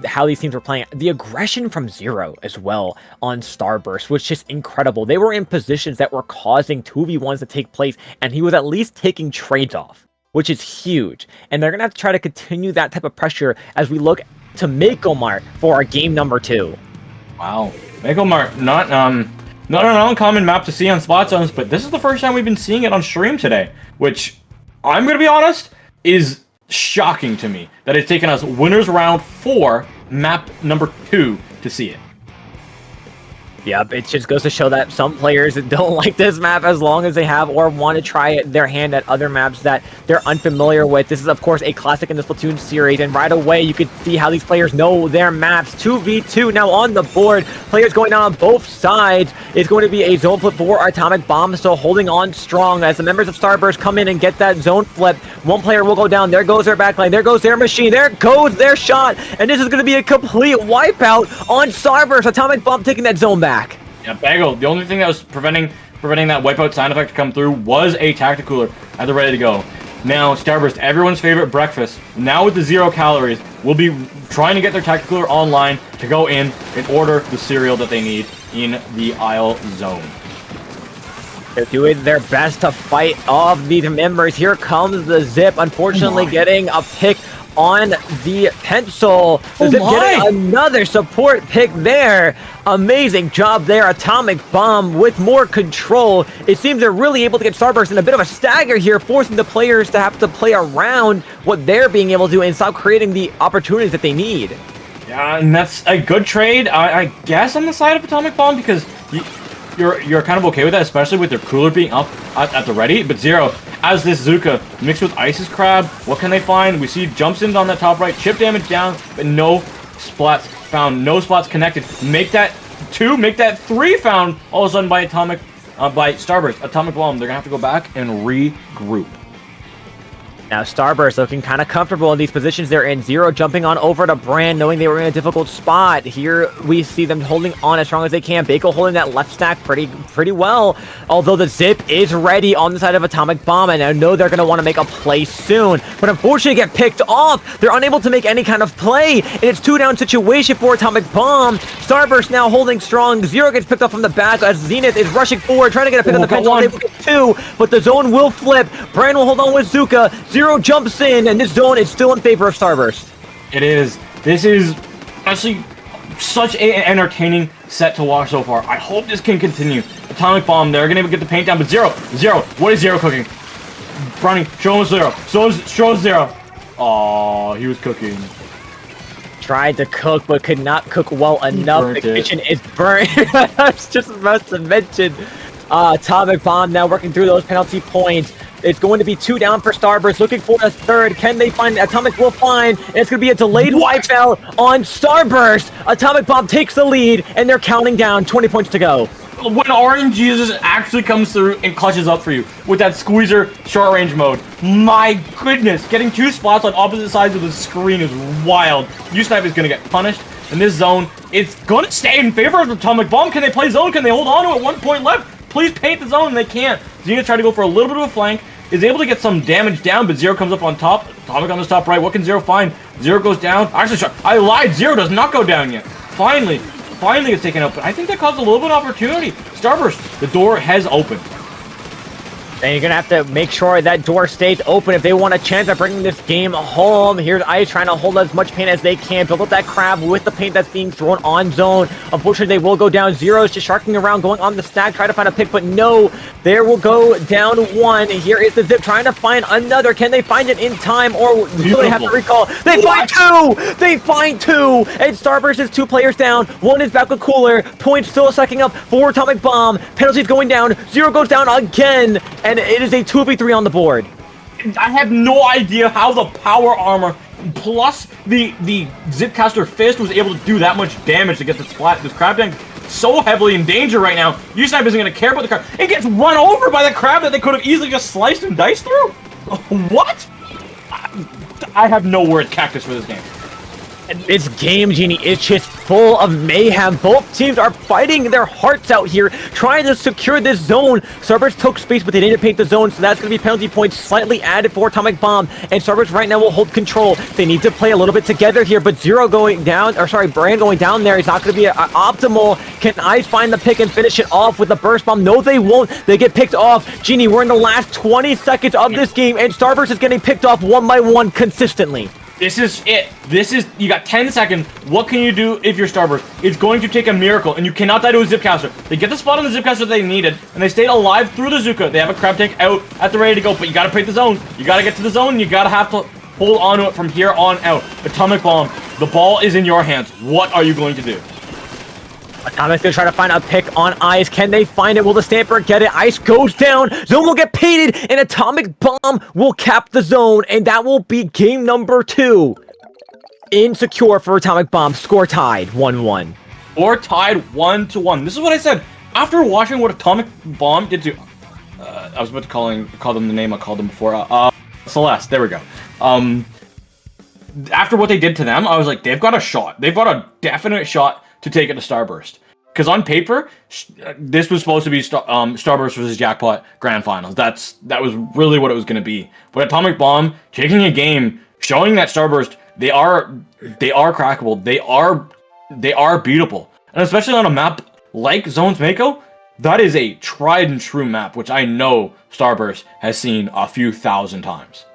how these teams were playing, the aggression from Zero as well on Starburst was just incredible. They were in positions that were causing 2v1s to take place, and he was at least taking trades off, which is huge. And they're gonna have to try to continue that type of pressure as we look to Mako Mart for our game number 2. Wow, Mako Mart, not an uncommon map to see on spot zones, but this is the first time we've been seeing it on stream today, which I'm gonna be honest is shocking to me that it's taken us winners round 4, map number 2 to see it. Yep, it just goes to show that some players don't like this map as long as they have or want to try their hand at other maps that they're unfamiliar with. This is, of course, a classic in the Splatoon series, and right away you can see how these players know their maps. 2v2 now on the board. Players going down on both sides. It's going to be a zone flip for Atomic Bomb, so holding on strong as the members of Starburst come in and get that zone flip. One player will go down. There goes their backline. There goes their machine. There goes their shot. And this is going to be a complete wipeout on Starburst. Atomic Bomb taking that zone back. Yeah, Bagel, the only thing that was preventing that wipeout sound effect to come through was a tactic cooler at the ready to go. Now, Starburst, everyone's favorite breakfast, now with the 0 calories, will be trying to get their tactic cooler online to go in order the cereal that they need in the aisle zone. They're doing their best to fight off these members. Here comes the Zip, unfortunately getting a pick on the pencil. The Zip getting another support pick there. Amazing job there, Atomic Bomb with more control. It seems they're really able to get Starburst in a bit of a stagger here, forcing the players to have to play around what they're being able to do and stop creating the opportunities that they need. Yeah, and that's a good trade, I guess, on the side of Atomic Bomb, because you're kind of okay with that, especially with their cooler being up at the ready. But Zero, as this Zuka mixed with Ice's Crab, what can they find? We see jumps in on that top right, chip damage down, but no splats found, no spots connected. Make that 2, make that 3 found all of a sudden by Starburst. Atomic Bomb, they're gonna have to go back and regroup. Now Starburst looking kind of comfortable in these positions they're in. Zero jumping on over to Brand, knowing they were in a difficult spot. Here we see them holding on as strong as they can. Bako holding that left stack pretty well. Although the zip is ready on the side of Atomic Bomb, and I know they're going to want to make a play soon. But unfortunately get picked off. They're unable to make any kind of play, and it's 2-down situation for Atomic Bomb. Starburst now holding strong. Zero gets picked off from the back as Zenith is rushing forward, trying to get a pick on the pencil. They will get 2, but the zone will flip. Brand will hold on with Zuka. Zero jumps in, and this zone is still in favor of Starburst. It is. This is actually such an entertaining set to watch so far. I hope this can continue. Atomic Bomb, they're gonna get the paint down, but Zero, what is Zero cooking? Brownie, show him Zero. Show Zero. Oh, he was cooking. Tried to cook, but could not cook well enough. The kitchen is burnt. I was just about to mention Atomic Bomb now working through those penalty points. It's going to be 2 down for Starburst, looking for a third. Can they find Atomic will find, and it's going to be a delayed wipeout on Starburst. Atomic Bomb takes the lead, and they're counting down. 20 points to go. When RNG actually comes through and clutches up for you with that squeezer short range mode, my goodness, getting 2 spots on opposite sides of the screen is wild. U-Snipe is going to get punished in this zone. It's going to stay in favor of Atomic Bomb. Can they play zone? Can they hold on to it? 1 point left. Please paint the zone, and they can't. Zenith try to go for a little bit of a flank, is able to get some damage down, but Zero comes up on top. Atomic on the top right. What can Zero find? Zero goes down. Actually, I lied. Zero does not go down yet. Finally it's taken out, but I think that caused a little bit of opportunity. Starburst, the door has opened. And you're going to have to make sure that door stays open if they want a chance at bringing this game home. Here's Ice trying to hold as much paint as they can. Build up that crab with the paint that's being thrown on zone. Unfortunately, they will go down. Zero's just sharking around, going on the stack, trying to find a pick, but no. There will go down 1. Here is the zip trying to find another. Can they find it in time, or will they have to recall? They find 2! They find 2! And Starburst is 2 players down. 1 is back with Cooler. Points still stacking up for Atomic Bomb. Penalties going down. Zero goes down again. And it is a 2v3 on the board. I have no idea how the power armor plus the Zipcaster Fist was able to do that much damage to get this crab tank so heavily in danger right now. U-Snipe isn't going to care about the crab. It gets run over by the crab that they could have easily just sliced and diced through. What? I have no word cactus for this game. This game, Genie, is just full of mayhem. Both teams are fighting their hearts out here, trying to secure this zone. Starburst took space, but they didn't paint the zone, so that's going to be penalty points slightly added for Atomic Bomb. And Starburst right now will hold control. They need to play a little bit together here, but Zero going down, or sorry, Brand going down there is not going to be optimal. Can Ice find the pick and finish it off with the burst bomb? No, they won't. They get picked off. Genie, we're in the last 20 seconds of this game, and Starburst is getting picked off 1 by 1 consistently. This is it. You got 10 seconds. What can you do if you're Starburst? It's going to take a miracle, and you cannot die to a Zipcaster. They get the spot on the Zipcaster they needed, and they stayed alive through the Zuka. They have a crab tank out at the ready to go, but you gotta paint the zone. You gotta get to the zone, and you gotta have to hold on to it from here on out. Atomic Bomb, the ball is in your hands. What are you going to do? Atomic's gonna try to find a pick on Ice. Can they find it? Will the Stamper get it? Ice goes down. Zone will get painted, and Atomic Bomb will cap the zone, and that will be game number 2. Insecure for Atomic Bomb. Score tied 1-1. Or tied 1-1. This is what I said. After watching what Atomic Bomb did to... I was about to call them the name I called them before. Celeste. There we go. After what they did to them, I was like, they've got a shot. They've got a definite shot to take it to Starburst. Because on paper, this was supposed to be Starburst versus Jackpot Grand Finals. That was really what it was going to be. But Atomic Bomb taking a game, showing that Starburst, they are crackable. They are beatable. And especially on a map like Zones Mako, that is a tried and true map, which I know Starburst has seen a few thousand times.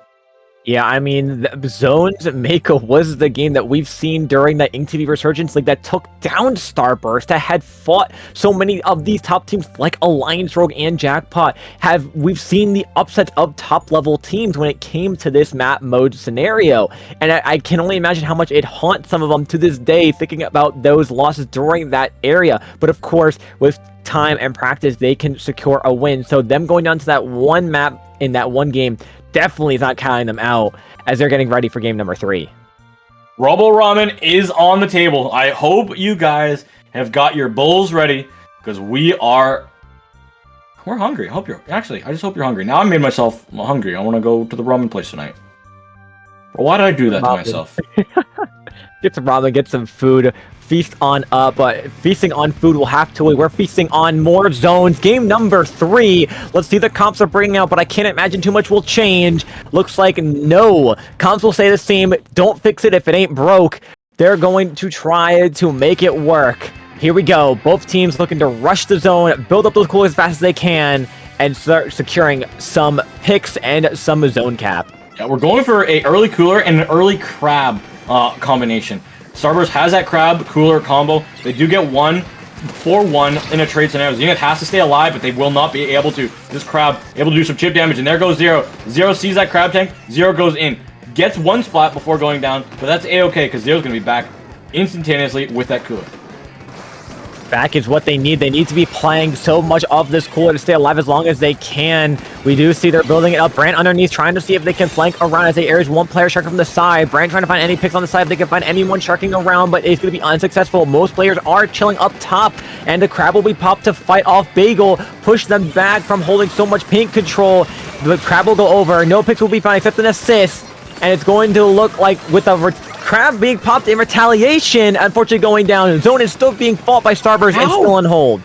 Yeah, I mean, Zones Mako was the game that we've seen during that InkTV Resurgence League that took down Starburst, that had fought so many of these top teams like Alliance Rogue and Jackpot. We've seen the upsets of top-level teams when it came to this map mode scenario. And I can only imagine how much it haunts some of them to this day, thinking about those losses during that area. But of course, with time and practice, they can secure a win. So them going down to that one map in that one game definitely is not counting them out as they're getting ready for game number 3. Robo Ramen is on the table. I hope you guys have got your bowls ready, because we're hungry. I just hope you're hungry. Now I made myself hungry. I want to go to the ramen place tonight. Why did I do that to myself? Get some ramen, get some food, feast on but feasting on food will have to wait. We're feasting on more zones. Game number 3. Let's see the comps are bringing out, but I can't imagine too much will change. Looks like no. Comps will stay the same. Don't fix it if it ain't broke. They're going to try to make it work. Here we go. Both teams looking to rush the zone, build up those coolers as fast as they can, and start securing some picks and some zone cap. Yeah, we're going for a early cooler and an early crab combination. Starburst has that crab cooler combo. They do get 1-4-1 in a trade scenario. Zenith has to stay alive, but they will not be able to. This crab able to do some chip damage, and there goes Zero. Zero sees that crab tank. Zero goes in. Gets one splat before going down, but that's A-okay because Zero's going to be back instantaneously with that cooler. Back is what they need. They need to be playing so much of this cooler to stay alive as long as they can. We do see they're building it up. Brand underneath trying to see if they can flank around as they airs one player sharking from the side. Brand trying to find any picks on the side if they can find anyone sharking around, but it's going to be unsuccessful. Most players are chilling up top, and the crab will be popped to fight off Bagel, push them back from holding so much paint control. The crab will go over. No picks will be found except an assist, and it's going to look like with a crab being popped in retaliation, unfortunately going down. Zone is still being fought by Starburst and still on hold.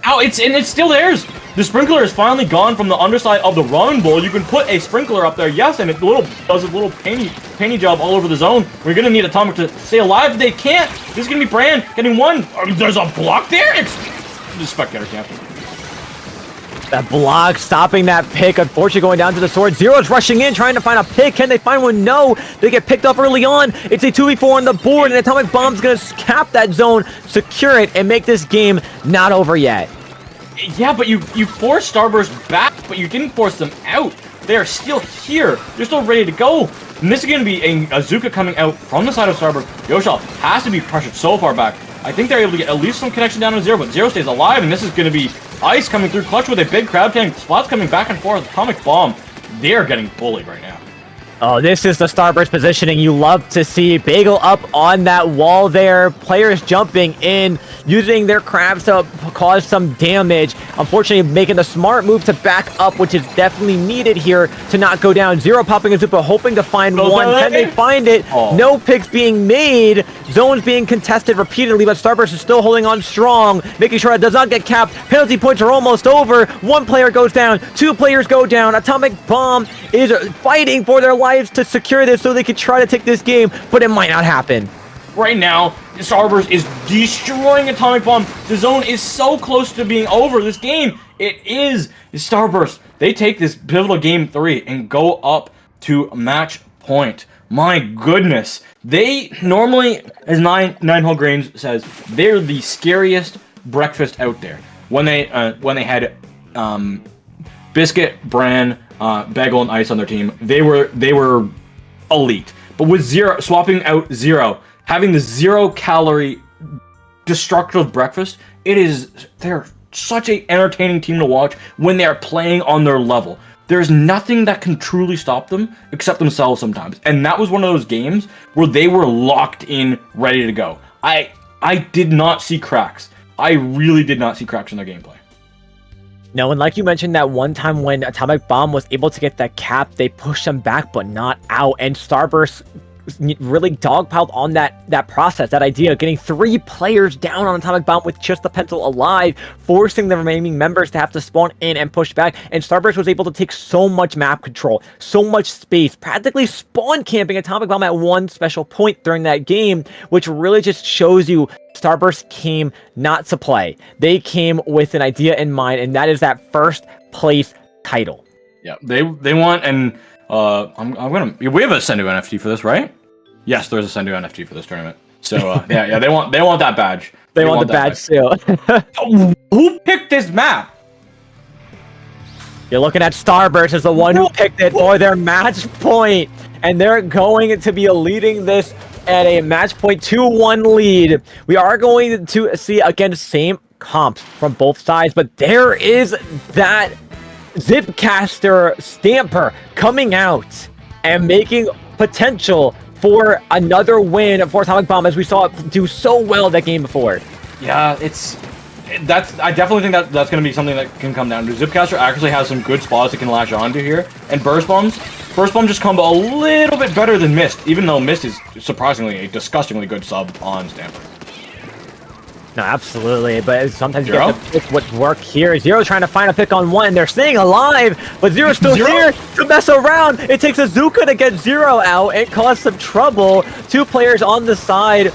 Ow, it's still theirs. The sprinkler is finally gone from the underside of the ramen bowl. You can put a sprinkler up there, yes, and it does a little painty job all over the zone. We're gonna need Atomic to stay alive. They can't. This is gonna be Brand getting one. There's a block there. It's the spectator camp. That block stopping that pick, unfortunately going down to the sword. Zero's rushing in, trying to find a pick. Can they find one? No. They get picked off early on. It's a 2v4 on the board, and Atomic Bomb's going to cap that zone, secure it, and make this game not over yet. Yeah, but you forced Starburst back, but you didn't force them out. They are still here. They're still ready to go. And this is going to be a Azuka coming out from the side of Starburst. Yoshal has to be pressured so far back. I think they're able to get at least some connection down to Zero, but Zero stays alive, and this is going to be Ice coming through clutch with a big crab tank. Spots coming back and forth. Atomic Bomb. They're getting bullied right now. Oh, this is the Starburst positioning you love to see. Bagel up on that wall there. Players jumping in, using their crabs to cause some damage. Unfortunately, making the smart move to back up, which is definitely needed here to not go down. Zero popping a Zupa, hoping to find one. Can they find it? Oh. No picks being made. Zones being contested repeatedly, but Starburst is still holding on strong, making sure it does not get capped. Penalty points are almost over. One player goes down. Two players go down. Atomic Bomb is fighting for their lives to secure this so they could try to take this game, but it might not happen. Right now, Starburst is destroying Atomic Bomb. The zone is so close to being over. This game, it is Starburst. They take this pivotal game 3 and go up to match point. My goodness. They normally, as Nine Whole Grains says, they're the scariest breakfast out there. When they had Biscuit, Bran, Bagel, and Ice on their team, they were elite. But with Zero, swapping out Zero, having the 0-calorie destructive breakfast, they're such an entertaining team to watch when they're playing on their level. There's nothing that can truly stop them except themselves sometimes. And that was one of those games where they were locked in, ready to go. I did not see cracks. I really did not see cracks in their gameplay. No, and like you mentioned, that one time when Atomic Bomb was able to get that cap, they pushed them back, but not out. And Starburst really dogpiled on that process, that idea of getting 3 players down on Atomic Bomb with just the pencil alive, forcing the remaining members to have to spawn in and push back. And Starburst was able to take so much map control, so much space, practically spawn camping Atomic Bomb at one special point during that game, which really just shows you Starburst came not to play. They came with an idea in mind, and that is that first place title. Yeah, they want, and we have a Sendou NFT for this, right? Yes, there's a Sendou NFT for this tournament. So yeah, they want that badge. They want the badge too. Who picked this map? You're looking at Starburst as the one who picked it for their match point, and they're going to be leading this at a match point 2-1 lead. We are going to see again same comps from both sides, but there is that Zipcaster Stamper coming out and making potential for another win for Atomic Bomb, as we saw it do so well that game before. Yeah, I definitely think that's going to be something that can come down to. Zipcaster actually has some good spots it can latch onto here, and burst bombs. Burst Bomb just combo a little bit better than Mist, even though Mist is surprisingly a disgustingly good sub on Stamper. No, absolutely, but sometimes you Zero? get to pick what work here. Zero trying to find a pick on one. They're staying alive, but Zero's still here to mess around. It takes a Zuka to get Zero out. It caused some trouble. 2 players on the side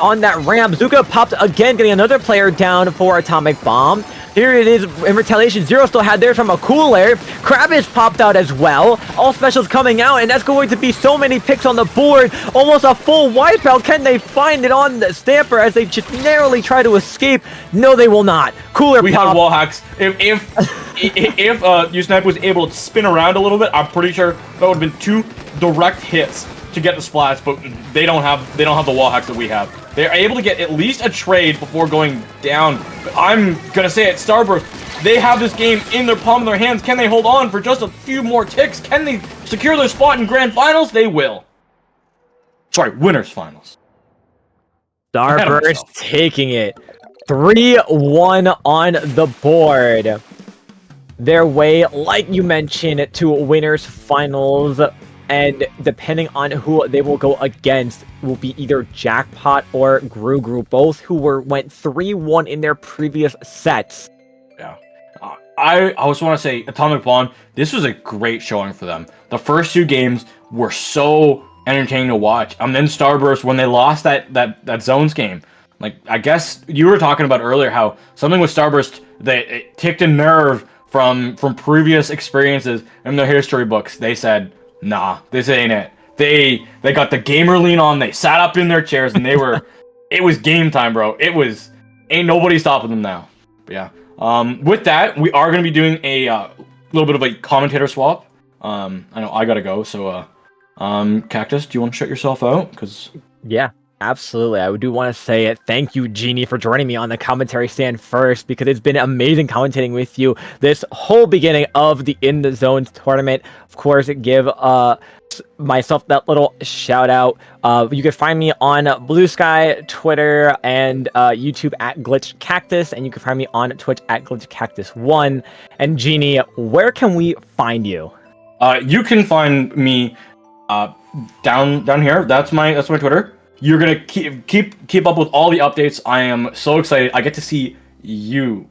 on that ramp. Zuka popped again, getting another player down for Atomic Bomb. Here it is in retaliation. Zero still had theirs from a cooler. Krabbis popped out as well. All specials coming out, and that's going to be so many picks on the board. Almost a full wipeout. Can they find it on the Stamper as they just narrowly try to escape? No, they will not. Cooler We pop. have wall hacks. If Usnipe was able to spin around a little bit, I'm pretty sure that would have been 2 direct hits to get the splats, but they don't have the wall hacks that we have. They're able to get at least a trade before going down. I'm gonna say it, Starburst, they have this game in their palm of their hands. Can they hold on for just a few more ticks? Can they secure their spot in Grand Finals? They will. Sorry, Winners Finals. Starburst taking it. 3-1 on the board. Their way, like you mentioned, to Winners Finals. And depending on who they will go against, will be either Jackpot or Grougrou, both who went 3-1 in their previous sets. Yeah. I also want to say, Atomic Bomb, this was a great showing for them. The first 2 games were so entertaining to watch. And then Starburst, when they lost that Zones game, like, I guess you were talking about earlier how something with Starburst, it ticked a nerve from previous experiences in their history books. They said, nah, this ain't it. They got the gamer lean on, they sat up in their chairs, and they were, it was game time, bro. It was, ain't nobody stopping them now. But yeah. With that, we are going to be doing a little bit of a commentator swap. I know I gotta go, so, Cactus, do you want to shut yourself out? Because Yeah, absolutely. I do want to say thank you, Genie, for joining me on the commentary stand first, because it's been amazing commentating with you this whole beginning of the In the Zone tournament. Of course, give myself that little shout out. You can find me on Blue Sky, Twitter, and YouTube at Glitch Cactus, and you can find me on Twitch at Glitch Cactus 1. And Genie, where can we find you? You can find me down here. That's my Twitter. You're gonna keep up with all the updates. I am so excited. I get to see you,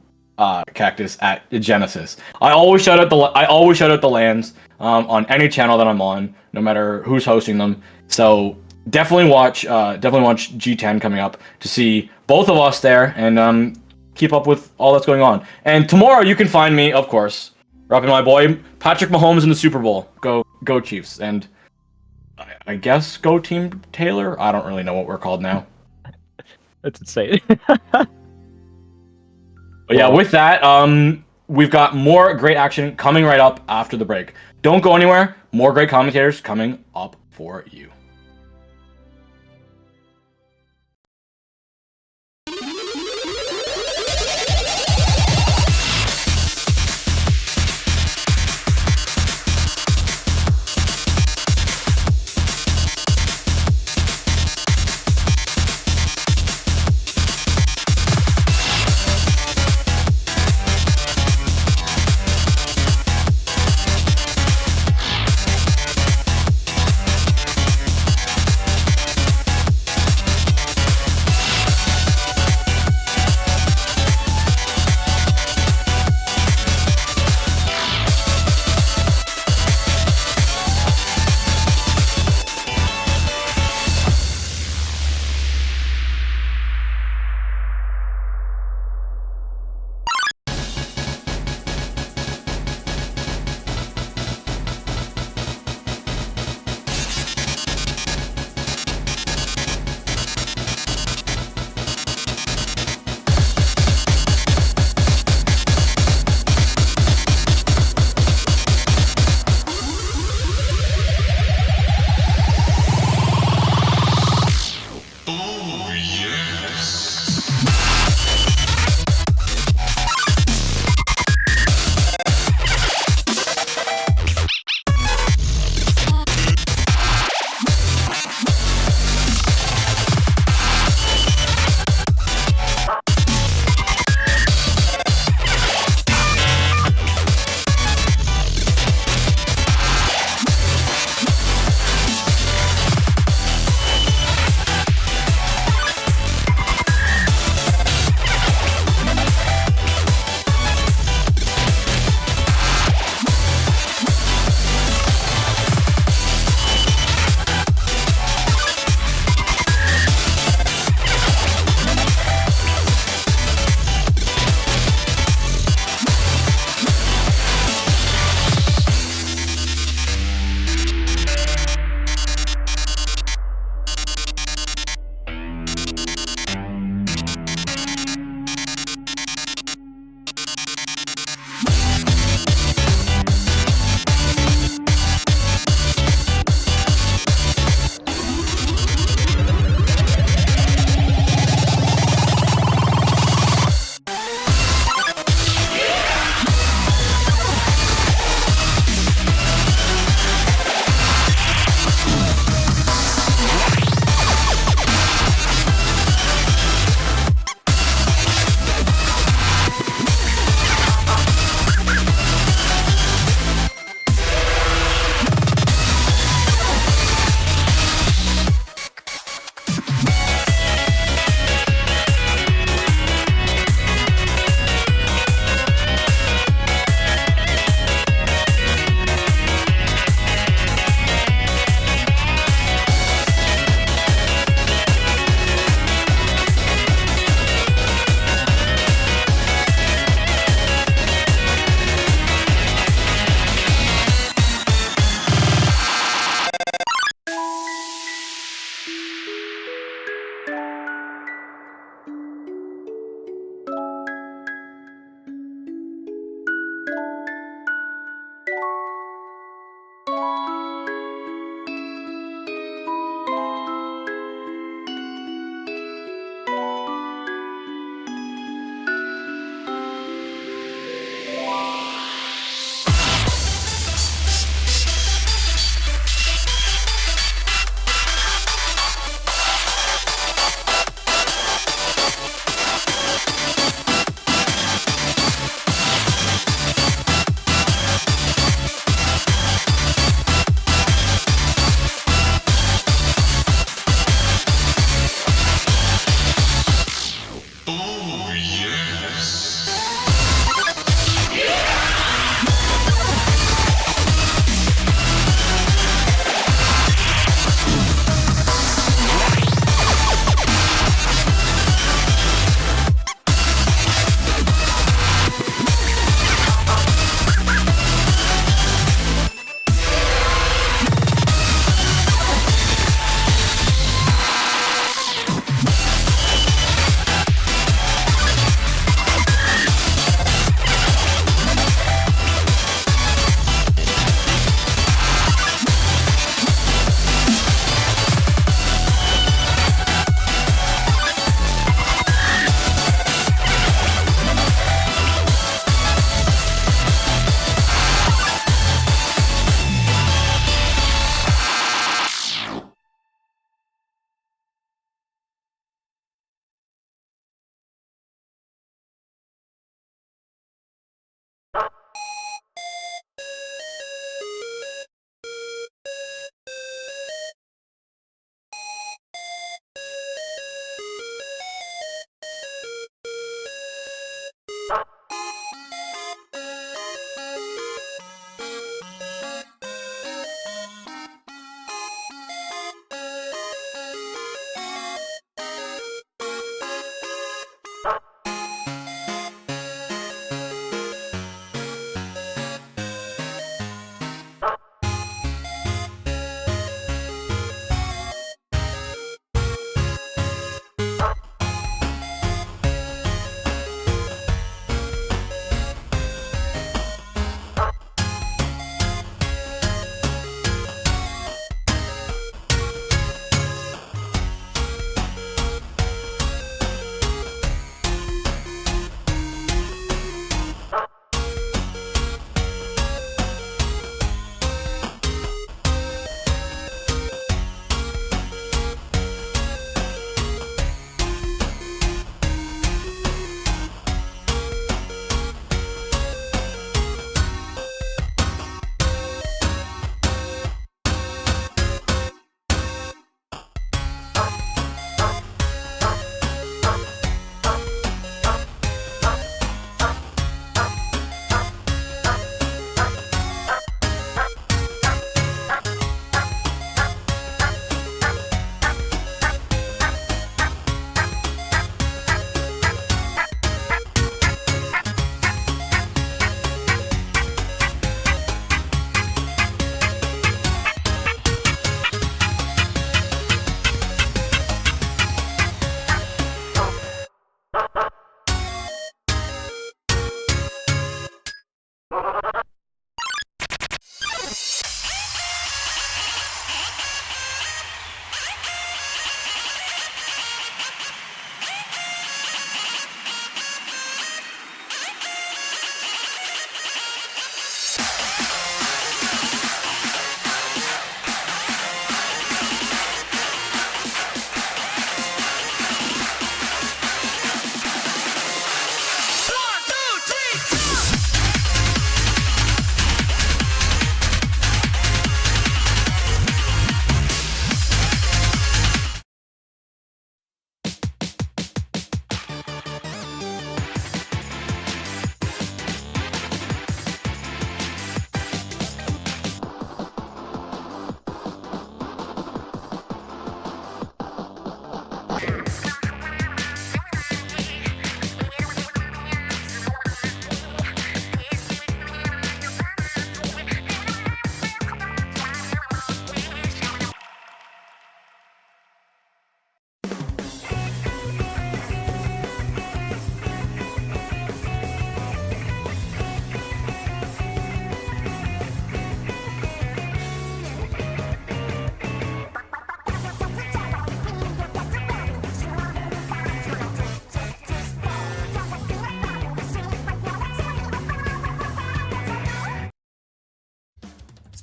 Cactus, at Genesis. I always shout out the lands on any channel that I'm on, no matter who's hosting them. So definitely watch G10 coming up to see both of us there and keep up with all that's going on. And tomorrow you can find me, of course, repping my boy Patrick Mahomes in the Super Bowl. Go Chiefs, and I guess go Team Taylor. I don't really know what we're called now. That's insane. But yeah, with that, we've got more great action coming right up after the break. Don't go anywhere. More great commentators coming up for you.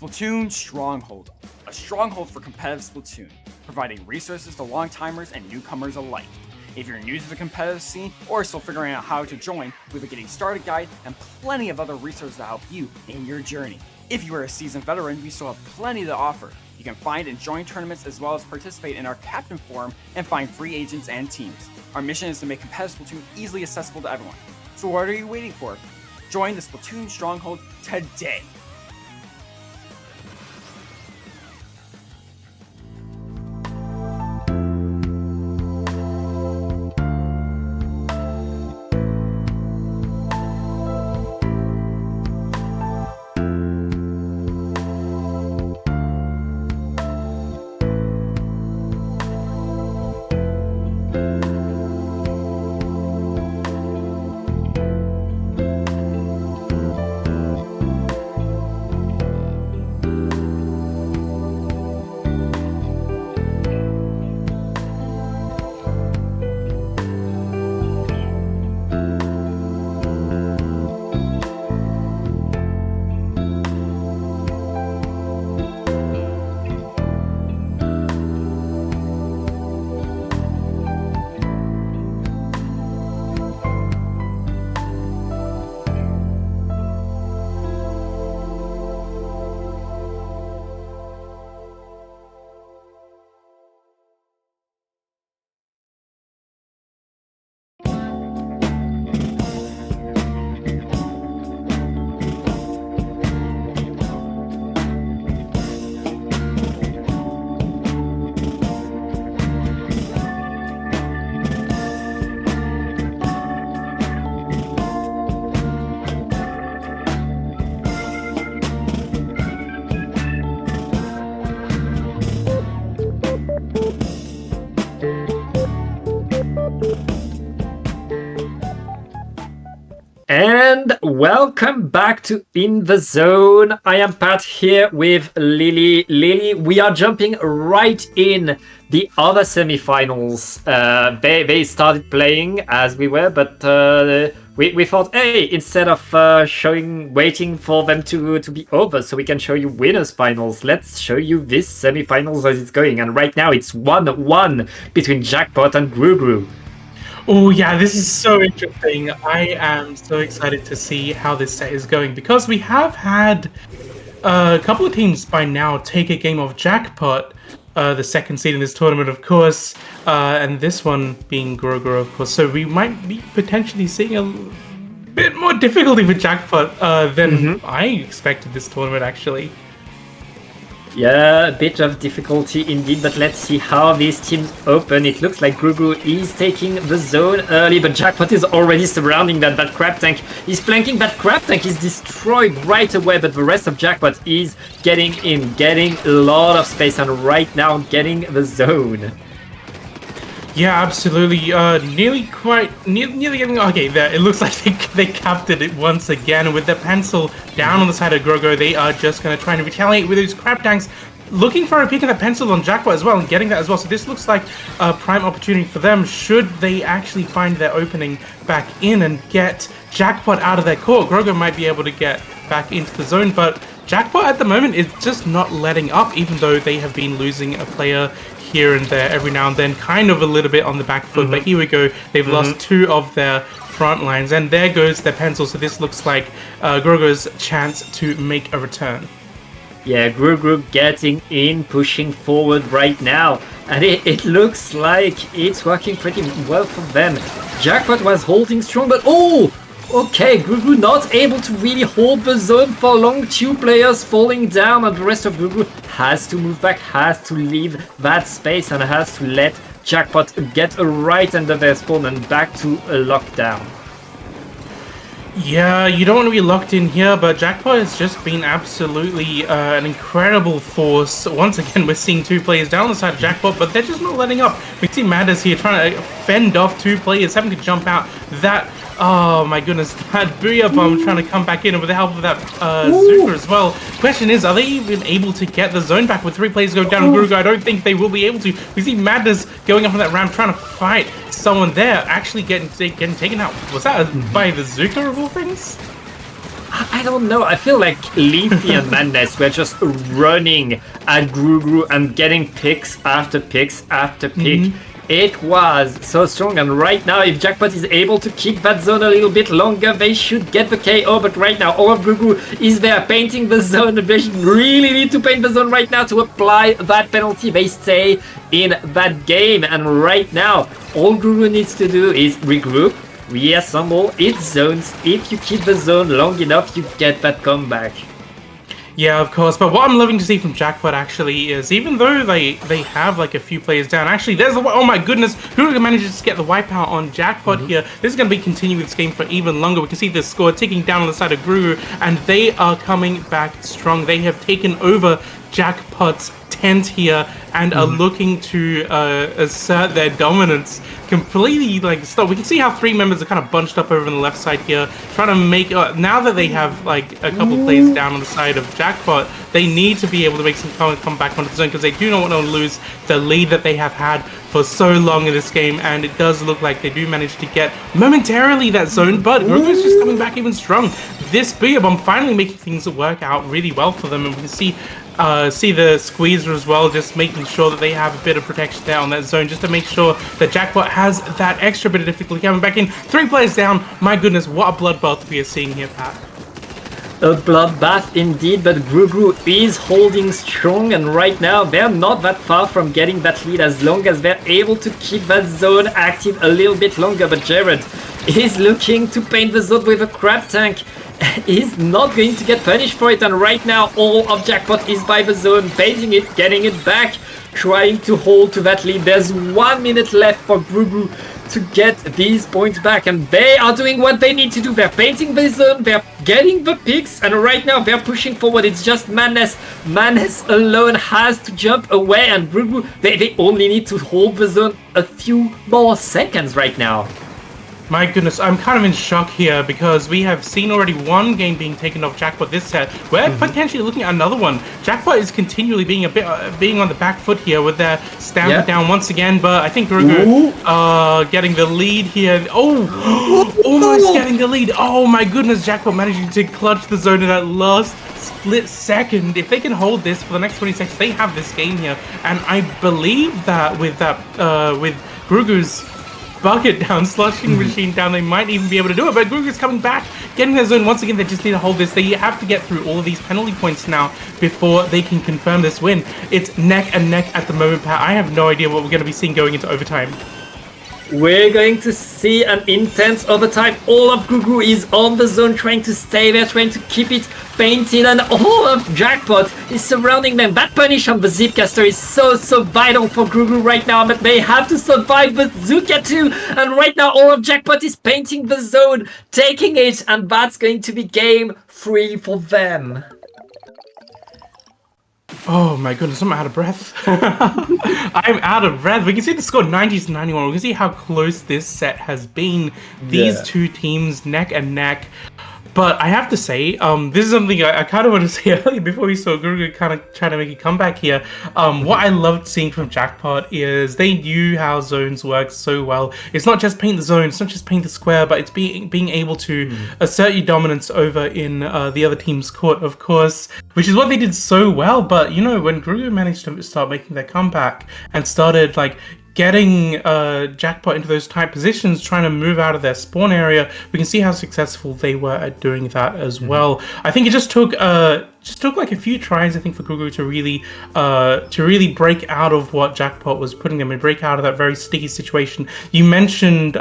Splatoon Stronghold, a stronghold for competitive Splatoon, providing resources to long-timers and newcomers alike. If you're new to the competitive scene or still figuring out how to join, we have a getting started guide and plenty of other resources to help you in your journey. If you are a seasoned veteran, we still have plenty to offer. You can find and join tournaments as well as participate in our Captain Forum and find free agents and teams. Our mission is to make competitive Splatoon easily accessible to everyone. So what are you waiting for? Join the Splatoon Stronghold today! And welcome back to In the Zone. I am Pat here with Lily. Lily, we are jumping right in the other semifinals. They started playing as we were, but we thought, hey, instead of waiting for them to be over so we can show you winners finals, let's show you this semifinals as it's going. And right now it's 1-1 between Jackpot and Grougrou. Oh yeah, this is so interesting. I am so excited to see how this set is going because we have had a couple of teams by now take a game of Jackpot, the second seed in this tournament, of course, and this one being Grougrou, of course. So we might be potentially seeing a bit more difficulty for Jackpot than I expected this tournament, actually. Yeah, a bit of difficulty indeed, but let's see how these teams open. It looks like Grougrou is taking the zone early, but Jackpot is already surrounding that crab tank. He's flanking that crab tank, is destroyed right away, but the rest of Jackpot is getting in, getting a lot of space, and right now getting the zone. Yeah, absolutely. Nearly getting... Okay, there. It looks like they captured it once again. With the pencil down on the side of Grougrou, they are just going to try and retaliate with those crab tanks. Looking for a peek at that pencil on Jackpot as well, and getting that as well. So this looks like a prime opportunity for them, should they actually find their opening back in and get Jackpot out of their court. Grougrou might be able to get back into the zone, but Jackpot at the moment is just not letting up, even though they have been losing a player here and there every now and then, kind of a little bit on the back foot, but here we go. They've lost two of their front lines, and there goes their pencil. So this looks like Grougu's chance to make a return. Yeah, Grougrou getting in, pushing forward right now, and it looks like it's working pretty well for them. Jackpot was holding strong, but okay, Grougrou not able to really hold the zone for long. Two players falling down, and the rest of Grougrou has to move back, has to leave that space, and has to let Jackpot get right under their spawn and back to a lockdown. Yeah, you don't want to be locked in here, but Jackpot has just been absolutely an incredible force. Once again, we're seeing two players down the side of Jackpot, but they're just not letting up. We see Madders here trying to fend off two players, having to jump out. That, oh my goodness, that Booyah Bomb trying to come back in with the help of that Zuka as well. Question is, are they even able to get the zone back with three players going down on Grougrou? I don't think they will be able to. We see Madders going up on that ramp trying to fight someone there, actually getting taken out. Was that by the Zuka of all things? I don't know. I feel like Leafy and Madness were just running at Grougrou and getting picks after picks after pick. It was so strong, and right now, if Jackpot is able to keep that zone a little bit longer, they should get the KO. But right now, all of Grougrou is there painting the zone. They really need to paint the zone right now to apply that penalty. They stay in that game, and right now, all Grougrou needs to do is regroup, reassemble its zones. If you keep the zone long enough, you get that comeback. Yeah, of course. But what I'm loving to see from Jackpot actually is, even though they have like a few players down, actually there's oh my goodness, Grougrou manages to get the wipeout on Jackpot here. This is going to be continuing this game for even longer. We can see the score ticking down on the side of Grougrou, and they are coming back strong. They have taken over Jackpot's tent here and are looking to assert their dominance. Completely like stop. We can see how 3 members are kind of bunched up over on the left side here, trying to make now that they have like a couple players down on the side of Jackpot, they need to be able to make some come back onto the zone, because they do not want to lose the lead that they have had for so long in this game. And it does look like they do manage to get momentarily that zone, but Grougrou is just coming back even strong. This Booyah Bomb finally making things work out really well for them, and we can see the squeezer as well, just making sure that they have a bit of protection there on that zone, just to make sure that Jackpot has that extra bit of difficulty coming back in. 3 players down. My goodness, what a bloodbath we are seeing here, Pat. A bloodbath indeed, but Grougrou is holding strong, and right now they're not that far from getting that lead as long as they're able to keep that zone active a little bit longer. But Jared is looking to paint the zone with a crab tank. He's not going to get punished for it, and right now all of Jackpot is by the zone, painting it, getting it back, trying to hold to that lead. There's 1 minute left for Grougrou to get these points back, and they are doing what they need to do. They're painting the zone, they're getting the picks, and right now they're pushing forward. It's just Madness. Madness alone has to jump away, and Grougrou, they only need to hold the zone a few more seconds right now. My goodness, I'm kind of in shock here, because we have seen already 1 game being taken off Jackpot this set. We're potentially looking at another one. Jackpot is continually being being on the back foot here with their stamina down once again, but I think Grougrou getting the lead here. Oh, almost getting the lead. Oh my goodness, Jackpot managing to clutch the zone in that last split second. If they can hold this for the next 20 seconds, they have this game here. And I believe that with Grougrou's bucket down, slushing machine down, they might even be able to do it. But Grougrou's coming back, getting their zone once again. They just need to hold this. They have to get through all of these penalty points now before they can confirm this win. It's neck and neck at the moment, Pat. I have no idea what we're going to be seeing going into overtime. We're going to see an intense overtime. All of Grougrou is on the zone, trying to stay there, trying to keep it painted, and all of Jackpot is surrounding them. That punish on the Zipcaster is so vital for Grougrou right now, but they have to survive the Zuka too. And right now, all of Jackpot is painting the zone, taking it, and that's going to be game 3 for them. Oh my goodness, I'm out of breath. I'm out of breath. We can see the score 90-91. We can see how close this set has been. These 2 teams neck and neck. But I have to say, this is something I kind of want to say earlier before we saw Grougrou kind of trying to make a comeback here. What I loved seeing from Jackpot is they knew how zones work so well. It's not just paint the zone, it's not just paint the square, but it's being able to assert your dominance over in the other team's court, of course, which is what they did so well. But, you know, when Grougrou managed to start making their comeback and started, like, getting Jackpot into those tight positions, trying to move out of their spawn area, we can see how successful they were at doing that as well. I think it just took like a few tries, I think, for Grougrou to really break out of what Jackpot was putting them in, break out of that very sticky situation. You mentioned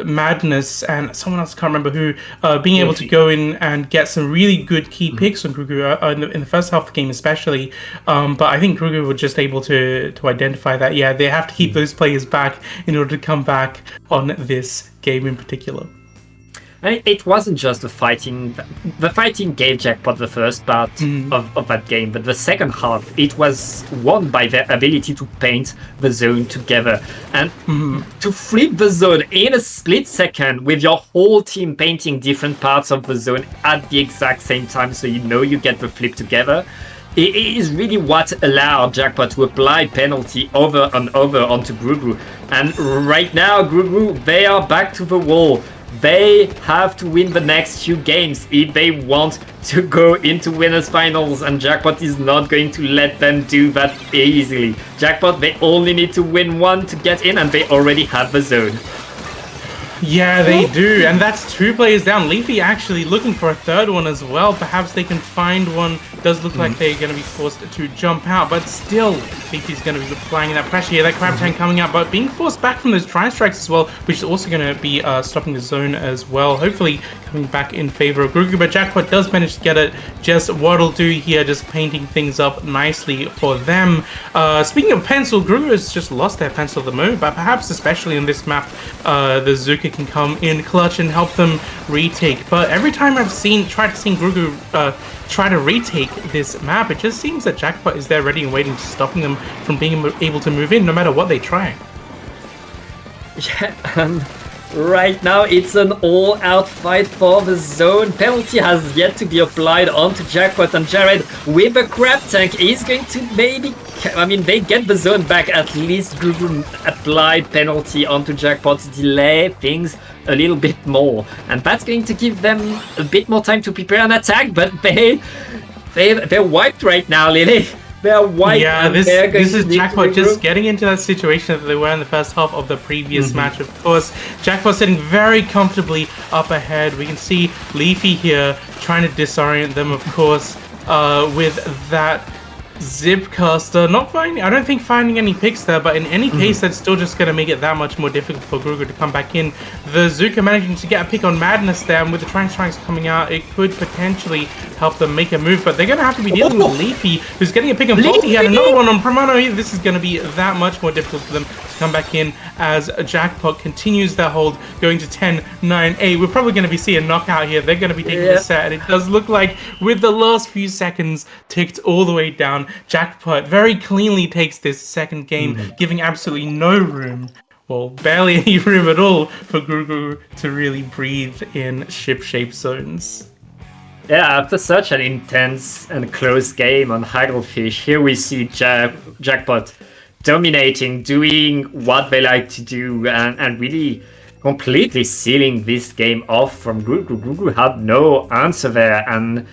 Madness and someone else, I can't remember who, being able to go in and get some really good key picks on Grougrou in the first half of the game especially. But I think Grougrou were just able to identify that, yeah, they have to keep those players back in order to come back on this game in particular. And it wasn't just the fighting. The fighting gave Jackpot the first part of that game, but the second half, it was won by their ability to paint the zone together. And to flip the zone in a split second with your whole team painting different parts of the zone at the exact same time, so you know you get the flip together, it is really what allowed Jackpot to apply penalty over and over onto Grougrou. And right now, Grougrou, they are back to the wall. They have to win the next few games if they want to go into winners finals, and Jackpot is not going to let them do that easily. Jackpot, they only need to win one to get in, and they already have the zone. Yeah, they do, and that's 2 players down. Leafy actually looking for a third one as well. Perhaps they can find one. Does look like they're going to be forced to jump out, but still, Leafy's going to be applying that pressure here. That Crab Tank coming out, but being forced back from those tri-strikes as well, which is also going to be stopping the zone as well. Hopefully coming back in favor of Grougrou, but Jackpot does manage to get it. Just what'll do here, just painting things up nicely for them. Speaking of pencil, Grougrou has just lost their pencil at the moment, but perhaps especially in this map, the Zuka can come in clutch and help them retake. But every time I've tried to see Grougrou try to retake this map, it just seems that Jackpot is there ready and waiting, stopping them from being able to move in no matter what they try. Yeah, and right now it's an all-out fight for the zone. Penalty has yet to be applied onto Jackpot, and Jared with a Crab Tank is going to maybe... I mean, they get the zone back. At least Grougrou applied penalty onto Jackpot to delay things a little bit more, and that's going to give them a bit more time to prepare an attack, but they're wiped right now, Lily. They're wiped. Yeah, this is Jackpot just getting into that situation that they were in the first half of the previous match. Of course, Jackpot sitting very comfortably up ahead. We can see Leafy here trying to disorient them, of course, with that Zipcaster. I don't think finding any picks there, but in any case, that's still just going to make it that much more difficult for Grougrou to come back in. The Zuka managing to get a pick on Madness there, and with the Strikes coming out, it could potentially help them make a move, but they're going to have to be dealing with Leafy, who's getting a pick on Faulty. He had another one on Promono. This is going to be that much more difficult for them to come back in as Jackpot continues their hold, going to 10, 9, 8. We're probably going to be seeing a knockout here. They're going to be taking the set, and it does look like with the last few seconds ticked all the way down, Jackpot very cleanly takes this second game, giving absolutely no room, well, barely any room at all, for Grougrou to really breathe in ship-shaped zones. Yeah, after such an intense and close game on Hagglefish, here we see Jackpot dominating, doing what they like to do, and really completely sealing this game off from Grougrou. Grougrou had no answer there, and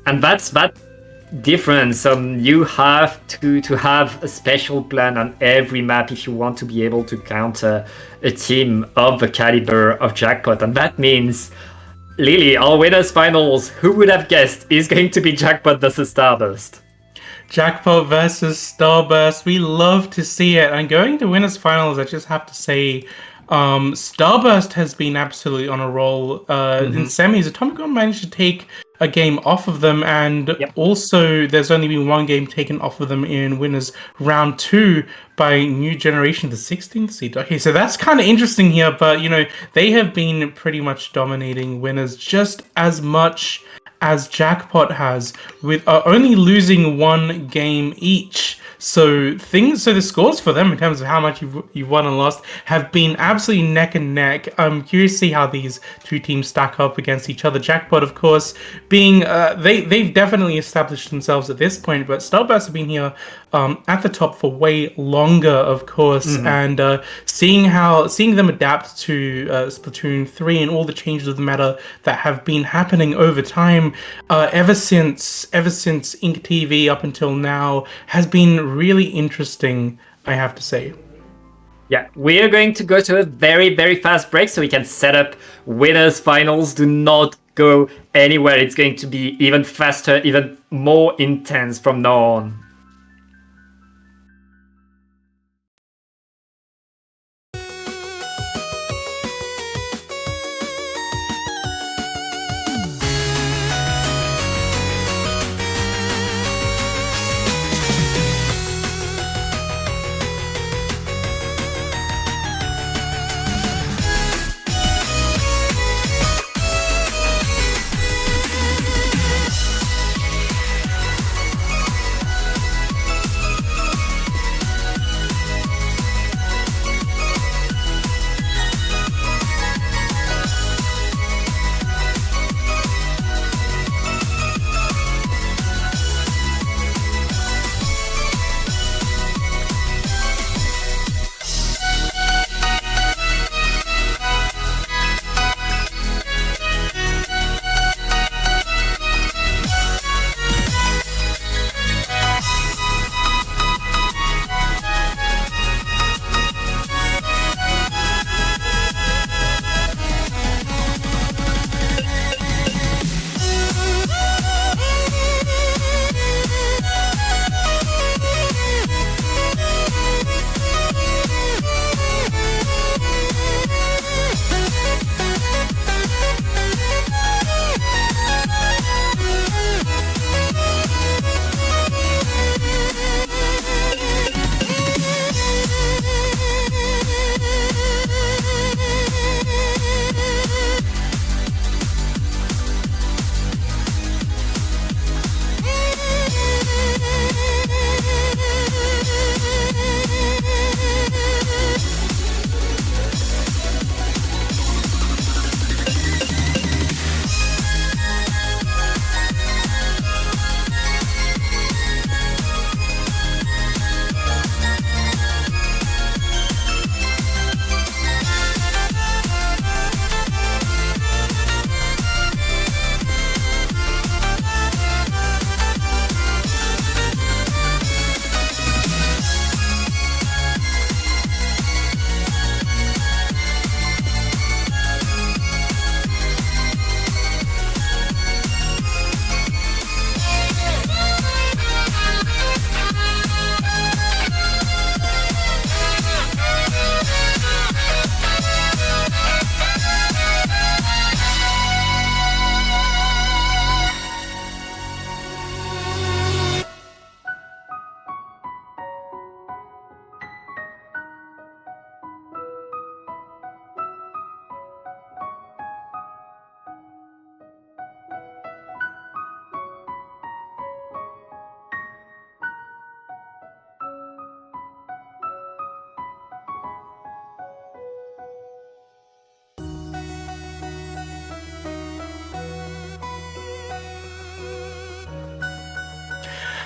that's that difference. You have to have a special plan on every map if you want to be able to counter a team of the caliber of Jackpot, and that means, Lily, our winners finals, who would have guessed, is going to be Jackpot versus Starburst. Jackpot versus Starburst. We love to see it. And going to winners finals, I just have to say, Starburst has been absolutely on a roll. In semis, Atomic Gun managed to take a game off of them, and also there's only been one game taken off of them in winners round 2 by New Generation, the 16th seed. Okay, so that's kind of interesting here, but they have been pretty much dominating winners just as much as Jackpot has, with only losing one game each. So the scores for them in terms of how much you've won and lost have been absolutely neck and neck. I'm curious to see how these two teams stack up against each other. Jackpot, of course, being they've definitely established themselves at this point, but Starburst have been here at the top for way longer, of course, and seeing them adapt to Splatoon 3 and all the changes of the meta that have been happening over time, ever since Ink TV up until now, has been really interesting, I have to say. Yeah, we are going to go to a very, very fast break so we can set up winners finals. Do not go anywhere. It's going to be even faster, even more intense from now on.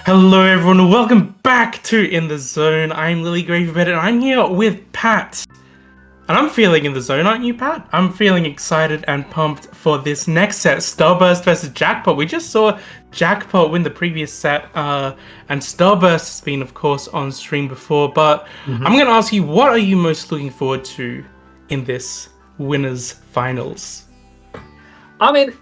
Hello everyone, welcome back to In The Zone. I'm Lily Gravybed and I'm here with Pat. And I'm feeling in the zone, aren't you, Pat? I'm feeling excited and pumped for this next set, Starburst versus Jackpot. We just saw Jackpot win the previous set, and Starburst has been, of course, on stream before. But I'm going to ask you, what are you most looking forward to in this winners finals? I mean,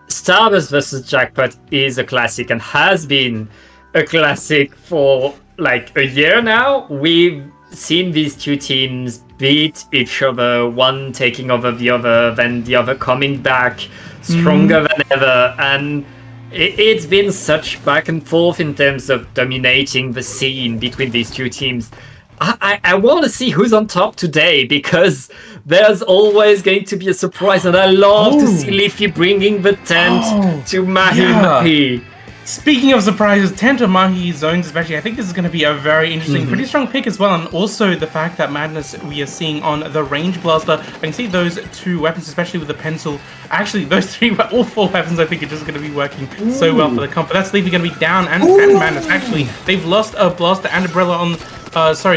Starburst versus Jackpot is a classic and has been a classic for like a year now. We've seen these two teams beat each other, one taking over the other, then the other coming back stronger than ever, and it's been such back and forth in terms of dominating the scene between these two teams. I want to see who's on top today, because there's always going to be a surprise, and I love to see Leafy bringing the tent to Mahi. Speaking of surprises, 10 to Mahi zones especially, I think this is going to be a very interesting, pretty strong pick as well. And also the fact that Madness we are seeing on the Range Blaster, I can see those two weapons, especially with the pencil. Actually, those three, all four weapons, I think are just going to be working so well for the comp. But that's Leafy going to be down, and Madness, actually. They've lost a Blaster and Umbrella on...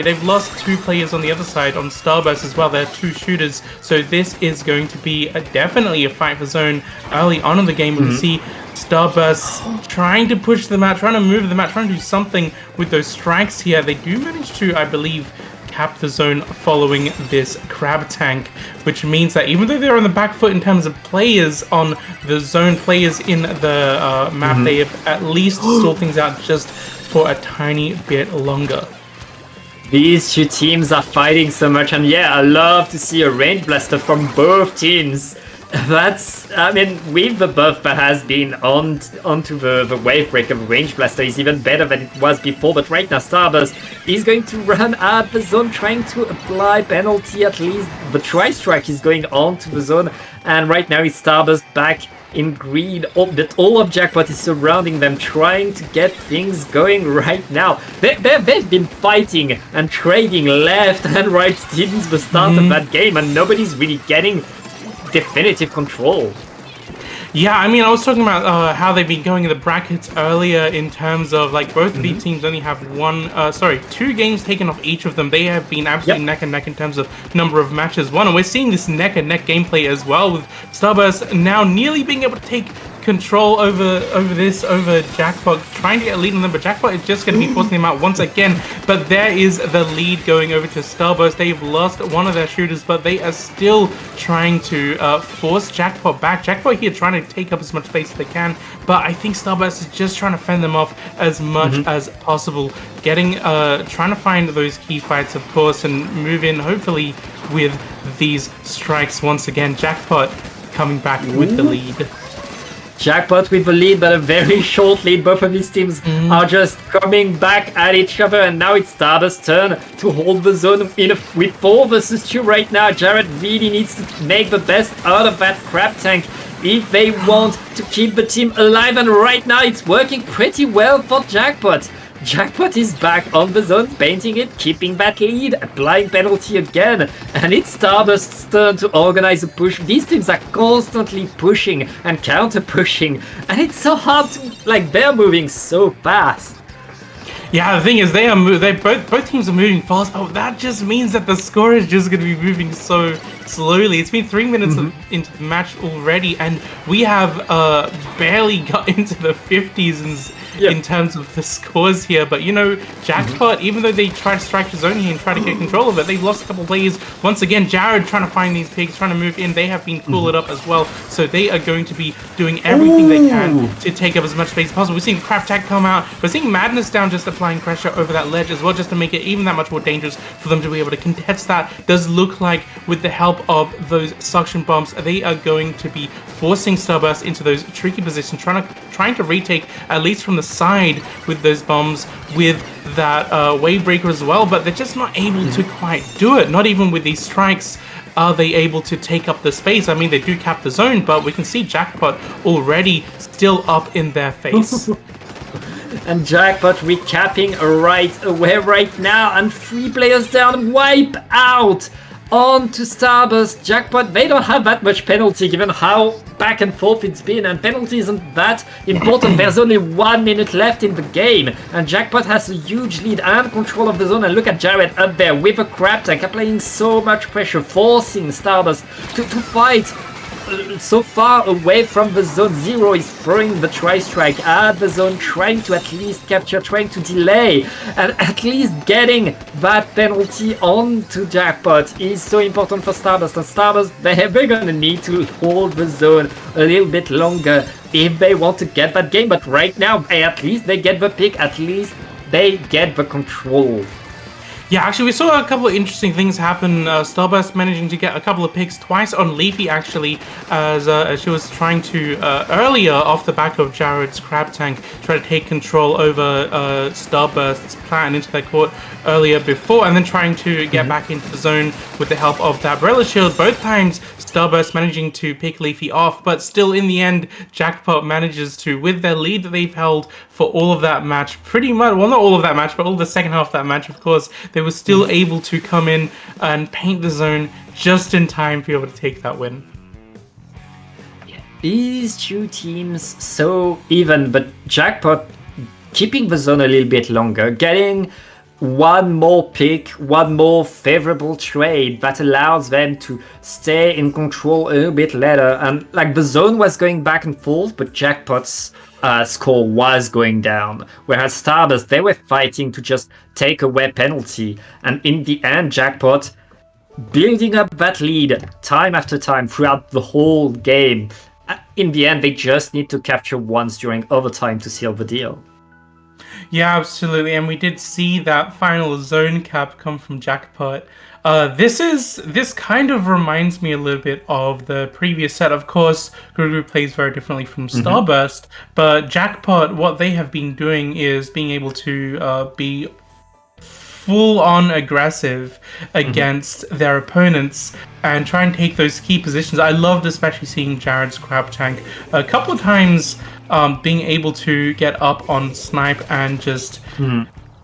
they've lost two players on the other side on Starburst as well. They're two shooters, so this is going to be definitely a fight for zone early on in the game. We can see Starburst trying to push them out, trying to move them out, trying to do something with those strikes here. They do manage to, I believe, cap the zone following this crab tank, which means that even though they're on the back foot in terms of players on the zone, players in the map, they have at least stalled things out just for a tiny bit longer. These two teams are fighting so much, and yeah, I love to see a Range Blaster from both teams. That's, I mean, with the buff that has been onto the wave break of Range Blaster is even better than it was before, but right now Starburst is going to run at the zone, trying to apply penalty. At least the tri-strike is going on to the zone, and right now it's Starburst back in green, but all of Jackpot is surrounding them, trying to get things going right now. They've been fighting and trading left and right since the start of that game, and nobody's really getting definitive control. Yeah, I mean, I was talking about how they've been going in the brackets earlier in terms of, like, both of these teams only have two games taken off each of them. They have been absolutely neck and neck in terms of number of matches won, and we're seeing this neck and neck gameplay as well, with Starburst now nearly being able to take control over Jackpot, trying to get a lead on them, but Jackpot is just going to be forcing them out once again. But there is the lead going over to Starburst. They've lost one of their shooters, but they are still trying to force Jackpot back. Jackpot here trying to take up as much space as they can, but I think Starburst is just trying to fend them off as much as possible, trying to find those key fights, of course, and move in hopefully with these strikes once again. Jackpot coming back with the lead. Jackpot with the lead, but a very short lead. Both of these teams are just coming back at each other, and now it's Starburst's turn to hold the zone with 4 versus 2 right now. Jared really needs to make the best out of that crab tank if they want to keep the team alive, and right now it's working pretty well for Jackpot. Jackpot is back on the zone, painting it, keeping that lead, applying penalty again, and it's Starburst's turn to organize a push. These teams are constantly pushing and counter-pushing, and it's so hard to, like, they're moving so fast. Yeah, the thing is, both teams are moving fast, but that just means that the score is just going to be moving so slowly. It's been 3 minutes into the match already, and we have barely got into the 50s in terms of the scores here. But, you know, Jackpot, even though they tried to strike the zone here and try to get control of it, they've lost a couple players. Once again, Jared trying to find these pigs, trying to move in. They have been cooled up as well, so they are going to be doing everything they can to take up as much space as possible. We're seeing Crap Tag come out. We're seeing Madness down, just applying pressure over that ledge as well, just to make it even that much more dangerous for them to be able to contest that. Does look like with the help of those suction bombs, they are going to be forcing Starburst into those tricky positions, trying to retake at least from the side with those bombs, with that wave breaker as well, but they're just not able to quite do it. Not even with these strikes are they able to take up the space. I mean, they do cap the zone, but we can see Jackpot already still up in their face. And Jackpot recapping right away right now, and 3 players down, wipe out on to Starburst. Jackpot, they don't have that much penalty given how back and forth it's been, and penalty isn't that important. There's only 1 minute left in the game, and Jackpot has a huge lead and control of the zone. And look at Jared up there with a crab tank, applying so much pressure, forcing Starburst to fight so far away from the zone. Zero is throwing the tri-strike at the zone, trying to at least capture, trying to delay, and at least getting that penalty onto Jackpot is so important for Starburst. And Starburst, they're gonna need to hold the zone a little bit longer if they want to get that game. But right now, at least they get the pick, at least they get the control. Yeah, actually, we saw a couple of interesting things happen. Starburst managing to get a couple of picks, twice on Leafy, actually, as she was trying to, earlier, off the back of Jared's crab tank, try to take control over Starburst's plan into their court earlier before, and then trying to get back into the zone with the help of that Umbrella Shield. Both times, Starburst managing to pick Leafy off, but still, in the end, Jackpot manages to, with their lead that they've held for all of that match, pretty much, well, not all of that match, but all the second half of that match, of course, they were still able to come in and paint the zone just in time to be able to take that win. These two teams so even, but Jackpot keeping the zone a little bit longer, getting one more pick, one more favorable trade that allows them to stay in control a little bit later. And like the zone was going back and forth, but Jackpot's score was going down, whereas Starburst, they were fighting to just take away penalty. And in the end, Jackpot building up that lead time after time throughout the whole game. In the end, they just need to capture once during overtime to seal the deal. Yeah, absolutely, and we did see that final zone cap come from Jackpot. This kind of reminds me a little bit of the previous set. Of course, Grougrou plays very differently from Starburst, but Jackpot, what they have been doing is being able to be full-on aggressive against their opponents and try and take those key positions. I loved especially seeing Jared's crab tank a couple of times being able to get up on snipe and just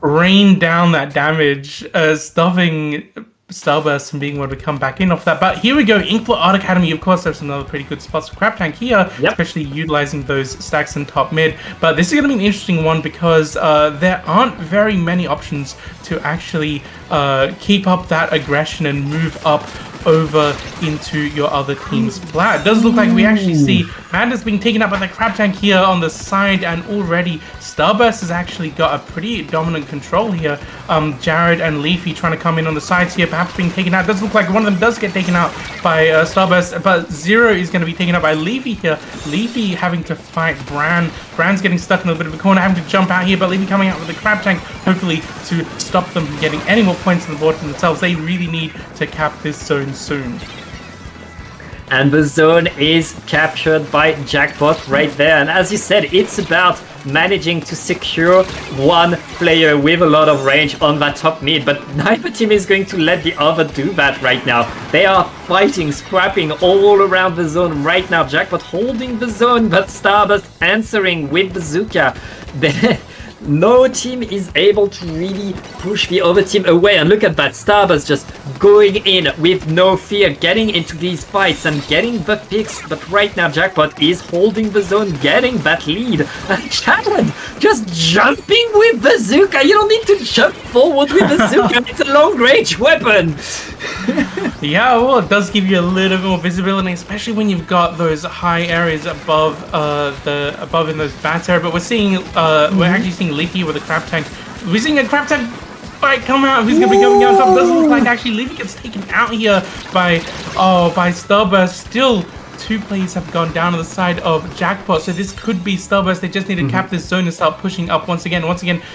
rain down that damage, stopping Starburst from being able to come back in off that. But here we go, Inkblot Art Academy. Of course, there's another pretty good spots for crab tank here, especially utilizing those stacks in top mid. But this is going to be an interesting one because there aren't very many options to actually keep up that aggression and move up over into your other team's plat. It does look like we actually see Madness being taken up by the crab tank here on the side, and already Starburst has actually got a pretty dominant control here. Jared and Leafy trying to come in on the sides here, perhaps being taken out. It does look like one of them does get taken out by Starburst, but Zero is going to be taken out by Leafy here. Leafy having to fight Bran. Bran's getting stuck in a bit of a corner, having to jump out here, but Leafy coming out with the crab tank, hopefully to stop them from getting any more points on the board for themselves. They really need to cap this zone soon. And the zone is captured by Jackpot right there. And as you said, it's about managing to secure one player with a lot of range on that top mid, but neither team is going to let the other do that right now. They are fighting, scrapping all around the zone right now. Jackpot holding the zone, but Starburst answering with Bazooka. No team is able to really push the other team away. And look at that, Starburst just going in with no fear, getting into these fights and getting the picks. But right now, Jackpot is holding the zone, getting that lead. And Jared just jumping with Bazooka. You don't need to jump forward with Bazooka. It's a long-range weapon. Yeah, well, it does give you a little more visibility, especially when you've got those high areas above above in those bats area. But we're seeing, we're actually seeing Leafy with a crab tank. We're seeing a crab tank fight come out. Who's going to be going out top? Doesn't look like actually Leafy gets taken out here by Starburst. Still, two players have gone down on the side of Jackpot, so this could be Starburst. They just need to cap this zone and start pushing up once again.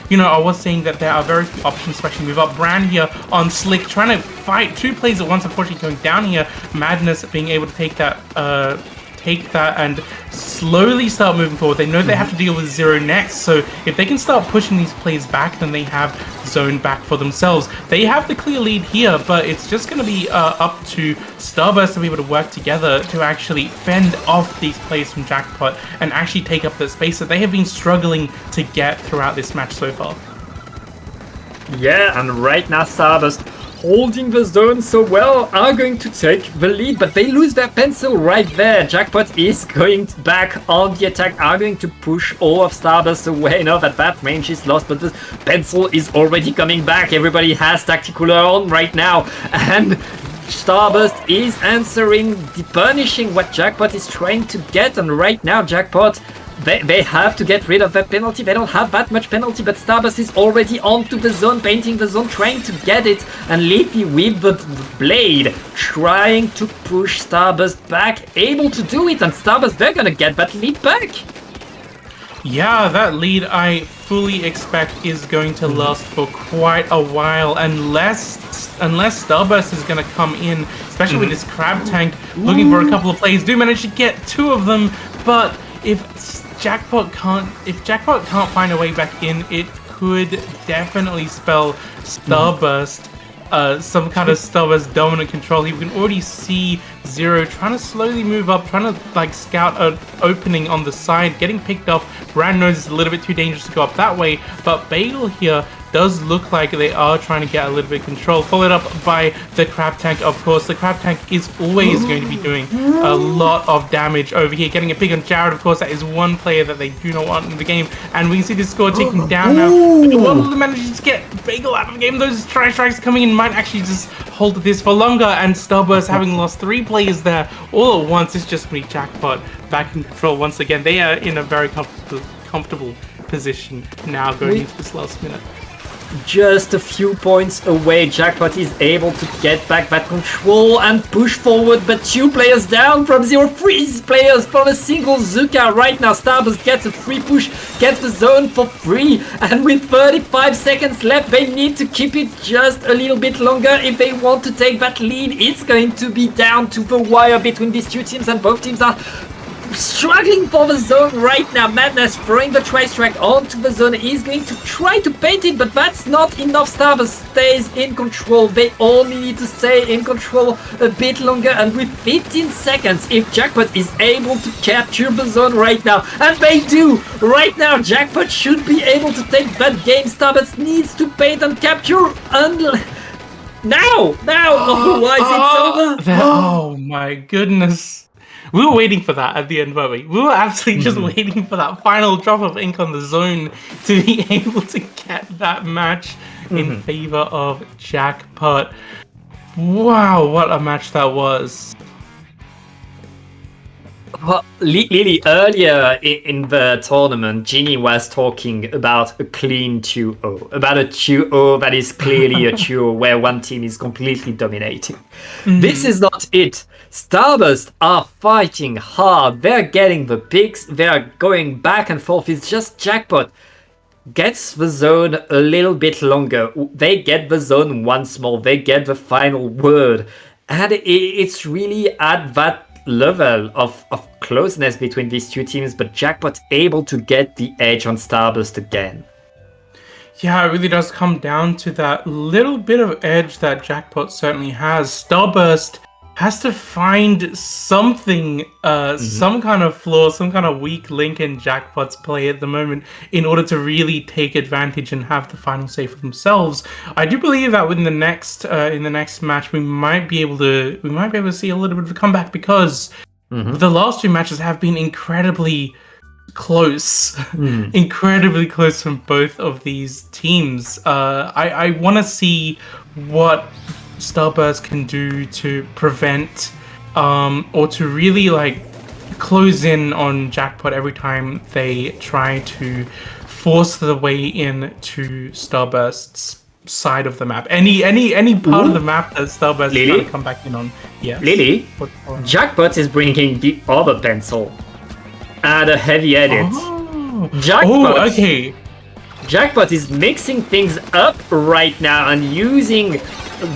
You know, I was saying that there are very few options, especially move up. Bran here on Slick, trying to fight two players at once, unfortunately going down here. Madness being able to take that and slowly start moving forward. They know they have to deal with Zero next, so if they can start pushing these plays back, then they have zone back for themselves. They have the clear lead here, but it's just going to be up to Starburst to be able to work together to actually fend off these plays from Jackpot and actually take up the space that they have been struggling to get throughout this match so far. Yeah, and right now Starburst holding the zone so well, are going to take the lead, but they lose their pencil right there. Jackpot is going back on the attack, are going to push all of Starburst away now that range is lost, but the pencil is already coming back. Everybody has tactical on right now, and Starburst is answering, punishing what Jackpot is trying to get, and right now Jackpot, they have to get rid of that penalty. They don't have that much penalty, but Starburst is already onto the zone, painting the zone, trying to get it, and Leafy with the blade trying to push Starburst back, able to do it, and Starburst, they're gonna get that lead back. Yeah, that lead I fully expect is going to last for quite a while, unless Starburst is going to come in, especially with this crab tank looking for a couple of plays. Do manage to get 2 of them, but if Jackpot can't find a way back in, it could definitely spell Starburst. Some kind of Starburst dominant control. You can already see Zero trying to slowly move up, trying to like scout an opening on the side, getting picked off. Brand knows it's a little bit too dangerous to go up that way, but Bagel here does look like they are trying to get a little bit of control, followed up by the crab tank. Of course, the crab tank is always going to be doing a lot of damage over here. Getting a pick on Jared, of course, that is one player that they do not want in the game, and we can see the score taking down now. Well, manages to get Bagel out of the game. Those strikes coming in might actually just hold this for longer, and Starburst having lost 3 players there all at once. It's just me, Jackpot, back in control once again. They are in a very comfortable position now going into this last minute. Just a few points away, Jackpot is able to get back that control and push forward, but 2 players down from 0, 3 players from a single Zuka right now. Starburst gets a free push, gets the zone for free, and with 35 seconds left, they need to keep it just a little bit longer if they want to take that lead. It's going to be down to the wire between these 2 teams, and both teams are struggling for the zone right now. Madness throwing the tri-strike onto the zone. He's going to try to paint it, but that's not enough. Starburst stays in control. They only need to stay in control a bit longer, and with 15 seconds, if Jackpot is able to capture the zone right now, and they do right now, Jackpot should be able to take that game. Starburst needs to paint and capture now, otherwise it's over. Oh my goodness. We were waiting for that at the end, weren't we? We were absolutely just waiting for that final drop of ink on the zone to be able to get that match in favor of Jackpot. Wow, what a match that was. Well, Lily, earlier in the tournament, Ginny was talking about a clean 2-0, about a 2-0 that is clearly a 2-0 where one team is completely dominating. This is not it. Starburst are fighting hard. They're getting the picks. They're going back and forth. It's just Jackpot gets the zone a little bit longer. They get the zone once more. They get the final word. And it's really at that level of closeness between these 2 teams, but Jackpot able to get the edge on Starburst again. Yeah, it really does come down to that little bit of edge that Jackpot certainly has. Starburst has to find something, some kind of flaw, some kind of weak link in Jackpot's play at the moment in order to really take advantage and have the final say for themselves. I do believe that in the next match we might be able to see a little bit of a comeback, because the last 2 matches have been incredibly close, incredibly close from both of these teams. I want to see what Starburst can do to prevent or to really like close in on Jackpot every time they try to force their way in to Starburst's side of the map. Any part of the map that Starburst is trying to come back in on. Yes. Lily, Jackpot is bringing the other pencil and a heavy edit. Okay. Jackpot is mixing things up right now and using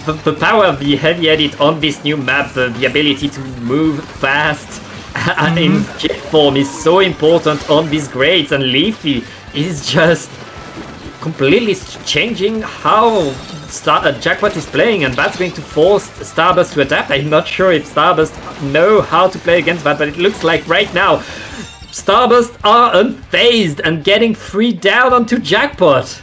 the power of the heavy edit on this new map. The ability to move fast and in kit form is so important on these grades, and Leafy is just completely changing how Jackpot is playing, and that's going to force Starburst to adapt. I'm not sure if Starburst know how to play against that, but it looks like right now Starburst are unfazed and getting 3 down onto Jackpot.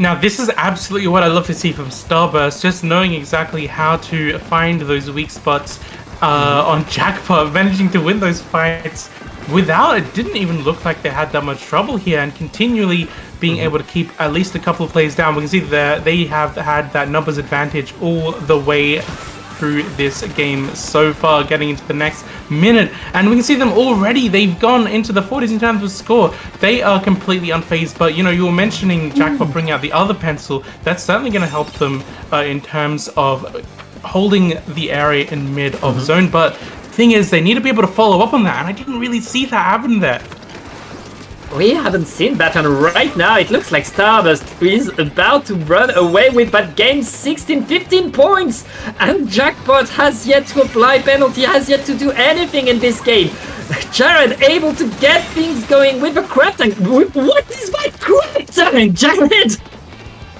Now, this is absolutely what I love to see from Starburst, just knowing exactly how to find those weak spots on Jackpot, managing to win those fights without, it didn't even look like they had that much trouble here, and continually being able to keep at least a couple of players down. We can see that they have had that numbers advantage all the way through this game so far, getting into the next minute, and we can see them already. They've gone into the 40s in terms of score. They are completely unfazed, but you know, you were mentioning Jackpot bringing out the other pencil. That's certainly going to help them in terms of holding the area in mid of zone, but thing is, they need to be able to follow up on that, and I didn't really see that happen there. We haven't seen that, and right now it looks like Starburst is about to run away with that game. 15 points, and Jackpot has yet to apply penalty, has yet to do anything in this game. Jared able to get things going with a crab tank. What is that crab tank, Jared?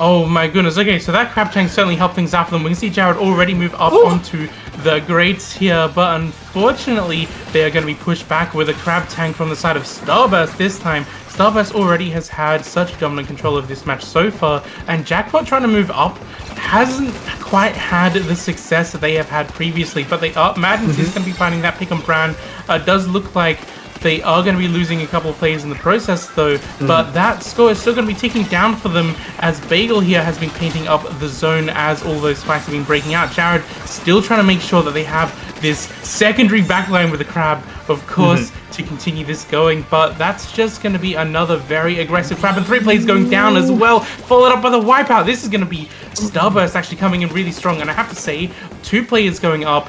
Oh my goodness, okay, so that crab tank certainly helped things out for them. We can see Jared already move up onto the grates here, but unfortunately they are going to be pushed back with a crab tank from the side of Starburst this time. Starburst already has had such dominant control of this match so far, and Jackpot trying to move up hasn't quite had the success that they have had previously, but they are, Madness is going to be finding that pick and brand. Does look like they are going to be losing a couple of players in the process though, but that score is still going to be ticking down for them, as Bagel here has been painting up the zone as all those fights have been breaking out. Jared still trying to make sure that they have this secondary backline with the crab, of course, to continue this going, but that's just going to be another very aggressive crab, and 3 players going down as well, followed up by the wipeout. This is going to be Starburst actually coming in really strong, and I have to say, 2 players going up,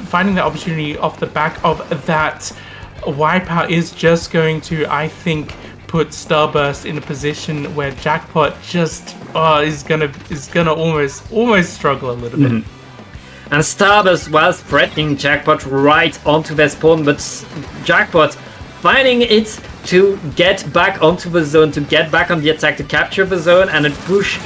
finding that opportunity off the back of that wipeout is just going to, I think, put Starburst in a position where Jackpot just is gonna almost struggle a little bit. And Starburst was threatening Jackpot right onto their spawn, but Jackpot finding it to get back onto the zone, to get back on the attack, to capture the zone and then push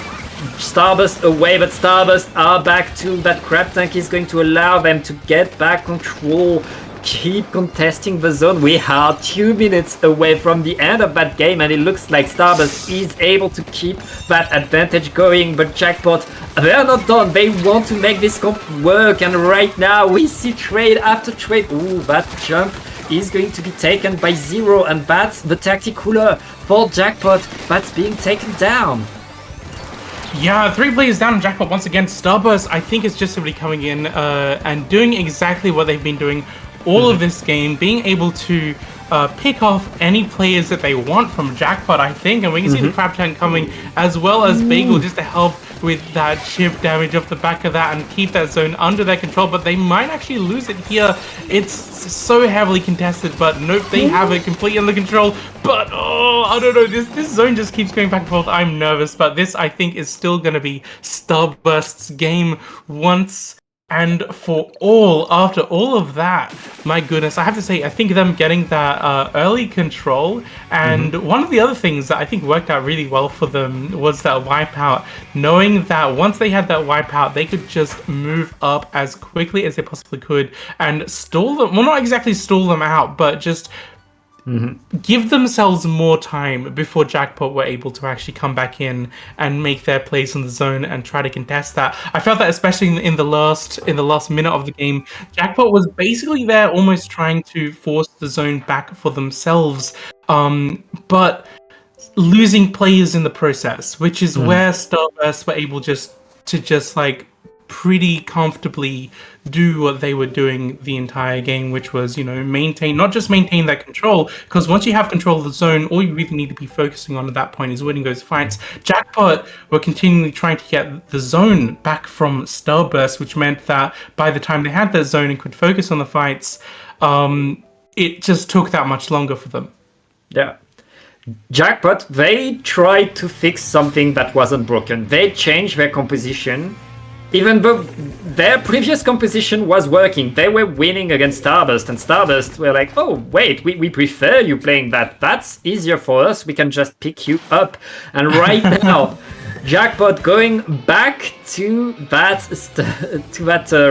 Starburst away. But Starburst are back to that crab tank is going to allow them to get back control, keep contesting the zone. We are 2 minutes away from the end of that game, and it looks like Starburst is able to keep that advantage going, but Jackpot, they're not done. They want to make this comp work, and right now we see trade after trade. Ooh, that jump is going to be taken by Zero, and that's the tactic cooler for Jackpot that's being taken down. Yeah, 3 players down on Jackpot once again. Starburst, I think, is just simply coming in and doing exactly what they've been doing all of this game, being able to pick off any players that they want from Jackpot, I think, and we can see the crab tank coming as well as Bagel just to help with that chip damage off the back of that and keep that zone under their control, but they might actually lose it here. It's so heavily contested, but nope, they have it completely under control, but I don't know, this zone just keeps going back and forth. I'm nervous, but this, I think, is still going to be Starburst's game once and for all. After all of that, my goodness, I have to say, I think them getting that early control, and one of the other things that I think worked out really well for them was that wipeout, knowing that once they had that wipeout, they could just move up as quickly as they possibly could and stall them, well, not exactly stall them out, but just give themselves more time before Jackpot were able to actually come back in and make their place in the zone and try to contest that. I felt that especially in the last minute of the game, Jackpot was basically there almost trying to force the zone back for themselves, but losing players in the process, which is where Starburst were able to like pretty comfortably do what they were doing the entire game, which was, you know, maintain that control, because once you have control of the zone, all you really need to be focusing on at that point is winning those fights. Jackpot were continually trying to get the zone back from Starburst, which meant that by the time they had that zone and could focus on the fights, it just took that much longer for them. Yeah. Jackpot, they tried to fix something that wasn't broken. They changed their composition. Even though their previous composition was working, they were winning against Starburst, and Starburst were like, oh, wait, we prefer you playing that. That's easier for us. We can just pick you up. And right now, Jackpot going back to that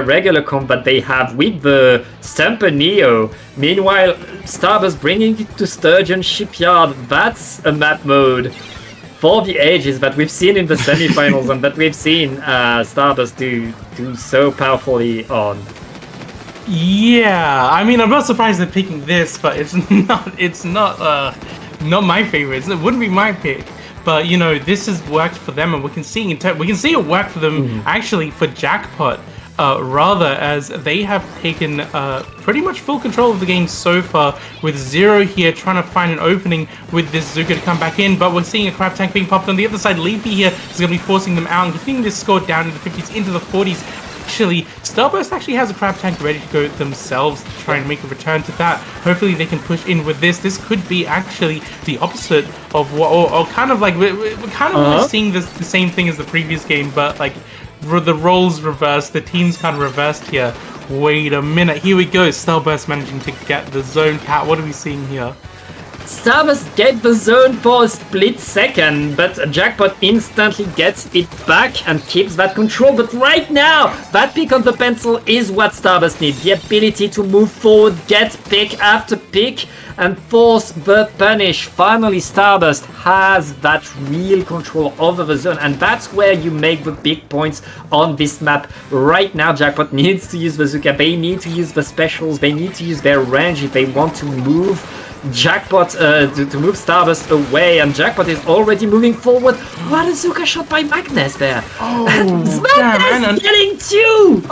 regular comp that they have with the Stumper Neo. Meanwhile, Starburst bringing it to Sturgeon Shipyard. That's a map mode for the ages that we've seen in the semifinals and that we've seen Starburst do so powerfully on. Yeah, I mean, I'm not surprised they're picking this, but it's not my favorite. It wouldn't be my pick. But you know, this has worked for them, and we can see it work for them actually for Jackpot. Rather, as they have taken pretty much full control of the game so far, with Zero here trying to find an opening with this Zuka to come back in, but we're seeing a Crab Tank being popped on the other side. Leafy here is going to be forcing them out and getting this score down into the 50s, into the 40s. Actually, Starburst actually has a Crab Tank ready to go themselves to try and make a return to that. Hopefully they can push in with this. This could be actually the opposite of what, or kind of like, we're kind of seeing the same thing as the previous game, but like, the roles reversed, the teams kind of reversed here. Wait a minute, here we go. Starburst managing to get the zone. Pat, what are we seeing here? Starburst get the zone for a split second, but Jackpot instantly gets it back and keeps that control. But right now, that pick on the pencil is what Starburst needs. The ability to move forward, get pick after pick, and force the punish. Finally, Starburst has that real control over the zone, and that's where you make the big points on this map. Right now, Jackpot needs to use the Zuka, they need to use the specials, they need to use their range if they want to move Jackpot, to move Starburst away, and Jackpot is already moving forward. What a Zuka shot by Magnus there! Oh, Magnus getting two!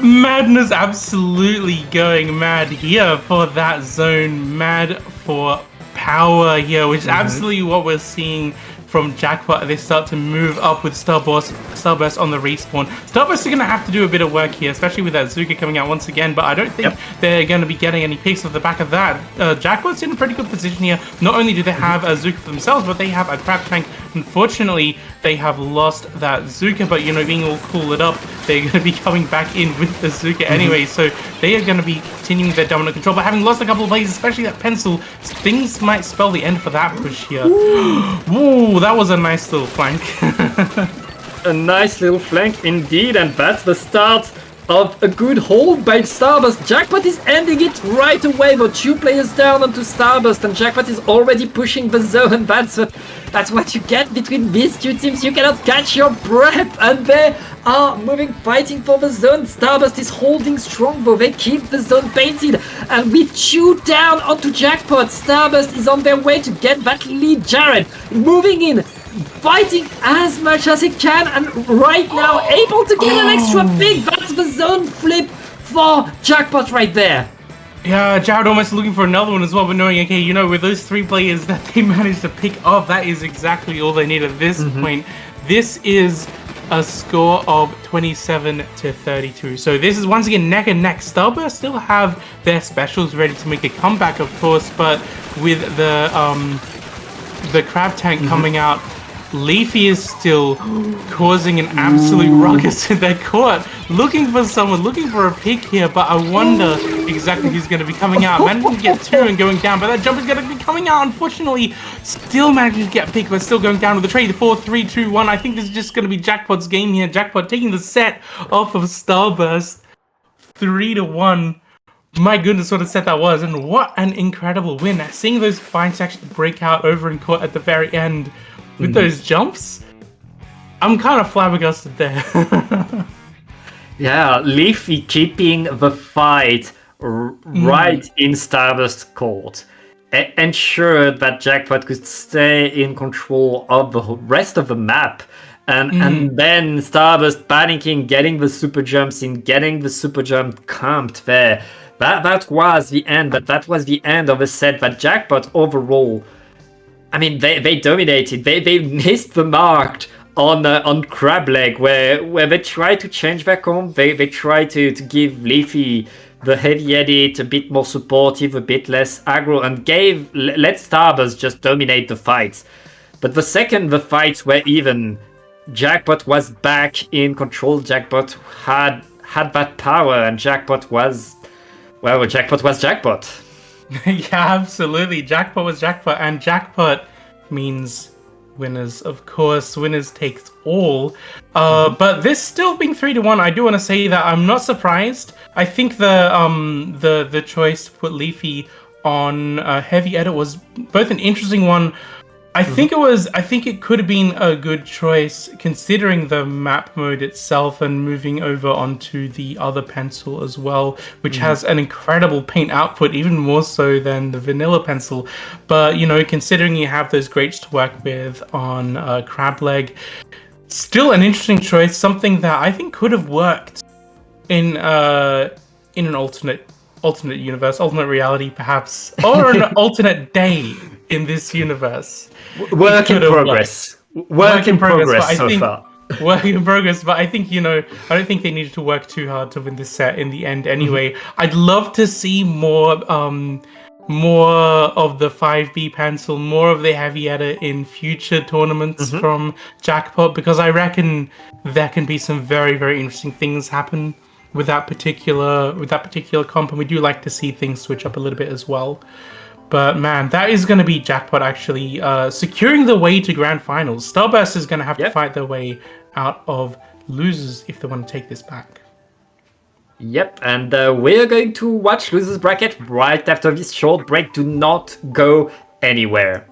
Madness absolutely going mad here for that zone, mad for power here, which is absolutely what we're seeing from Jackpot. They start to move up with Starburst on the respawn. Starburst are going to have to do a bit of work here, especially with that Zuka coming out once again, but I don't think they're going to be getting any picks off the back of that. Jackpot's in a pretty good position here. Not only do they have a Zuka for themselves, but they have a Crab Tank. Unfortunately, they have lost that Zuka, but you know, being all cooled up, they're going to be coming back in with the Zuka anyway, so they are going to be continuing their dominant control, but having lost a couple of plays, especially that pencil, things might spell the end for that push here. Ooh, that was a nice little flank. A nice little flank indeed, and that's the start of a good hold by Starburst. Jackpot is ending it right away, but 2 players down onto Starburst, and Jackpot is already pushing the zone. That's what you get between these two teams. You cannot catch your breath, and they are moving, fighting for the zone. Starburst is holding strong, though. They keep the zone painted, and with 2 down onto Jackpot, Starburst is on their way to get that lead. Jared moving in, fighting as much as he can, and right now able to get an extra pick. That's the zone flip for Jackpot right there. Yeah, Jared almost looking for another one as well, but knowing, okay, you know, with those 3 players that they managed to pick off, that is exactly all they need at this point. This is a score of 27-32. So this is once again neck and neck. Starburst still have their specials ready to make a comeback, of course, but with the Crab Tank coming out, Leafy is still causing an absolute ruckus in their court, looking for someone, looking for a pick here, but I wonder exactly who's going to be coming out. Managing to get 2 and going down, but that jump is going to be coming out, unfortunately. Still managing to get a pick, but still going down with the trade. 4, 3, 2, 1. I think this is just going to be Jackpot's game here. Jackpot taking the set off of Starburst. 3-1. My goodness, what a set that was, and what an incredible win. Seeing those fights actually break out over in court at the very end with those jumps, I'm kind of flabbergasted there. Yeah, Leafy keeping the fight right in Starburst's court ensured that Jackpot could stay in control of the rest of the map. And then Starburst panicking, getting the super jumps in, getting the super jump camped there. That was the end, but that was the end of a set that Jackpot overall, I mean, they dominated. They missed the mark on Crab Leg, where they tried to change their comp. They tried to give Leafy the heavy edit, a bit more supportive, a bit less aggro, and let Starburst just dominate the fights. But the second the fights were even, Jackpot was back in control. Jackpot had that power, and Jackpot was Jackpot. Yeah, absolutely. Jackpot was Jackpot, and Jackpot means winners, of course. Winners takes all. But this still being 3-1, I do want to say that I'm not surprised. I think the choice to put Leafy on heavy edit was both an interesting one, I think it could have been a good choice considering the map mode itself and moving over onto the other pencil as well, which has an incredible paint output, even more so than the vanilla pencil. But, you know, considering you have those grates to work with on Crab Leg, still an interesting choice, something that I think could have worked in an alternate universe, alternate reality perhaps, or an alternate day in this universe. Work in progress. Work in progress so far. Work in progress, but I think, you know, I don't think they needed to work too hard to win this set in the end anyway. I'd love to see more of the 5B pencil, more of the heavy edit in future tournaments from Jackpot, because I reckon there can be some very, very interesting things happen with that particular comp, and we do like to see things switch up a little bit as well. But man, that is going to be Jackpot actually securing the way to grand finals. Starburst is going to have to fight their way out of losers if they want to take this back. Yep, and we're going to watch losers bracket right after this short break. Do not go anywhere.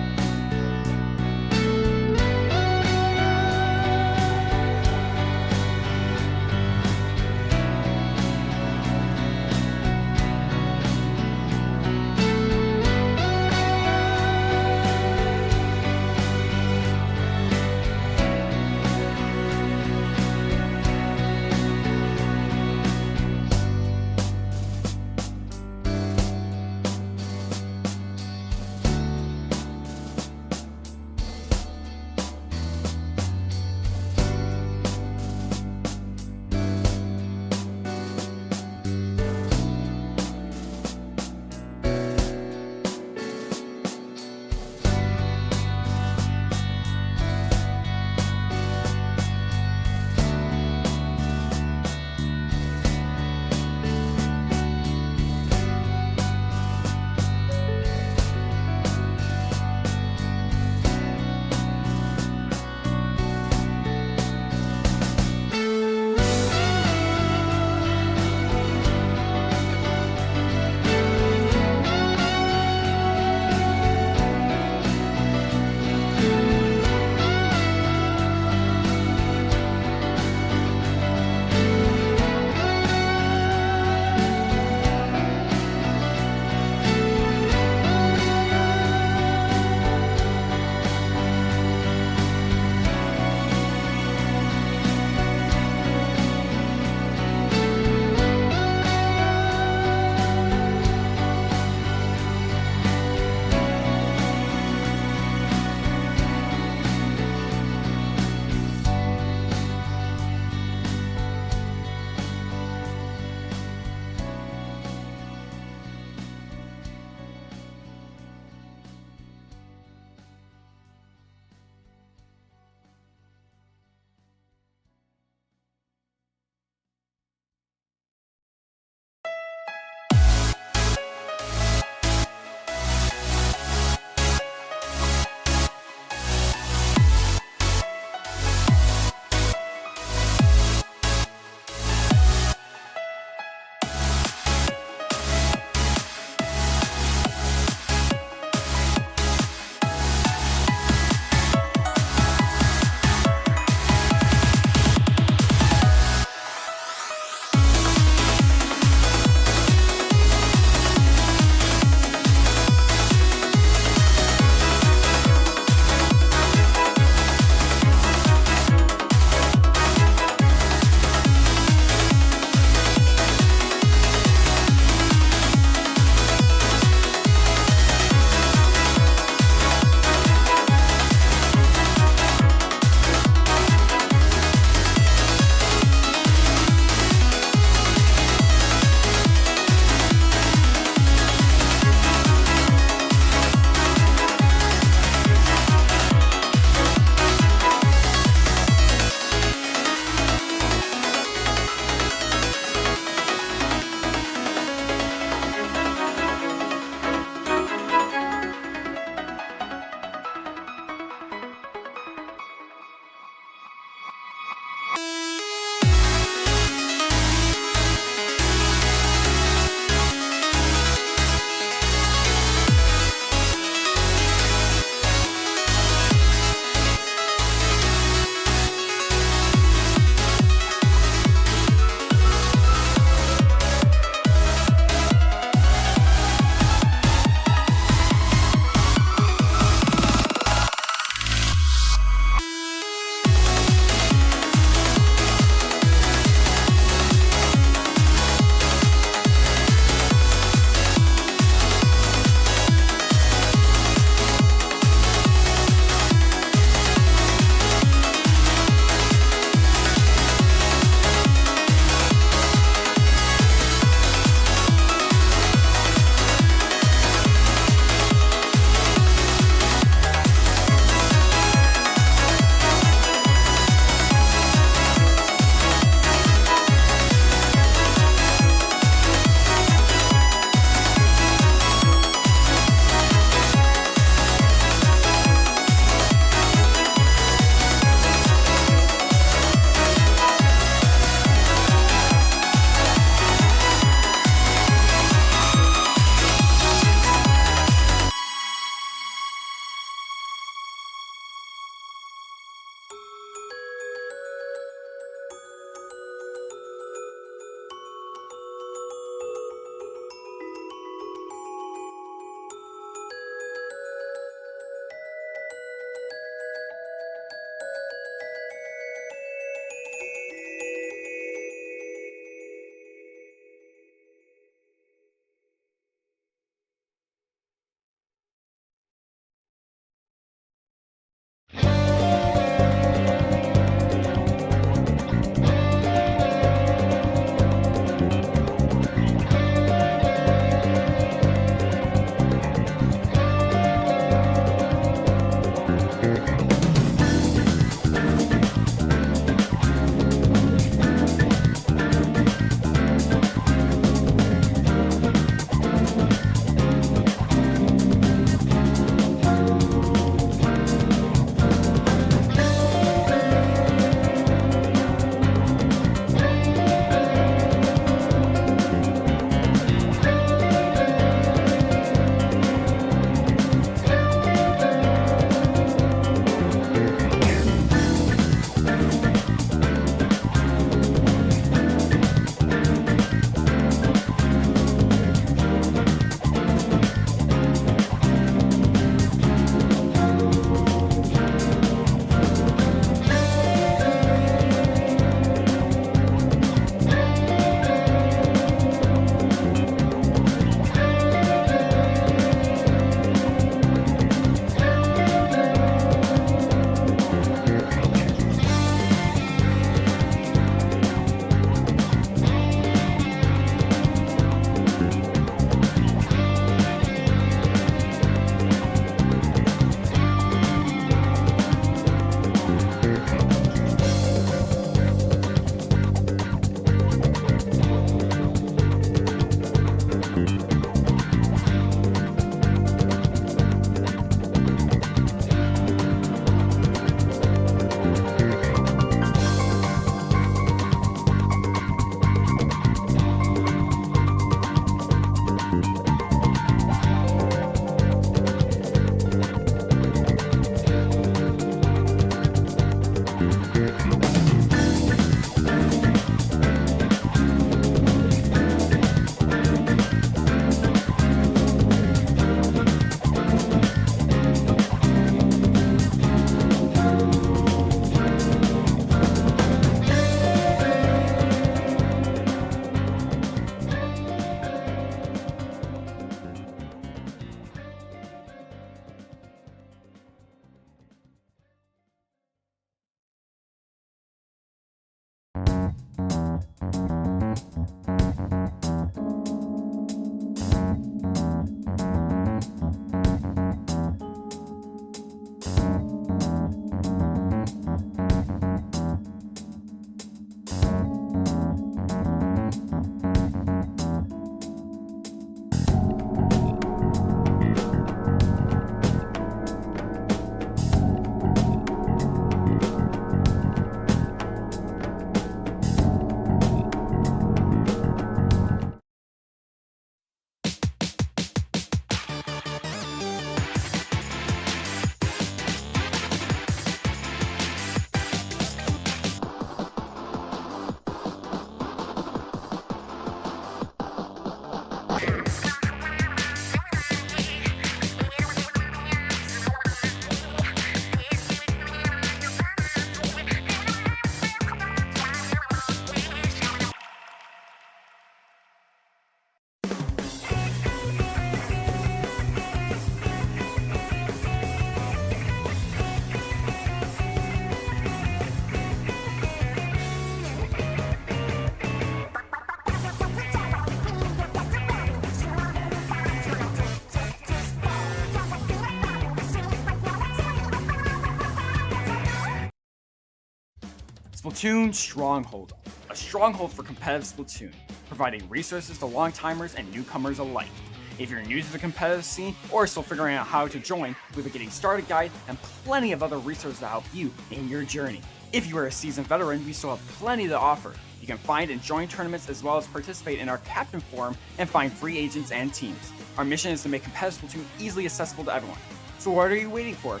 Splatoon Stronghold, a stronghold for competitive Splatoon, providing resources to long-timers and newcomers alike. If you're new to the competitive scene or still figuring out how to join, we have a getting started guide and plenty of other resources to help you in your journey. If you are a seasoned veteran, we still have plenty to offer. You can find and join tournaments as well as participate in our Captain Forum and find free agents and teams. Our mission is to make competitive Splatoon easily accessible to everyone. So what are you waiting for?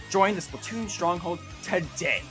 Join the Splatoon Stronghold today!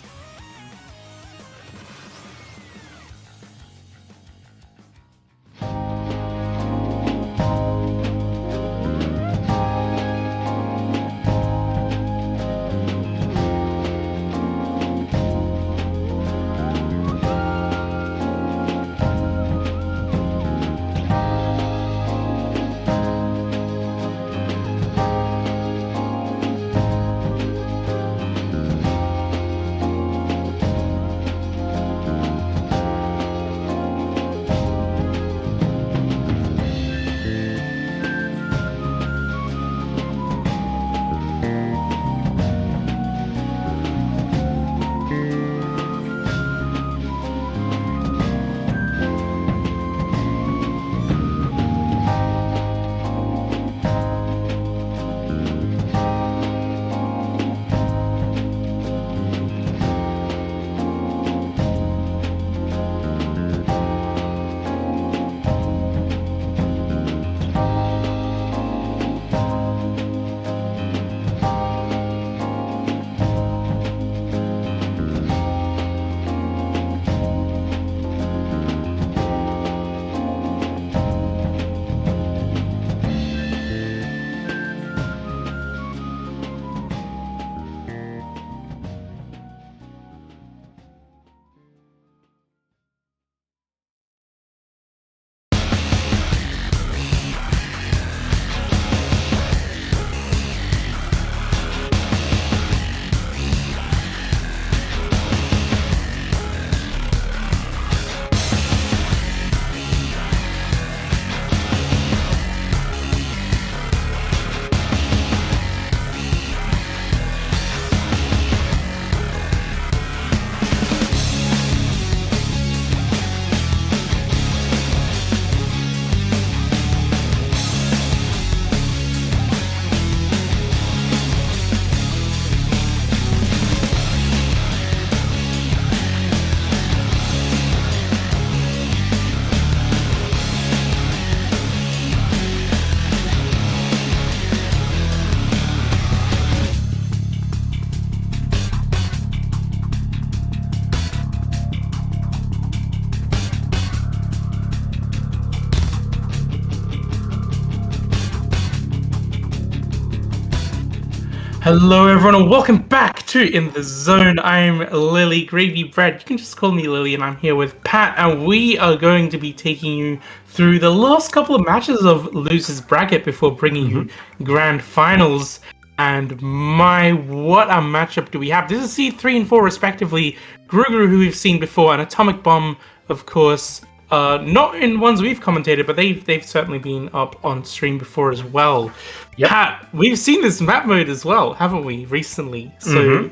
Hello everyone and welcome back to In the Zone. I'm Lily Gravy Bread. You can just call me Lily, and I'm here with Pat, and we are going to be taking you through the last couple of matches of Losers Bracket before bringing you Grand Finals. And my, what a matchup do we have. This is Seed 3 and 4 respectively. Grougrou, who we've seen before, and Atomic Bomb, of course. Not in ones we've commentated, but they've certainly been up on stream before as well. Yep. Pat, we've seen this map mode as well, haven't we, recently? So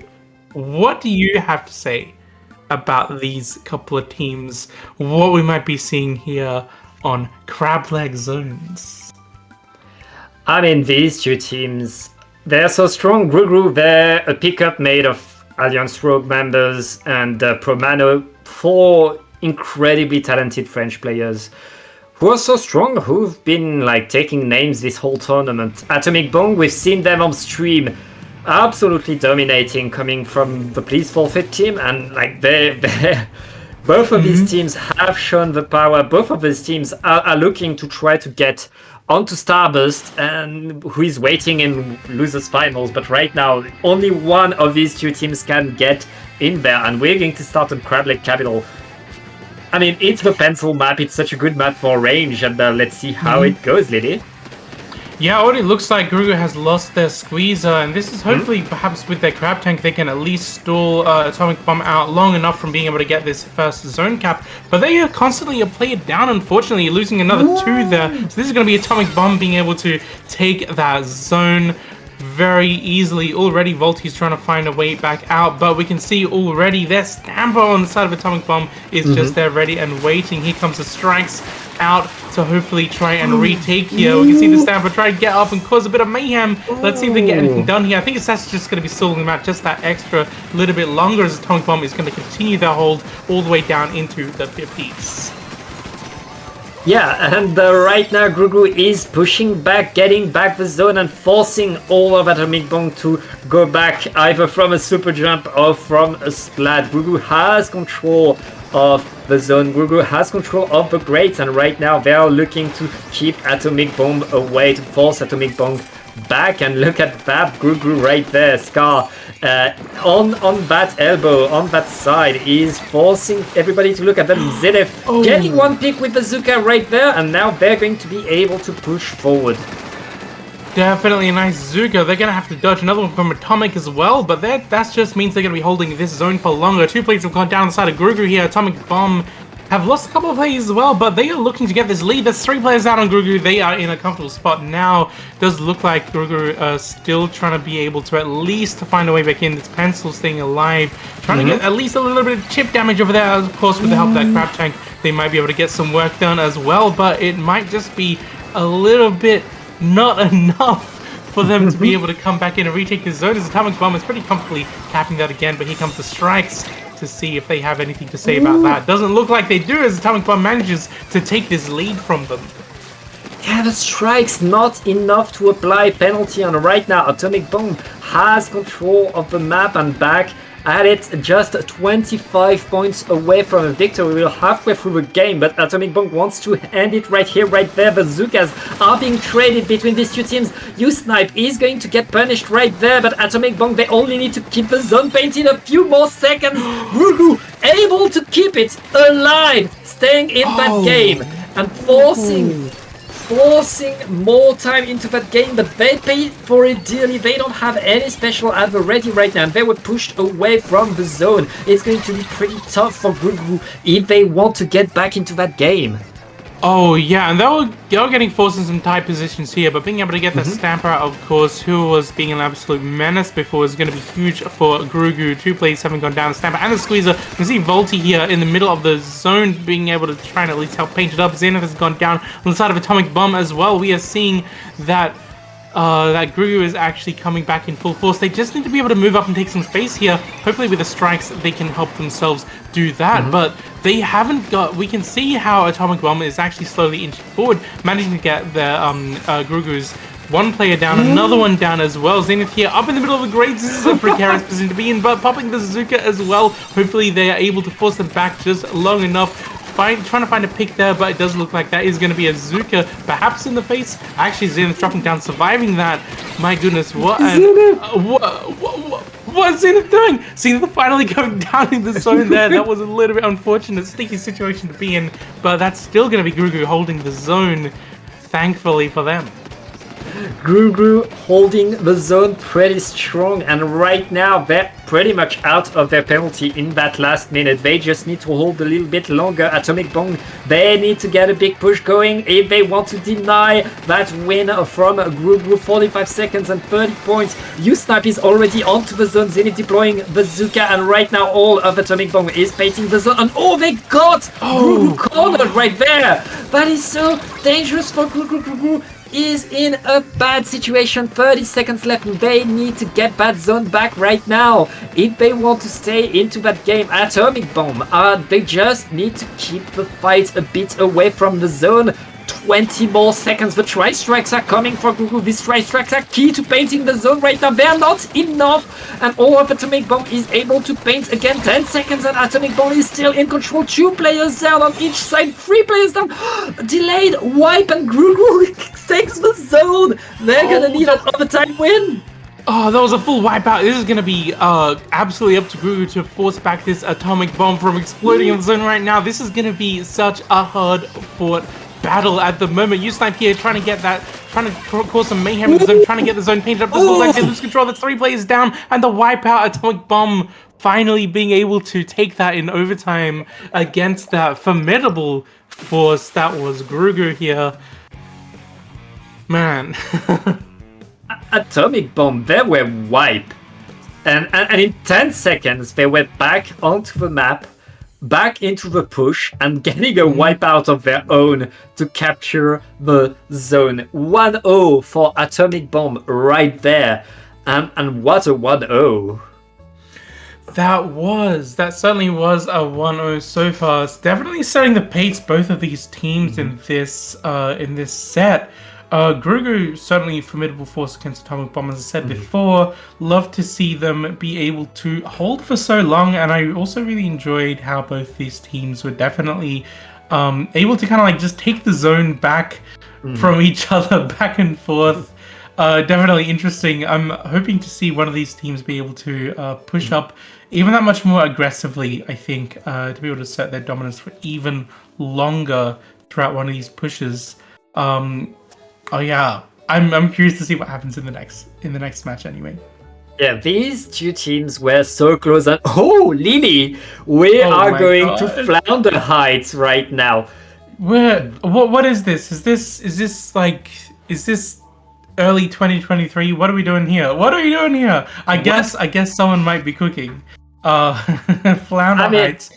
what do you have to say about these couple of teams? What we might be seeing here on Crab Leg Zones? I mean, these two teams, they're so strong. Grougrou, they're a pickup made of Alliance Rogue members and Promano, four incredibly talented French players who are so strong, who've been like taking names this whole tournament. Atomic Bomb, we've seen them on stream absolutely dominating, coming from the Please Forfeit team, and like they both of these teams have shown the power. Both of these teams are looking to try to get onto Starburst, and who is waiting in losers finals, but right now only one of these two teams can get in there, and we're going to start on Crab Lake Capital. I mean, it's the pencil map. It's such a good map for range, and let's see how it goes, Lily. Yeah, it already looks like Grougrou has lost their squeezer, and this is hopefully, perhaps with their crab tank, they can at least stall Atomic Bomb out long enough from being able to get this first zone cap. But they are constantly a player down, unfortunately, losing another two there. So this is going to be Atomic Bomb being able to take that zone. very easily. Already Volti's trying to find a way back out, but we can see already their Stamper on the side of Atomic Bomb is just there ready and waiting. Here comes the strikes out to hopefully try and retake here. We can see the Stamper try to get up and cause a bit of mayhem. Let's see if they get anything done here. I think that's just going to be stalling them out just that extra little bit longer as Atomic Bomb is going to continue their hold all the way down into the 50s. Yeah, and right now Grougrou is pushing back, getting back the zone and forcing all of Atomic Bomb to go back either from a super jump or from a splat. Grougrou has control of the zone. Grougrou has control of the grate, and right now they are looking to keep Atomic Bomb away, to force Atomic Bomb back. And look at that Grougrou right there. Scar on that elbow, on that side, is forcing everybody to look at them. Zedef getting one pick with the Zuka right there, and now they're going to be able to push forward. Definitely a nice Zuka. They're going to have to dodge another one from Atomic as well, but that just means they're going to be holding this zone for longer. 2 players have gone down the side of Grougrou here. Atomic Bomb have lost a couple of players as well, but they are looking to get this lead. There's 3 players out on Grougrou. They are in a comfortable spot now. Does look like Grougrou are still trying to be able to at least find a way back in. This pencil staying alive, trying to get at least a little bit of chip damage over there. Of course, with the help of that crab tank, they might be able to get some work done as well, but it might just be a little bit not enough for them to be able to come back in and retake the zone. As Atomic Bomb is pretty comfortably capping that again, but here comes the strikes to see if they have anything to say about that. Doesn't look like they do, as Atomic Bomb manages to take this lead from them. Yeah, the strike's not enough to apply penalty on right now. Atomic Bomb has control of the map and back at it, just 25 points away from a victory. We're halfway through the game, but Atomic Bomb wants to end it right here, right there. The Zukas are being traded between these two teams. U-Snipe is going to get punished right there, but Atomic Bomb, they only need to keep the zone painted a few more seconds. Grougrou able to keep it alive, staying in that game and forcing more time into that game, but they paid for it dearly. They don't have any special adver ready right now, and they were pushed away from the zone. It's going to be pretty tough for Grougrou if they want to get back into that game. Oh yeah, and they were getting forced in some tight positions here, but being able to get the Stamper out, of course, who was being an absolute menace before, is going to be huge for Grougrou. 2 players having gone down, the Stamper and the Squeezer. You can see Volti here in the middle of the zone being able to try and at least help paint it up. Zenith has gone down on the side of Atomic Bomb as well. We are seeing that that Grougrou is actually coming back in full force. They just need to be able to move up and take some space here. Hopefully with the strikes they can help themselves do that, but they haven't got... We can see how Atomic Bomb is actually slowly inching forward, managing to get the Grougrou's 1 player down, another one down as well. Zenith here up in the middle of the grades. This is a precarious position to be in, but popping the Zuka as well. Hopefully they are able to force them back just long enough. Trying to find a pick there, but it does look like that is going to be a Zuka, perhaps in the face. Actually, Zenith dropping down, surviving that. My goodness, what is Zenith doing? Zenith finally going down in the zone there. That was a little bit unfortunate, sticky situation to be in, but that's still going to be Grougrou holding the zone, thankfully for them. Grougrou holding the zone pretty strong, and right now they're pretty much out of their penalty in that last minute. They just need to hold a little bit longer. Atomic Bomb, they need to get a big push going if they want to deny that win from Grougrou. 45 seconds and 30 points. U-Snipe is already onto the zone. Zenith deploying the Zuka, and right now all of Atomic Bomb is painting the zone, and they got Grougrou cornered right there. That is so dangerous for Grougrou. Grougrou is in a bad situation. 30 seconds left. They need to get that zone back right now if they want to stay into that game. Atomic Bomb, they just need to keep the fight a bit away from the zone. 20 more seconds. The tri-strikes are coming for Grougrou. These tri-strikes are key to painting the zone right now. They're not enough, and all of Atomic Bomb is able to paint again. 10 seconds and Atomic Bomb is still in control. 2 players down on each side. 3 players down. Delayed wipe, and Grougrou takes the zone. They're gonna need an overtime win. Oh, that was a full wipeout. This is going to be absolutely up to Grougrou to force back this Atomic Bomb from exploding in the zone right now. This is going to be such a hard-fought battle at the moment. U-Snipe here trying to get that, trying to cause some mayhem in the zone, trying to get the zone painted up. Doesn't look like they lose control. That's 3 players down, and the wipeout. Atomic Bomb finally being able to take that in overtime against that formidable force that was Grougrou here. Man. Atomic Bomb, they were wiped. And in 10 seconds, they were back onto the map, back into the push, and getting a wipeout of their own to capture the zone. 1-0 for Atomic Bomb right there. And what a 1-0. That certainly was a 1-0 so far. It's definitely setting the pace both of these teams in this set. Grougrou certainly a formidable force against Atomic Bomb, as I said before. Love to see them be able to hold for so long, and I also really enjoyed how both these teams were definitely able to kind of like just take the zone back from each other, back and forth. Definitely interesting. I'm hoping to see one of these teams be able to push up even that much more aggressively, I think, to be able to set their dominance for even longer throughout one of these pushes. Oh yeah, I'm curious to see what happens in the next match anyway. Yeah, these two teams were so close, and Lily, we are going to Flounder Heights right now. What is this? Is this early 2023? What are we doing here? I guess someone might be cooking. Flounder Heights.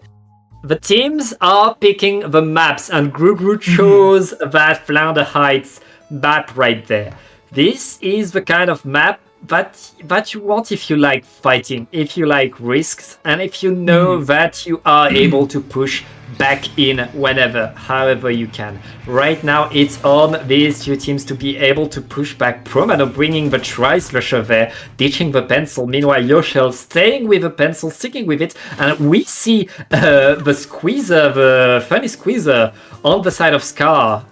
The teams are picking the maps, and Grougrou chose that Flounder Heights map right there. This is the kind of map that you want if you like fighting, if you like risks, and if you know that you are able to push back in whenever, however you can. Right now, it's on these two teams to be able to push back. Promano bringing the Tri-Slasher there, ditching the pencil. Meanwhile, Yoshel staying with the pencil, sticking with it, and we see the squeezer, the funny squeezer on the side of Scar.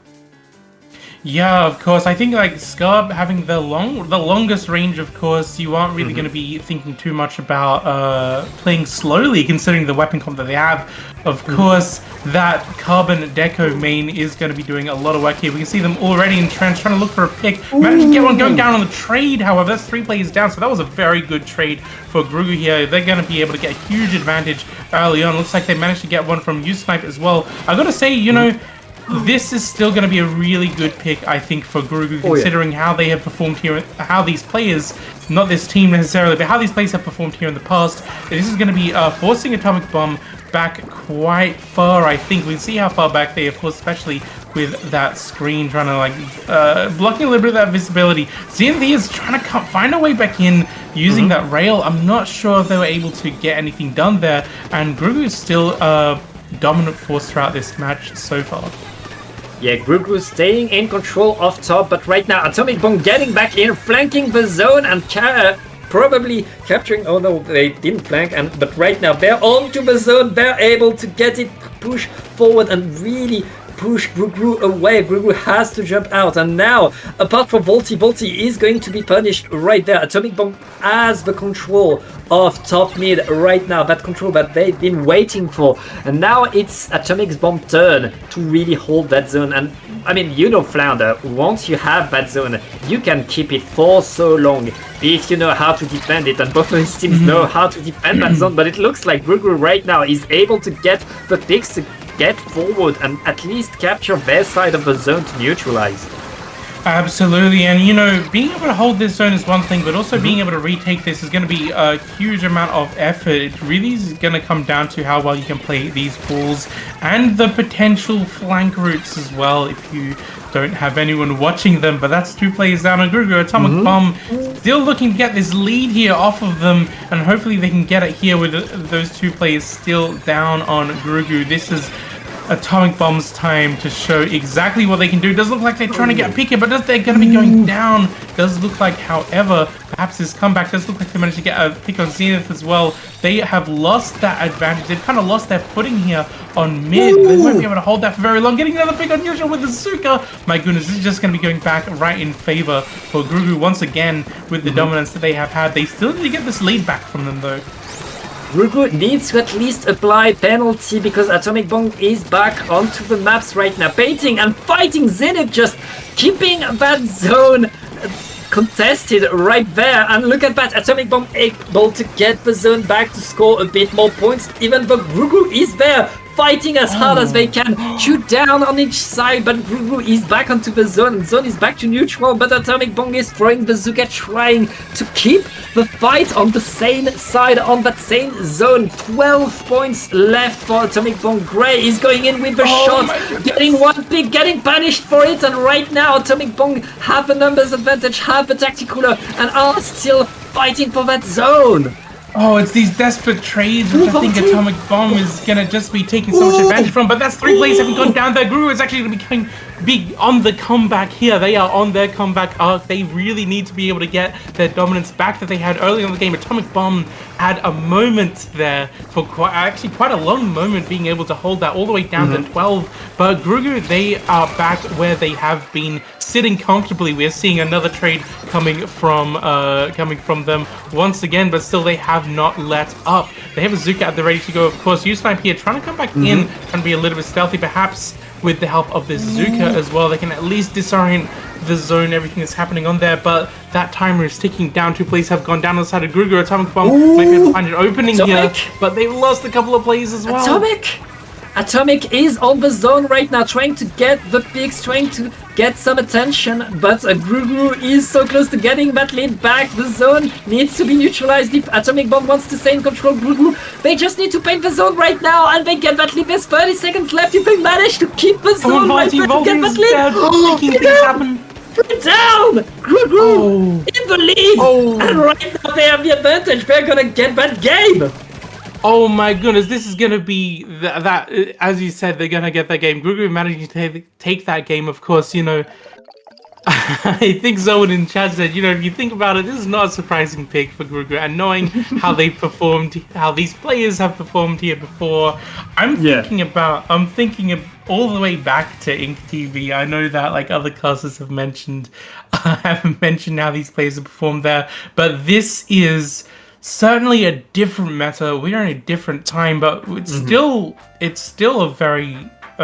Yeah, of course. I think like Scar having the longest range, of course, you aren't really going to be thinking too much about playing slowly, considering the weapon comp that they have. Of course, that Carbon Deco main is going to be doing a lot of work here. We can see them already in trance, trying to look for a pick. Managed to get one going down on the trade, however. That's 3 players down, so that was a very good trade for Grougrou here. They're going to be able to get a huge advantage early on. Looks like they managed to get one from U-Snipe as well. I got to say, you know, this is still going to be a really good pick, I think, for Grougrou, considering how they have performed here, how these players, not this team necessarily, but how these players have performed here in the past. This is going to be forcing Atomic Bomb back quite far, I think. We can see how far back they are forced, especially with that screen, trying to, like, blocking a little bit of that visibility. Zenith is trying to find a way back in using that rail. I'm not sure if they were able to get anything done there, and Grougrou is still dominant force throughout this match so far. Yeah, Grougrou staying in control off top, but right now Atomic Bomb getting back in, flanking the zone, and probably capturing. Oh no, they didn't flank, but right now they're onto the zone. They're able to get it, push forward, and really push Grougrou away. Grougrou has to jump out, and now, apart from Volty is going to be punished right there. Atomic Bomb has the control of top mid right now, that control that they've been waiting for, and now it's Atomic Bomb's turn to really hold that zone. And I mean, you know, Flounder, once you have that zone, you can keep it for so long if you know how to defend it, and both of these teams know how to defend that zone. But it looks like Grougrou right now is able to get the picks to get forward and at least capture their side of the zone to neutralize. Absolutely, and you know, being able to hold this zone is one thing, but also being able to retake this is going to be a huge amount of effort. It really is going to come down to how well you can play these balls and the potential flank routes as well if you don't have anyone watching them. But that's 2 players down on Grougrou. Atomic Bomb still looking to get this lead here off of them, and hopefully they can get it here with those 2 players still down on Grougrou. This is Atomic Bomb's time to show exactly what they can do. Does look like they're trying to get a pick here, but they're going to be going down. Does look like, however, perhaps this comeback does look like they managed to get a pick on Zenith as well. They have lost that advantage. They've kind of lost their footing here on mid. They won't be able to hold that for very long. Getting another pick on Yusha with the Zuka. My goodness, this is just going to be going back right in favor for Grougrou once again with the dominance that they have had. They still need to get this lead back from them, though. Grougrou needs to at least apply penalty because Atomic Bomb is back onto the maps right now, baiting and fighting Zenith, just keeping that zone contested right there. And look at that, Atomic Bomb able to get the zone back to score a bit more points, even though Grougrou is there fighting as hard as they can, shoot down on each side, but Grougrou is back onto the zone. Zone is back to neutral, but Atomic Bomb is throwing bazooka, trying to keep the fight on the same side, on that same zone. 12 points left for Atomic Bomb. Gray is going in with the shot, getting one pick, getting punished for it, and right now Atomic Bomb have the numbers advantage, have the tactical, and are still fighting for that zone. Oh, it's these desperate trades, which I think Atomic Bomb is gonna just be taking so much advantage from. But that's 3 players haven't gone down there. Grougrou is actually gonna be on the comeback here. They are on their comeback arc. They really need to be able to get their dominance back that they had early in the game. Atomic Bomb had a moment there for quite a long moment, being able to hold that all the way down to 12. But Grougrou, they are back where they have been, sitting comfortably. We're seeing another trade coming from them once again, but still they have not let up. They have a Zuka at the ready to go, of course. U-Snipe here trying to come back in and be a little bit stealthy, perhaps with the help of this Zuka as well. They can at least disorient the zone, everything that's happening on there, but that timer is ticking down. 2 players have gone down on the side of Grougrou. Atomic Bomb might be able to find an opening here, but they lost a couple of players as well. Atomic is on the zone right now, trying to get the picks, trying to get some attention, but Grougrou is so close to getting that lead back. The zone needs to be neutralized if Atomic Bomb wants to stay in control. Grougrou, they just need to paint the zone right now, and they get that lead. There's 30 seconds left if they manage to keep the zone right there to get that lead. Put down! Grougrou in the lead! And right now they have the advantage. They're gonna get that game! Oh my goodness, this is gonna be that. As you said, they're gonna get that game. Grougrou managing to take that game, of course. You know, I think Zoan in chat said, you know, if you think about it, this is not a surprising pick for Grougrou. And knowing how they performed, how these players have performed here before, I'm thinking all the way back to Ink TV. I know that like other classes have mentioned how these players have performed there, but this is certainly a different meta. We are in a different time, but it's still a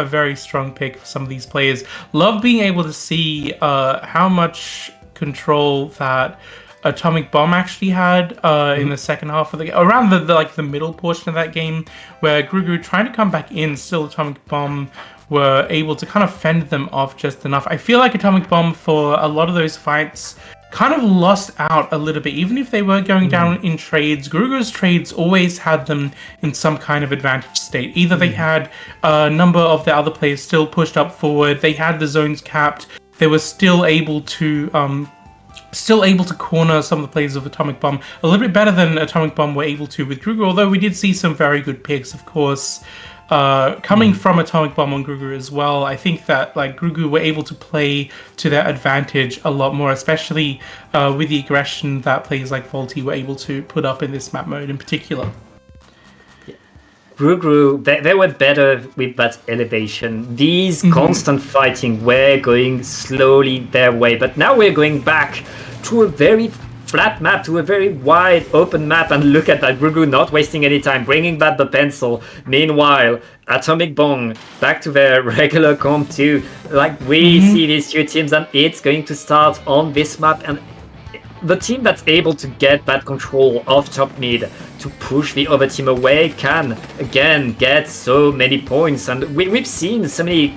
very strong pick for some of these players. Love being able to see how much control that Atomic Bomb actually had in the second half of the game, around the middle portion of that game, where Grougrou trying to come back in, still Atomic Bomb were able to kind of fend them off just enough. I feel like Atomic Bomb for a lot of those fights kind of lost out a little bit. Even if they were going down in trades, Grougrou's trades always had them in some kind of advantage state. Either they had a number of the other players still pushed up forward, they had the zones capped, they were still able to corner some of the players of Atomic Bomb a little bit better than Atomic Bomb were able to with Grougrou, although we did see some very good picks, of course, coming from Atomic Bomb on Grougrou as well. I think that like Grougrou were able to play to their advantage a lot more, especially with the aggression that players like Volty were able to put up in this map mode in particular. Grougrou, they were better with that elevation. These constant fighting were going slowly their way, but now we're going back to a very flat map, to a very wide open map, and look at that. Grougrou not wasting any time, bringing back the pencil. Meanwhile, Atomic Bomb back to their regular comp too. Like we see these two teams, and it's going to start on this map, and the team that's able to get that control of top mid to push the other team away can again get so many points. And we've seen so many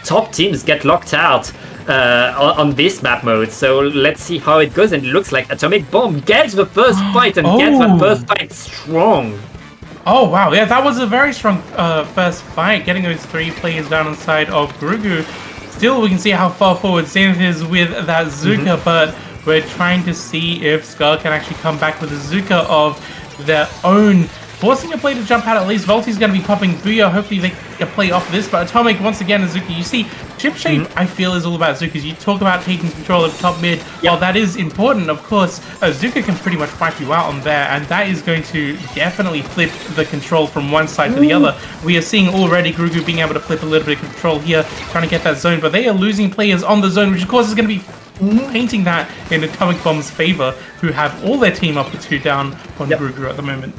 top teams get locked out on this map mode, so let's see how it goes. And it looks like Atomic Bomb gets the first fight, and gets that first fight strong. Oh wow, yeah, that was a very strong first fight, getting those 3 players down on the side of Grougrou. Still, we can see how far forward Zenith is with that Zuka, but we're trying to see if Skull can actually come back with a Zuka of their own, forcing a play to jump out at least. Volty's going to be popping Booyah. Hopefully they can play off this, but Atomic once again is Zuka. You see, Chip Shape, I feel, is all about Zukas. You talk about taking control of top mid. While that is important, of course, Zuka can pretty much wipe you out on there, and that is going to definitely flip the control from one side to the other. We are seeing already Grougrou being able to flip a little bit of control here, trying to get that zone, but they are losing players on the zone, which of course is going to be painting that in Atomic Bomb's favor, who have all their team up with 2 down on Grougrou at the moment.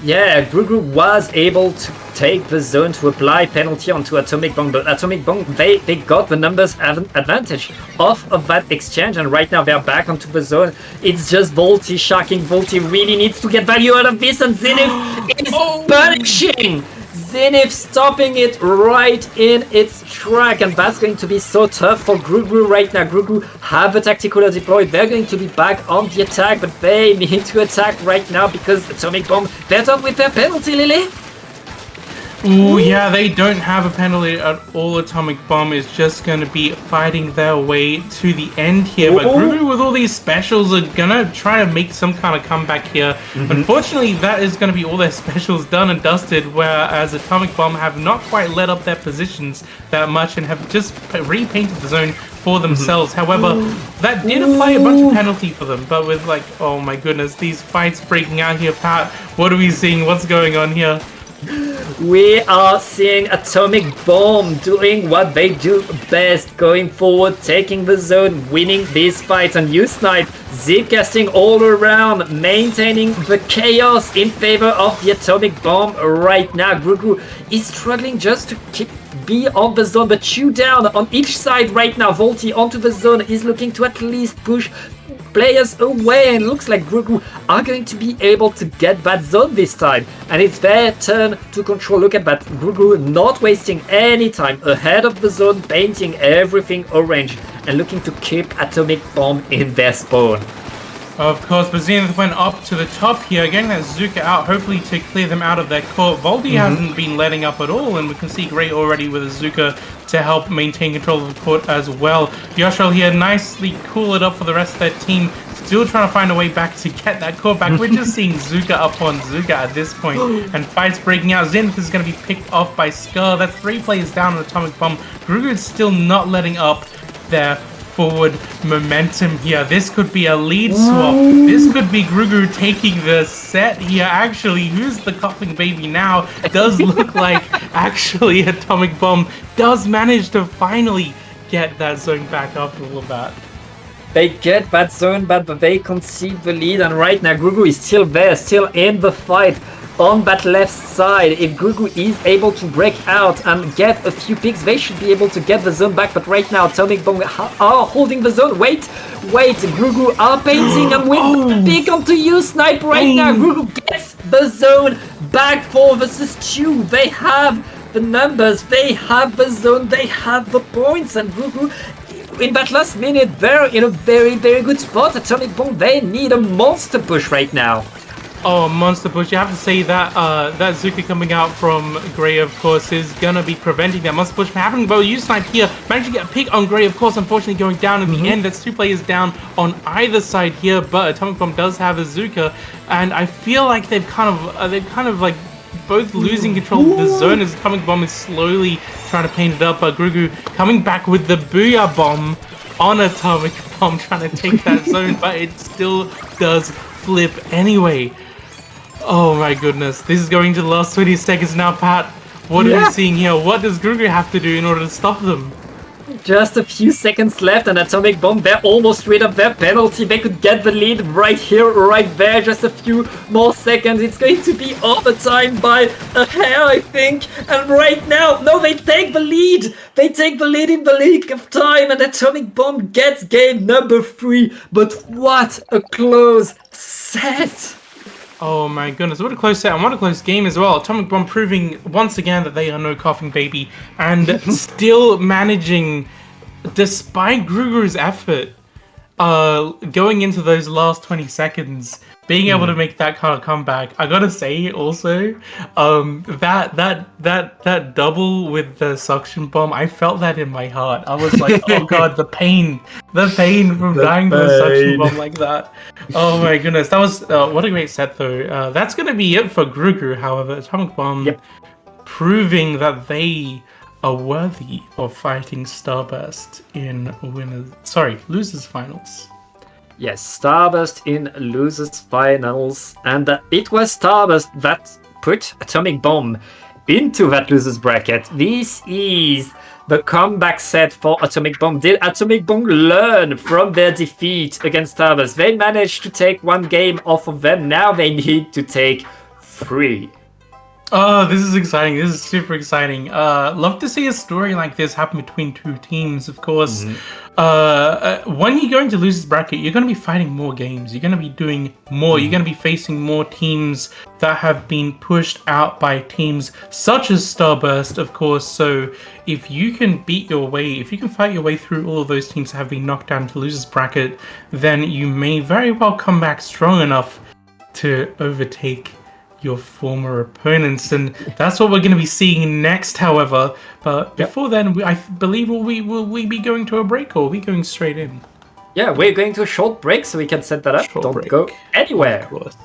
Yeah, Grougrou was able to take the zone to apply penalty onto Atomic Bomb, but Atomic Bomb, they got the numbers advantage off of that exchange, and right now they're back onto the zone. It's just Volty shocking. Volty really needs to get value out of this, and Zenith is punishing. Zenith stopping it right in its track, and that's going to be so tough for Grougrou right now. Grougrou have a tactical deployed. They're going to be back on the attack, but they need to attack right now because Atomic Bomb, they're done with their penalty, Lily. Ooh, yeah, they don't have a penalty at all. Atomic Bomb is just going to be fighting their way to the end here. But Grougrou with all these specials are going to try to make some kind of comeback here. Unfortunately, that is going to be all their specials done and dusted, whereas Atomic Bomb have not quite let up their positions that much and have just repainted the zone for themselves. However, that did apply a bunch of penalty for them, but with like, oh my goodness, these fights breaking out here, Pat. What are we seeing? What's going on here? We are seeing Atomic Bomb doing what they do best, going forward, taking the zone, winning these fights, and U-Snipe zip-casting all around, maintaining the chaos in favor of the Atomic Bomb right now. Grougrou is struggling just to be on the zone, but Chew down on each side right now. Volty onto the zone is looking to at least push players away, and looks like Grougrou are going to be able to get that zone this time, and it's their turn to control. Look at that, Grougrou not wasting any time ahead of the zone, painting everything orange and looking to keep Atomic Bomb in their spawn. Of course, but Zenith went up to the top here, getting that Zuka out, hopefully to clear them out of their court. Voldy hasn't been letting up at all, and we can see Gray already with a Zuka to help maintain control of the court as well. Yoshel here nicely cool it up for the rest of their team, still trying to find a way back to get that court back. We're just seeing Zuka up on Zuka at this point, and fights breaking out. Zenith is going to be picked off by Scar. That's 3 players down on Atomic Bomb. Grougrou is still not letting up their forward momentum here. This could be a lead swap. This could be Grougrou taking the set here. Actually, who's the coughing baby now? Does look like actually Atomic Bomb does manage to finally get that zone back after all of that. They get that zone, but they concede the lead, and right now Grougrou is still there, still in the fight on that left side. If Grougrou is able to break out and get a few picks, they should be able to get the zone back, but right now Atomic Bomb are holding the zone. Wait, Grougrou are painting and with the pick onto U-Snipe right now. Grougrou gets the zone back for versus Chew. They have the numbers, they have the zone, they have the points, and Grougrou in that last minute, they're in a very, very good spot. Atomic Bomb, they need a monster push right now. Oh, monster push. You have to say that that Zuka coming out from Gray, of course, is gonna be preventing that monster push from happening. But U-Snipe here managed to get a pick on Gray, of course, unfortunately going down in the end. That's 2 players down on either side here, but Atomic Bomb does have a Zuka, and I feel like they've kind of like both losing control of the zone as Atomic Bomb is slowly trying to paint it up. Grougrou coming back with the Booyah Bomb on Atomic Bomb, trying to take that zone, but it still does flip anyway. Oh my goodness, this is going to the last 20 seconds now, Pat. What are we seeing here? What does Grougrou have to do in order to stop them? Just a few seconds left, and Atomic Bomb, they're almost rid of their penalty. They could get the lead right here, right there. Just a few more seconds. It's going to be overtime by a hair, I think. And right now, no, they take the lead. They take the lead in the league of time, and Atomic Bomb gets game number 3. But what a close set. Oh my goodness, what a close set and what a close game as well. Atomic Bomb proving once again that they are no coughing baby and still managing, despite Grougrou's effort, going into those last 20 seconds, being able to make that kind of comeback. I gotta say also, that double with the suction bomb, I felt that in my heart. I was like, oh god, the pain from dying to a suction bomb like that. Oh my goodness, that was what a great set though. That's gonna be it for Grougrou. However, Atomic Bomb proving that they are worthy of fighting Starburst in losers finals. Yes, Starburst in losers finals, and it was Starburst that put Atomic Bomb into that losers bracket. This is the comeback set for Atomic Bomb. Did Atomic Bomb learn from their defeat against Starburst? They managed to take 1 game off of them. Now they need to take 3. Oh, this is exciting. This is super exciting. Love to see a story like this happen between two teams, of course. When you go into losers bracket, you're going to be fighting more games. You're going to be doing more. You're going to be facing more teams that have been pushed out by teams such as Starburst, of course. So if you can if you can fight your way through all of those teams that have been knocked down to losers bracket, then you may very well come back strong enough to overtake your former opponents, and that's what we're going to be seeing next. However, but before then, I believe will we be going to a break, or are we going straight in? Yeah, we're going to a short break so we can set that up. Don't break. go anywhere. Of course.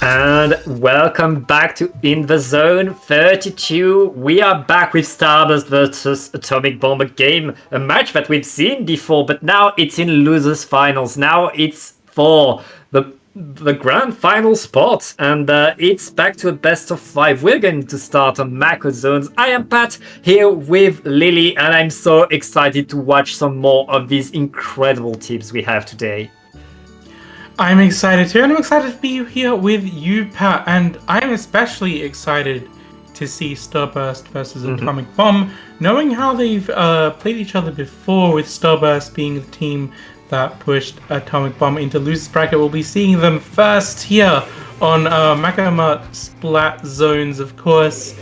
And welcome back to In the Zone 32. We are back with Starburst versus Atomic Bomb, a match that we've seen before, but now it's in losers finals. Now it's for the grand final spot, and it's back to a best of 5. We're going to start on Mako Zones. I am Pat here with Lily, and I'm so excited to watch some more of these incredible teams we have today. I'm excited too, and I'm excited to be here with you, Pat, and I'm especially excited to see Starburst versus Atomic Bomb, knowing how they've played each other before, with Starburst being the team that pushed Atomic Bomb into losers bracket. We'll be seeing them first here on Makama Splat Zones, of course,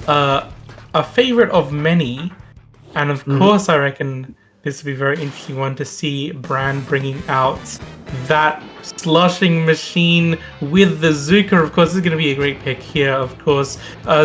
a favorite of many, and of course I reckon this will be a very interesting one to see Brand bringing out that slushing machine with the Zuka. Of course, this is going to be a great pick here, of course.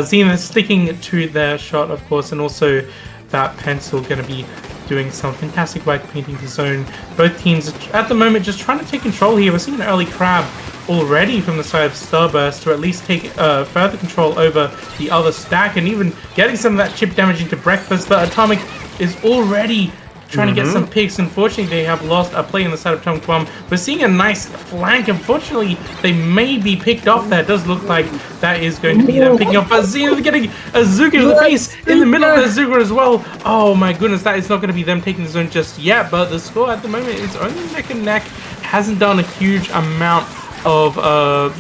Zenith sticking to their shot, of course, and also that pencil going to be doing some fantastic work painting the zone. Both teams at the moment just trying to take control here. We're seeing an early crab already from the side of Starburst to at least take further control over the other stack, and even getting some of that chip damage into Breakfast, but Atomic is already trying to get some picks. Unfortunately, they have lost a play on the side of Atomic Bomb. We're seeing a nice flank. Unfortunately, they may be picked off there. It does look like that is going to be them picking off. But Zenith getting a Zuka to the face in the middle of the Zuka as well. Oh my goodness, that is not going to be them taking the zone just yet. But the score at the moment is only neck and neck. Hasn't done a huge amount of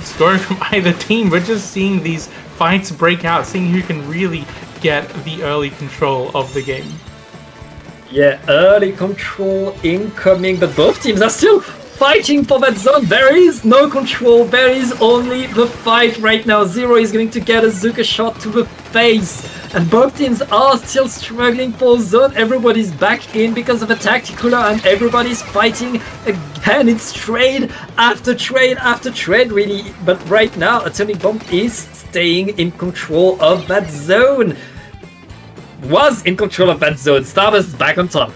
scoring from either team. We're just seeing these fights break out, seeing who can really get the early control of the game. Yeah, early control incoming, but both teams are still fighting for that zone. There is no control, there is only the fight right now. Zero is going to get a Zuka shot to the face, and both teams are still struggling for zone. Everybody's back in because of a tactical, and everybody's fighting again. It's trade after trade after trade, really. But right now, Atomic Bomb is staying in control of that zone. Was in control of that zone. Starburst back on top.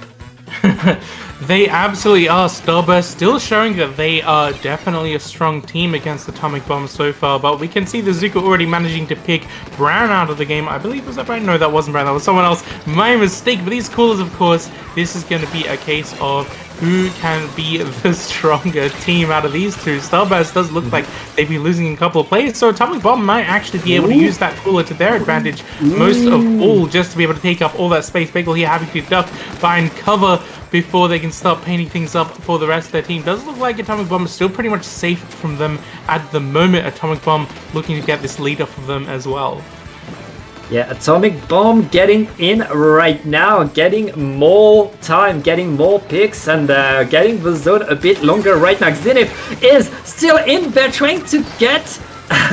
They absolutely are. Starburst still showing that they are definitely a strong team against Atomic Bomb so far, but we can see the Zuka already managing to pick Brown out of the game. I believe, was that Brown? No, that wasn't Brown, that was someone else. My mistake. But these coolers, of course, this is going to be a case of who can be the stronger team out of these two. Starburst does look like they've been losing a couple of players, so Atomic Bomb might actually be able to use that cooler to their advantage most of all, just to be able to take up all that space. Bagel here having to duck behind cover before they can start painting things up for the rest of their team. Does look like Atomic Bomb is still pretty much safe from them at the moment. Atomic Bomb looking to get this lead off of them as well. Yeah, Atomic Bomb getting in right now, getting more time, getting more picks, and getting the zone a bit longer right now. Zenith is still in there trying to get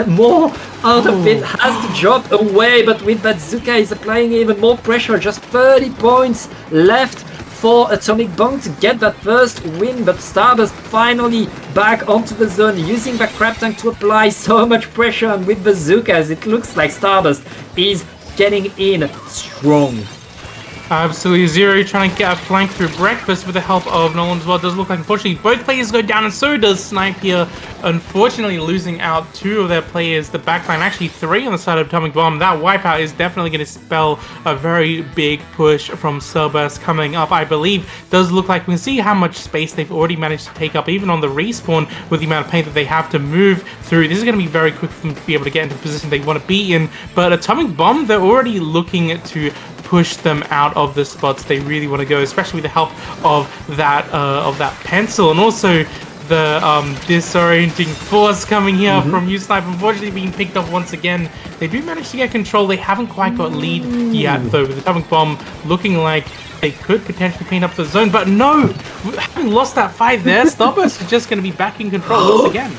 more out of it, has to drop away, but with that Zuka is applying even more pressure. Just 30 points left for Atomic Bomb to get that first win, but Starburst finally back onto the zone, using the crab tank to apply so much pressure, and with the Zukas, it looks like Starburst is getting in strong. Absolutely. Zero trying to get a flank through Breakfast with the help of Nolan as well. It does look like, unfortunately, both players go down, and so does Snipe here. Unfortunately, losing out 2 of their players. The backline, actually 3 on the side of Atomic Bomb. That wipeout is definitely going to spell a very big push from Starburst coming up, I believe. Does look like we can see how much space they've already managed to take up, even on the respawn, with the amount of paint that they have to move through. This is going to be very quick for them to be able to get into the position they want to be in. But Atomic Bomb, they're already looking to push them out of the spots they really want to go, especially with the help of that pencil, and also the disorienting force coming here from U-Snipe, unfortunately being picked up once again. They do manage to get control. They haven't quite got lead yet, though, with Atomic Bomb looking like they could potentially clean up the zone, but no! Having lost that fight there, Starburst is just going to be back in control once again.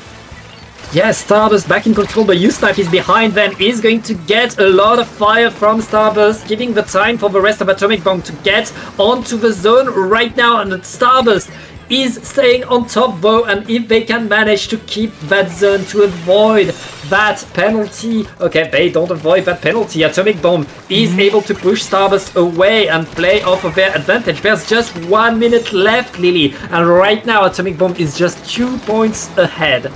Yes, Starburst back in control, but U-Snipe is behind them, is going to get a lot of fire from Starburst, giving the time for the rest of Atomic Bomb to get onto the zone right now, and Starburst is staying on top though, and if they can manage to keep that zone to avoid that penalty, okay, they don't avoid that penalty. Atomic Bomb is able to push Starburst away and play off of their advantage. There's just 1 minute left, Lily, and right now Atomic Bomb is just 2 points ahead.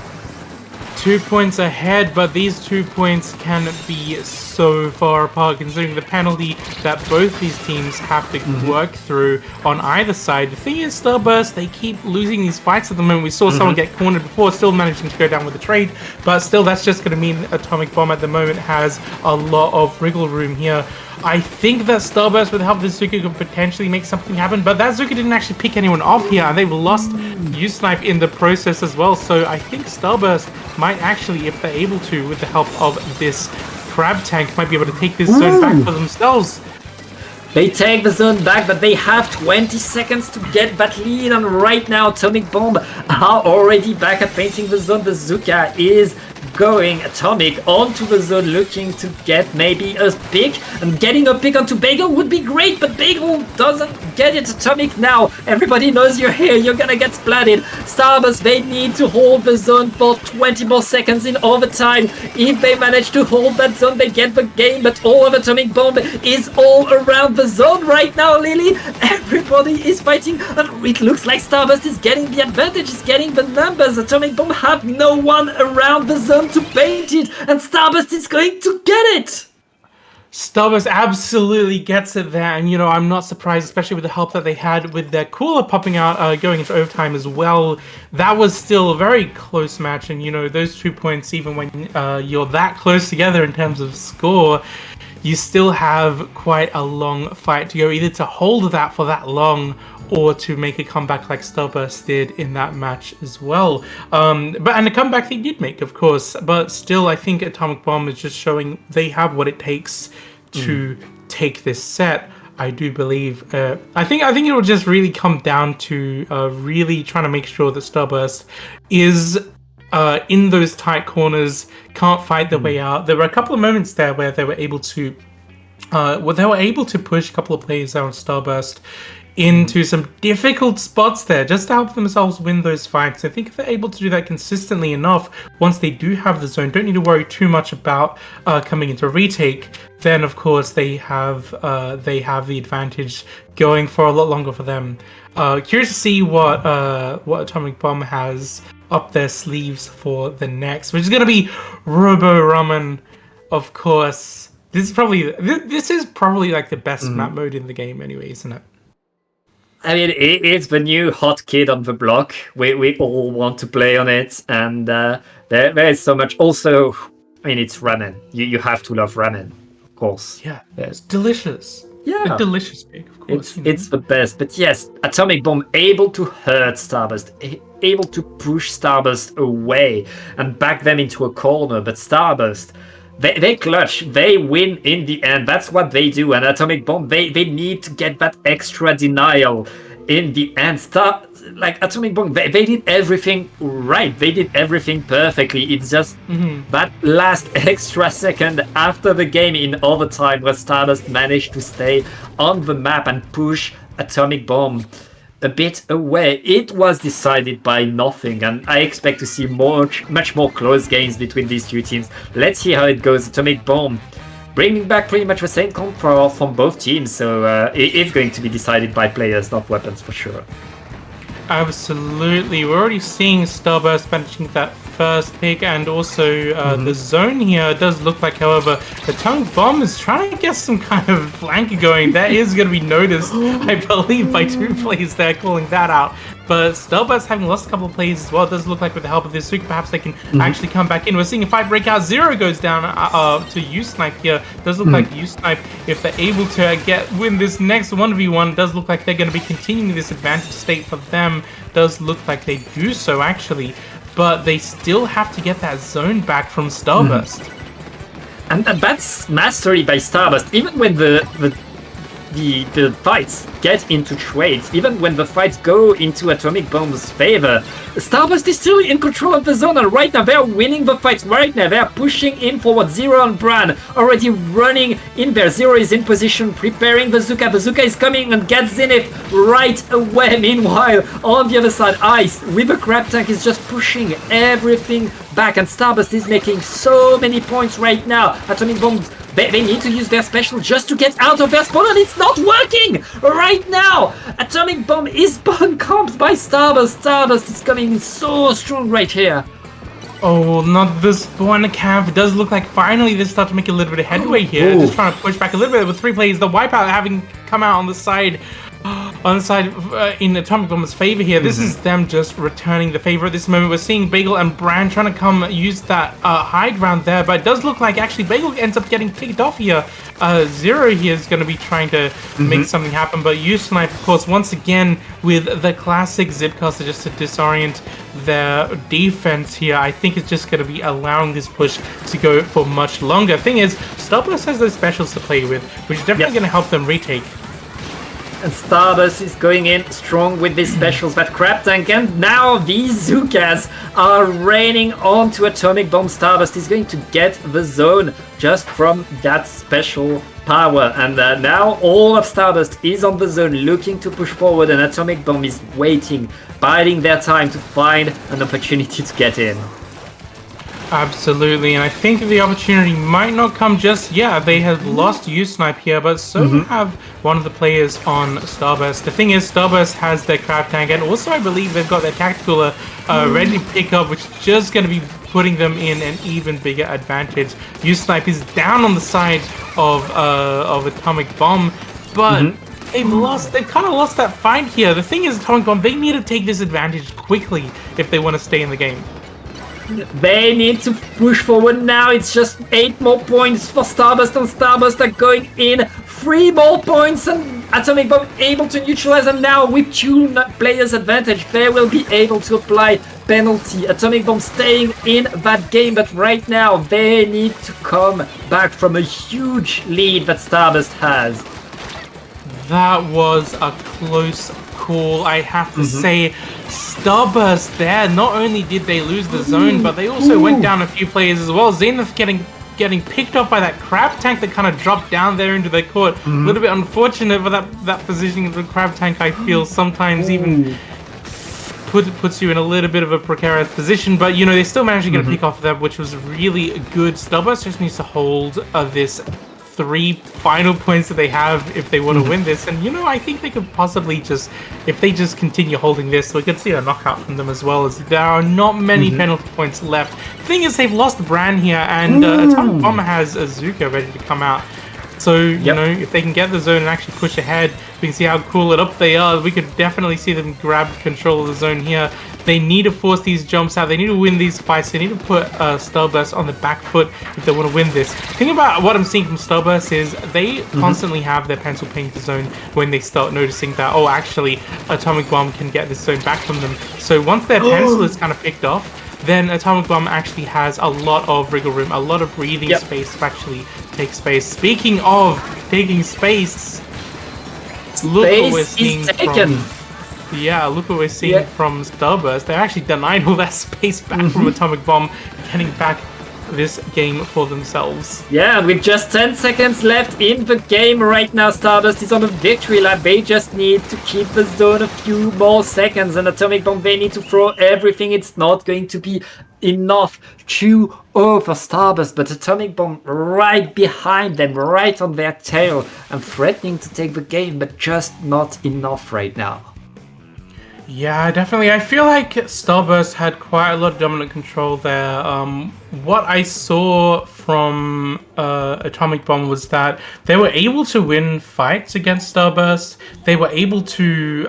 2 points ahead, but these 2 points can be so far apart considering the penalty that both these teams have to work through on either side. The thing is, Starburst, they keep losing these fights at the moment. We saw someone get cornered before, still managing to go down with the trade, but still that's just going to mean Atomic Bomb at the moment has a lot of wriggle room here. I think that Starburst with the help of the Zuka could potentially make something happen, but that Zuka didn't actually pick anyone off here, and they've lost U-Snipe in the process as well, so I think Starburst might actually, if they're able to, with the help of this Crab Tank, might be able to take this zone back for themselves. They take the zone back, but they have 20 seconds to get that lead, and right now Atomic Bomb are already back at painting the zone. The Zuka is going Atomic onto the zone, looking to get maybe a pick, and getting a pick onto Bagel would be great, but Bagel doesn't get it. Atomic now, everybody knows you're here, you're gonna get splatted. Starburst, they need to hold the zone for 20 more seconds in overtime. If they manage to hold that zone, they get the game, but all of Atomic Bomb is all around the zone right now, Lily. Everybody is fighting, and it looks like Starburst is getting the advantage, is getting the numbers. Atomic Bomb have no one around the zone to paint it, and Starburst is going to get it. Starburst absolutely gets it there, and I'm not surprised, especially with the help that they had with their cooler popping out going into overtime as well. That was still a very close match, and those 2 points, even when you're that close together in terms of score, you still have quite a long fight to go, either to hold that for that long or to make a comeback like Starburst did in that match as well. And a comeback they did make, of course, but still I think Atomic Bomb is just showing they have what it takes to take this set. I do believe. I think it will just really come down to really trying to make sure that Starburst is in those tight corners, can't fight their way out. There were a couple of moments there where they were able to push a couple of players out of Starburst into some difficult spots there just to help themselves win those fights. I think if they're able to do that consistently enough, once they do have the zone, don't need to worry too much about coming into a retake, then of course they have the advantage going for a lot longer for them. Curious to see what Atomic Bomb has up their sleeves for the next, which is going to be Robo Ramen, of course. This is probably like the best map mode in the game anyway, isn't it? I mean, it's the new hot kid on the block. We all want to play on it, and there is so much. Also, I mean, it's ramen. You have to love ramen, of course. Yeah, it's delicious. Yeah, a delicious pick, of course. It's the best. But yes, Atomic Bomb able to hurt Starburst, able to push Starburst away and back them into a corner. But Starburst, they clutch, they win in the end. That's what they do. And Atomic Bomb, they need to get that extra denial in the end. Atomic Bomb, they did everything right. They did everything perfectly. It's just that last extra second after the game in overtime where Stardust managed to stay on the map and push Atomic Bomb a bit away. It was decided by nothing, and I expect to see much more close games between these two teams. Let's see how it goes. Atomic Bomb bringing back pretty much the same control from both teams, so it's going to be decided by players, not weapons, for sure. Absolutely. We're already seeing Starburst managing that first pick, and also the zone here does look like, however, the Atomic Bomb is trying to get some kind of flank going. That is going to be noticed, I believe, by two players there calling that out. But Starburst, having lost a couple of plays as well, it does look like with the help of this Zuka, perhaps they can actually come back in. We're seeing a fight break out. Zero goes down to U-Snipe here. Does look like U-Snipe, if they're able to win this next 1v1, does look like they're going to be continuing this advantage state for them. Does look like they do so, actually. But they still have to get that zone back from Starburst. And that's mastery by Starburst. Even when the fights get into trades, even when the fights go into Atomic Bomb's favor, Starburst is still in control of the zone, and right now they're winning the fights. Right now they're pushing in forward. Zero and Bran already running in there. Zero is in position, preparing the Zuka. The Zuka is coming and gets Zenith right away. Meanwhile, on the other side, Ice with the Crab Tank is just pushing everything back, and Starburst is making so many points right now. Atomic Bomb, they need to use their special just to get out of their spawn, and it's not working right now. Atomic Bomb is spawn comped by Starburst. Starburst is coming so strong right here. Oh, not this one camp. It does look like finally they start to make a little bit of headway here. Ooh. Just trying to push back a little bit with 3 players. The wipeout having come out on the side. In Atomic Bomb's favor here. This is them just returning the favor at this moment. We're seeing Bagel and Bran trying to come use that high ground there, but it does look like actually Bagel ends up getting picked off here. Zero here is going to be trying to make something happen, but U-Snipe, of course, once again with the classic Zipcaster just to disorient their defense here. I think it's just going to be allowing this push to go for much longer. Thing is, Starburst has those specials to play with, which is definitely going to help them retake. And Starburst is going in strong with these specials, but Crab Tank, and now these Zookas are raining onto Atomic Bomb. Starburst is going to get the zone just from that special power, and now all of Starburst is on the zone looking to push forward, and Atomic Bomb is waiting, biding their time to find an opportunity to get in. Absolutely, and I think the opportunity might not come just yet. They have lost U-Snipe here, but so have one of the players on Starburst. The thing is, Starburst has their Crab Tank, and also I believe they've got their Tactical ready to pick up, which is just going to be putting them in an even bigger advantage. U-Snipe is down on the side of Atomic Bomb, but they've kind of lost that fight here. The thing is, Atomic Bomb, they need to take this advantage quickly if they want to stay in the game. They need to push forward now. It's just 8 more points for Starburst, and Starburst are going in. 3 more points, and Atomic Bomb able to neutralize them now with 2 players advantage. They will be able to apply penalty. Atomic Bomb staying in that game, but right now they need to come back from a huge lead that Starburst has. That was a close call, I have to say. Starburst there, not only did they lose the zone, but they also went down a few players as well. Zenith getting picked up by that Crab Tank that kind of dropped down there into their court. A little bit unfortunate for that positioning of the Crab Tank, I feel sometimes even puts you in a little bit of a precarious position, but you know, they still managed to get a pick off that, which was really good. Starburst just needs to hold this 3 final points that they have if they want to win this, and you know, I think they could possibly just, if they just continue holding this, we could see a knockout from them, as well as there are not many penalty points left. Thing is, they've lost Bran here, and Atomic Bomb has Azuka ready to come out. So, you know, if they can get the zone and actually push ahead, we can see how cool it up they are. We could definitely see them grab control of the zone here. They need to force these jumps out. They need to win these fights. They need to put Starburst on the back foot if they want to win this. The thing about what I'm seeing from Starburst is they constantly have their pencil ping the zone when they start noticing that, oh, actually, Atomic Bomb can get this zone back from them. So once their pencil is kind of picked off, then Atomic Bomb actually has a lot of wriggle room, a lot of breathing space to actually take space. Speaking of taking space, look what we're seeing look what we're seeing from Starburst. They're actually denied all that space back from Atomic Bomb, getting back this game for themselves. Yeah, with just 10 seconds left in the game right now, Starburst is on a victory lap. They just need to keep the zone a few more seconds, and Atomic Bomb, they need to throw everything. It's not going to be enough 2-0 for Starburst, but Atomic Bomb right behind them, right on their tail, and threatening to take the game, but just not enough right now. Yeah, definitely. I feel like Starburst had quite a lot of dominant control there. What I saw from Atomic Bomb was that they were able to win fights against Starburst. They were able to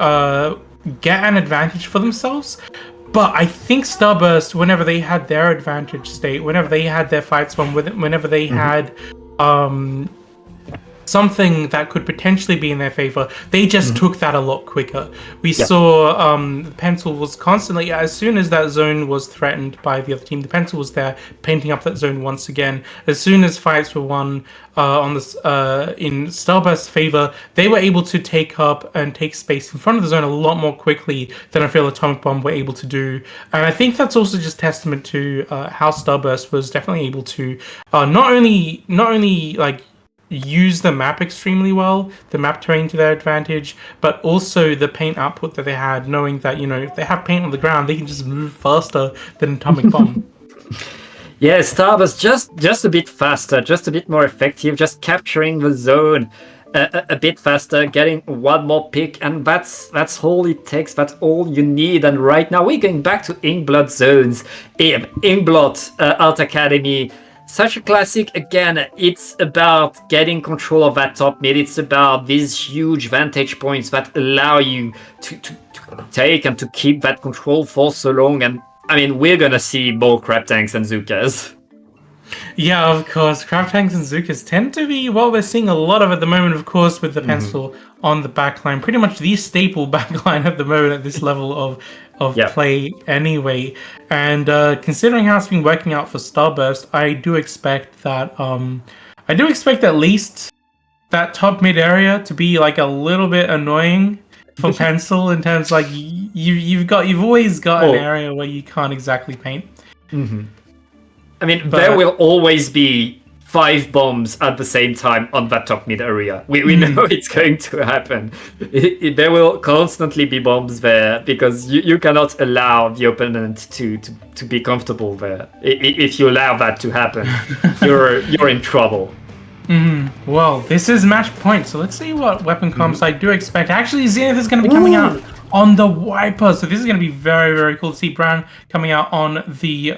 get an advantage for themselves. But I think Starburst, whenever they had their advantage state, whenever they had their fights won, whenever they had something that could potentially be in their favor, they just took that a lot quicker. We saw the pencil was constantly, as soon as that zone was threatened by the other team, the pencil was there painting up that zone once again. As soon as fights were won on this in Starburst's favor, they were able to take up and take space in front of the zone a lot more quickly than I feel Atomic Bomb were able to do. And I think that's also just testament to how Starburst was definitely able to not only like use the map extremely well, the map terrain to their advantage, but also the paint output that they had, knowing that, you know, if they have paint on the ground, they can just move faster than Atomic Bomb. Yeah, Starburst just a bit faster, just a bit more effective, just capturing the zone. a bit faster, getting one more pick, and that's all it takes. That's all you need. And right now we're going back to Inkblot zones. Inkblot Art Academy. Such a classic. Again, it's about getting control of that top mid. It's about these huge vantage points that allow you to take and to keep that control for so long. And I mean, we're gonna see more crab tanks and Zukas. Yeah, of course. Crab tanks and Zukas tend to be what we're seeing a lot of at the moment, of course, with the pencil on the backline. Pretty much the staple backline at the moment at this level of play anyway. And considering how it's been working out for Starburst, I do expect that at least that top mid area to be like a little bit annoying for Pencil in terms like you've always got an area where you can't exactly paint. I mean, there will always be 5 bombs at the same time on that top mid area. We know it's going to happen. There will constantly be bombs there because you cannot allow the opponent to be comfortable there. If you allow that to happen, you're in trouble. Well, this is match point, so let's see what weapon comps I do expect. Actually, Zenith is going to be coming out on the Wiper, so this is going to be very, very cool to see Brown coming out on the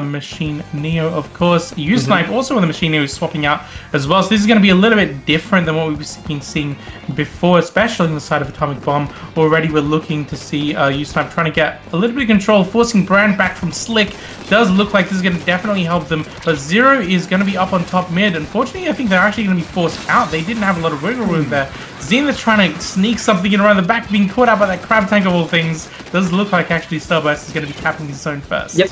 Machine Neo, of course. U-Snipe also on the Machine Neo swapping out as well, so this is going to be a little bit different than what we've been seeing before, especially on the side of Atomic Bomb. Already we're looking to see U-Snipe trying to get a little bit of control, forcing Brand back from Slick. Does look like this is going to definitely help them, but Zero is going to be up on top mid. Unfortunately, I think they're actually going to be forced out. They didn't have a lot of wiggle room there. Zenith trying to sneak something in around the back, being caught out by that crab tank of all things. Does look like actually Starburst is going to be capping his zone first. Yep.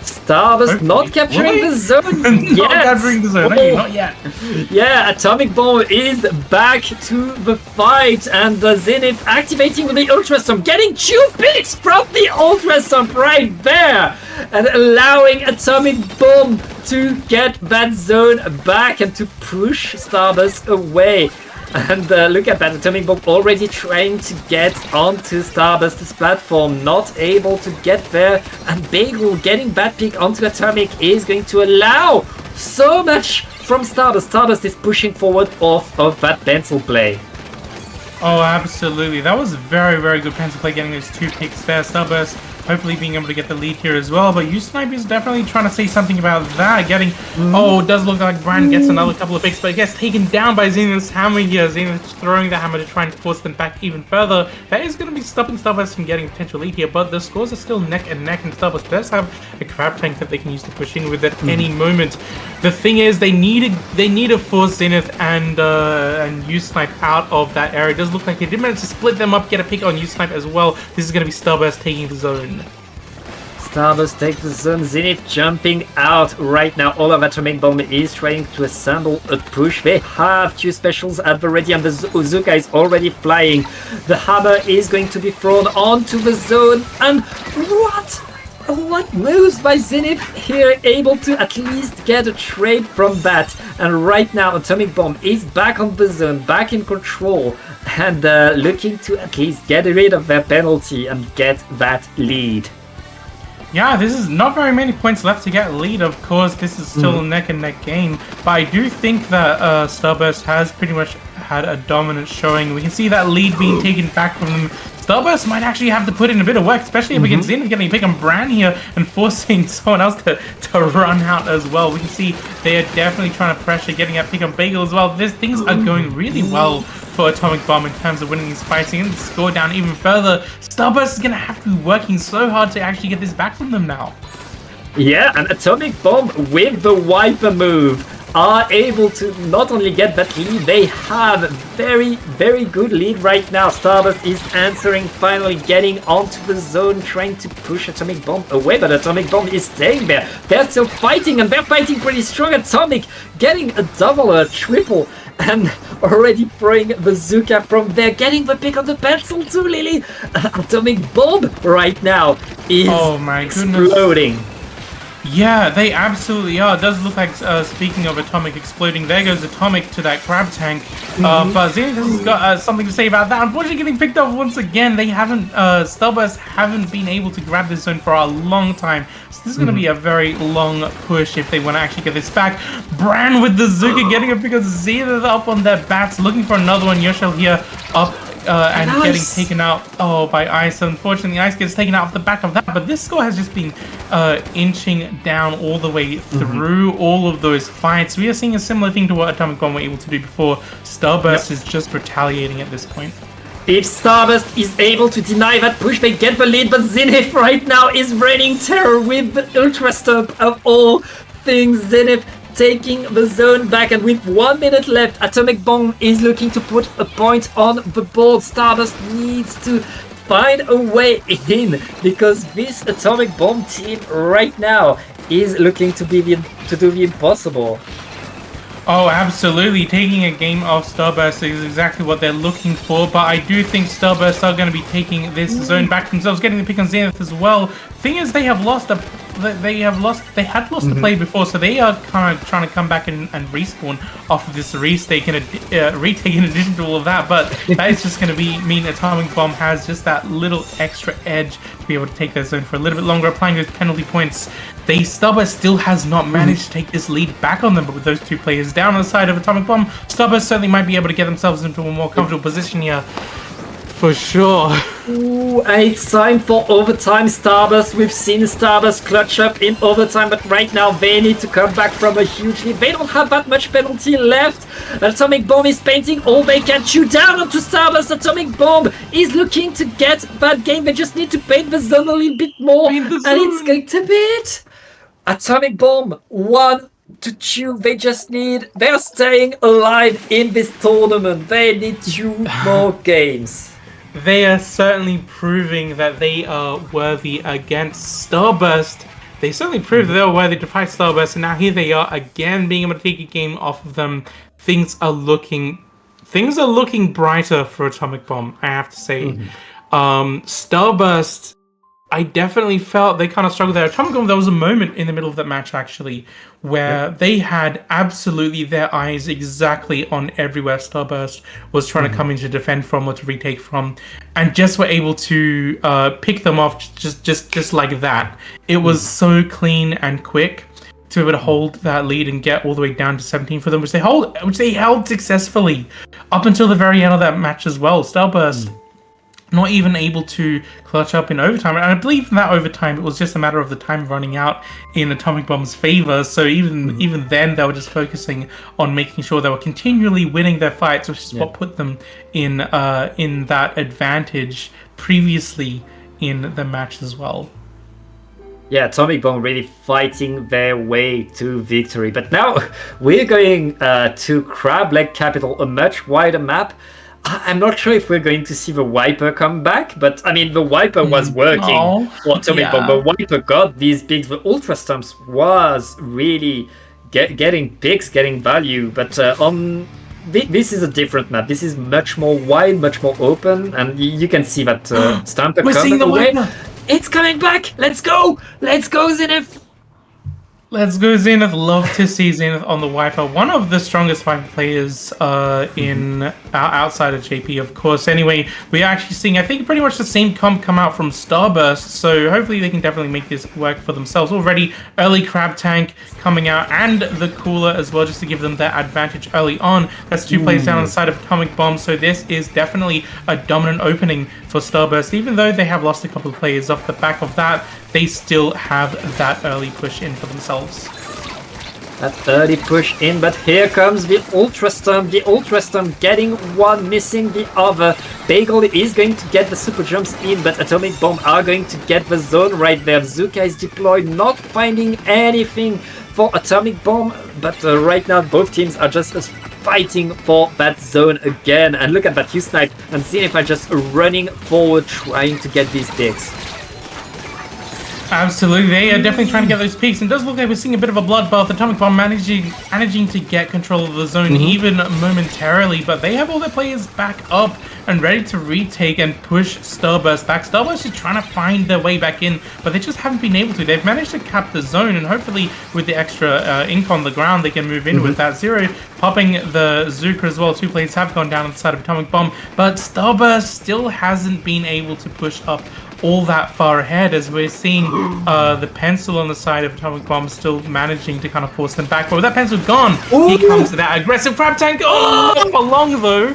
Starburst not capturing the zone yet. Not capturing the zone, okay, not yet. Yeah, Atomic Bomb is back to the fight, and Zenith activating the Ultra Stomp, getting 2 picks from the Ultra Stomp right there, and allowing Atomic Bomb to get that zone back and to push Starburst away. And look at that, Atomic Bomb already trying to get onto Starburst's platform, not able to get there, and Grougrou getting that pick onto Atomic is going to allow so much from Starburst. Starburst is pushing forward off of that pencil play. Oh, absolutely. That was very, very good pencil play, getting those 2 picks there. Starburst hopefully being able to get the lead here as well, but U-Snipe is definitely trying to say something about that. Getting, it does look like Brand gets another couple of picks, but it gets taken down by Zenith's hammer here. Zenith's throwing the hammer to try and force them back even further. That is going to be stopping Starburst from getting a potential lead here, but the scores are still neck and neck, and Starburst does have a crab tank that they can use to push in with at any moment. The thing is, they need to force Zenith and U-Snipe out of that area. It does look like they did manage to split them up, get a pick on U-Snipe as well. This is going to be Starburst taking the zone. Starburst takes the zone. Zenith jumping out right now. All of Atomic Bomb is trying to assemble a push. They have 2 specials at the ready, and the Uzuka is already flying. The hammer is going to be thrown onto the zone, and what moves by Zenith here, able to at least get a trade from that. And right now Atomic Bomb is back on the zone, back in control, and looking to at least get rid of their penalty and get that lead. Yeah, this is not very many points left to get lead, of course. This is still a neck and neck game, but I do think that Starburst has pretty much had a dominant showing. We can see that lead being taken back from them. Starburst might actually have to put in a bit of work, especially if we can Zenith getting a pick on Brand here and forcing someone else to run out as well. We can see they are definitely trying to pressure, getting a pick on Bagel as well. Things are going really well for Atomic Bomb in terms of winning these fights and score down even further. Starburst is going to have to be working so hard to actually get this back from them now. Yeah, and Atomic Bomb with the Wiper move are able to not only get that lead, they have a very, very good lead right now. Starburst is answering, finally getting onto the zone, trying to push Atomic Bomb away, but Atomic Bomb is staying there. They're still fighting, and they're fighting pretty strong. Atomic getting a double, a triple, and already throwing Bazooka from there, getting the pick on the pencil too, Lily. Atomic Bomb right now is exploding. Yeah, they absolutely are. It does look like, speaking of Atomic exploding, there goes Atomic to that crab tank. But Zenith has got something to say about that. Unfortunately, getting picked off once again. They haven't, Starburst haven't been able to grab this zone for a long time. So this is going to be a very long push if they want to actually get this back. Bran with the Zuka getting a pick of Zenith up on their bats, looking for another one. Yoshel here up. And getting taken out by Ice. Unfortunately, Ice gets taken out off the back of that, but this score has just been inching down all the way through all of those fights. We are seeing a similar thing to what Atomic Bomb were able to do before. Starburst is just retaliating at this point. If Starburst is able to deny that push, they get the lead, but Zenith right now is raining terror with the Ultra Stomp of all things. Zenith taking the zone back, and with 1 minute left, Atomic Bomb is looking to put a point on the board. Starburst needs to find a way in, because this Atomic Bomb team right now is looking to do the impossible. Oh, absolutely. Taking a game off Starburst is exactly what they're looking for, but I do think Starburst are going to be taking this zone back themselves, getting the pick on Zenith as well. Thing is, they had lost the play before, so they are kind of trying to come back and respawn off of this retake in addition to all of that, but that is just going to mean Atomic Bomb has just that little extra edge to be able to take their zone for a little bit longer, applying those penalty points. Starburst still has not managed to take this lead back on them, but with those two players down on the side of Atomic Bomb, Starburst certainly might be able to get themselves into a more comfortable position here. For sure. Ooh, and it's time for overtime. Starburst, we've seen Starburst clutch up in overtime, but right now they need to come back from a huge lead. They don't have that much penalty left. Atomic Bomb is painting all they can. Shoot down onto Starburst. Atomic Bomb is looking to get that game. They just need to paint the zone a little bit more, and it's going to be it. Atomic Bomb 1-2. They're staying alive in this tournament. They need 2 more games. They are certainly proving that they are worthy against Starburst. They certainly proved that they were worthy to fight Starburst, and now here they are again being able to take a game off of them. Things are looking brighter for Atomic Bomb, I have to say. Starburst, I definitely felt they kind of struggled there. Atomic Bomb, there was a moment in the middle of that match, actually, where they had absolutely their eyes exactly on everywhere Starburst was trying to come in to defend from or to retake from, and just were able to pick them off just like that. It was so clean and quick to be able to hold that lead and get all the way down to 17 for them, which they held successfully up until the very end of that match as well. Starburst not even able to clutch up in overtime. And I believe in that overtime, it was just a matter of the time running out in Atomic Bomb's favor. So even then, they were just focusing on making sure they were continually winning their fights, which is what put them in that advantage previously in the match as well. Yeah, Atomic Bomb really fighting their way to victory. But now we're going to Crab Leg Capital, a much wider map. I'm not sure if we're going to see the Wiper come back, but I mean, the Wiper was working for Atomic Bomb. The Wiper got these picks. The Ultra Stumps was really getting picks, getting value, but this is a different map. This is much more wide, much more open, and you can see that Stumper coming away. It's coming back! Let's go! Let's go, Zenith! Let's go, Zenith. Love to see Zenith on the Wiper. One of the strongest Wiper players in outside of JP, of course. Anyway, we're actually seeing, I think, pretty much the same comp come out from Starburst, so hopefully they can definitely make this work for themselves. Already, early Crab Tank coming out, and the Cooler as well, just to give them that advantage early on. That's 2 players down on the side of Atomic Bomb, so this is definitely a dominant opening for Starburst. Even though they have lost a couple of players off the back of that, they still have that early push in for themselves. That early push in, but here comes the Ultra Stomp. The Ultra Stomp getting one, missing the other. Bagel is going to get the super jumps in, but Atomic Bomb are going to get the zone right there. Zuka is deployed, not finding anything for Atomic Bomb, but right now both teams are just fighting for that zone again. And look at that, U-Snipe and Zenith are just running forward, trying to get these picks. Absolutely, they are definitely trying to get those peaks, and it does look like we're seeing a bit of a bloodbath. Atomic Bomb managing to get control of the zone even momentarily, but they have all their players back up and ready to retake and push Starburst back. Starburst is trying to find their way back in, but they just haven't been able to. They've managed to cap the zone, and hopefully with the extra ink on the ground, they can move in with that. Zero popping the Zuka as well. 2 players have gone down on the side of Atomic Bomb, but Starburst still hasn't been able to push up all that far ahead, as we're seeing the pencil on the side of Atomic Bomb still managing to kind of force them back. But with that pencil gone, here comes that aggressive crab tank. Oh, not for long though.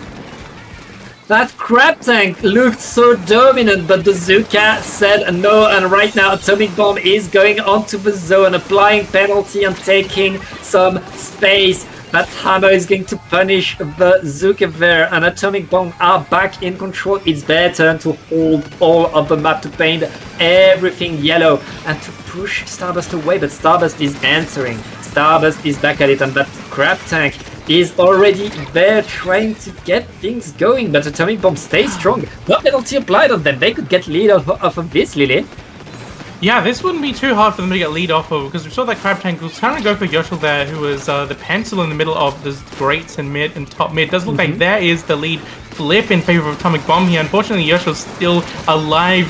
That crab tank looked so dominant, but the Zuka said no, and right now Atomic Bomb is going onto the zone, applying penalty and taking some space. That hammer is going to punish the Zuka there, and Atomic Bomb are back in control. It's their turn to hold all of the map, to paint everything yellow, and to push Starburst away, but Starburst is answering. Starburst is back at it, and that crab tank is already there trying to get things going, but Atomic Bomb stays strong. No penalty applied on them. They could get lead off of this, Lily. Yeah, this wouldn't be too hard for them to get lead off of, because we saw that crab tank was trying to go for Yoshel there, who was the pencil in the middle of the greats and mid and top mid. Does look like there is the lead flip in favor of Atomic Bomb here. Unfortunately, Yoshel's still alive,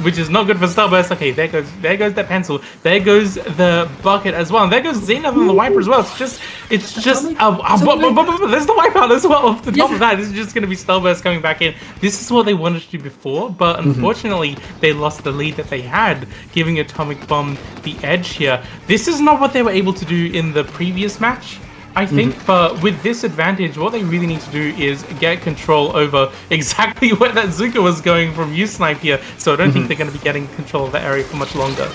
which is not good for Starburst. Okay, there goes that pencil. There goes the bucket as well. And there goes Zenith on the wiper as well. There's the wipeout as well off the top of that. This is just going to be Starburst coming back in. This is what they wanted to do before, but unfortunately, they lost the lead that they had, giving Atomic Bomb the edge here. This is not what they were able to do in the previous match, I think, but with this advantage, what they really need to do is get control over exactly where that Zuka was going from U-Snipe here, so I don't think they're going to be getting control of that area for much longer.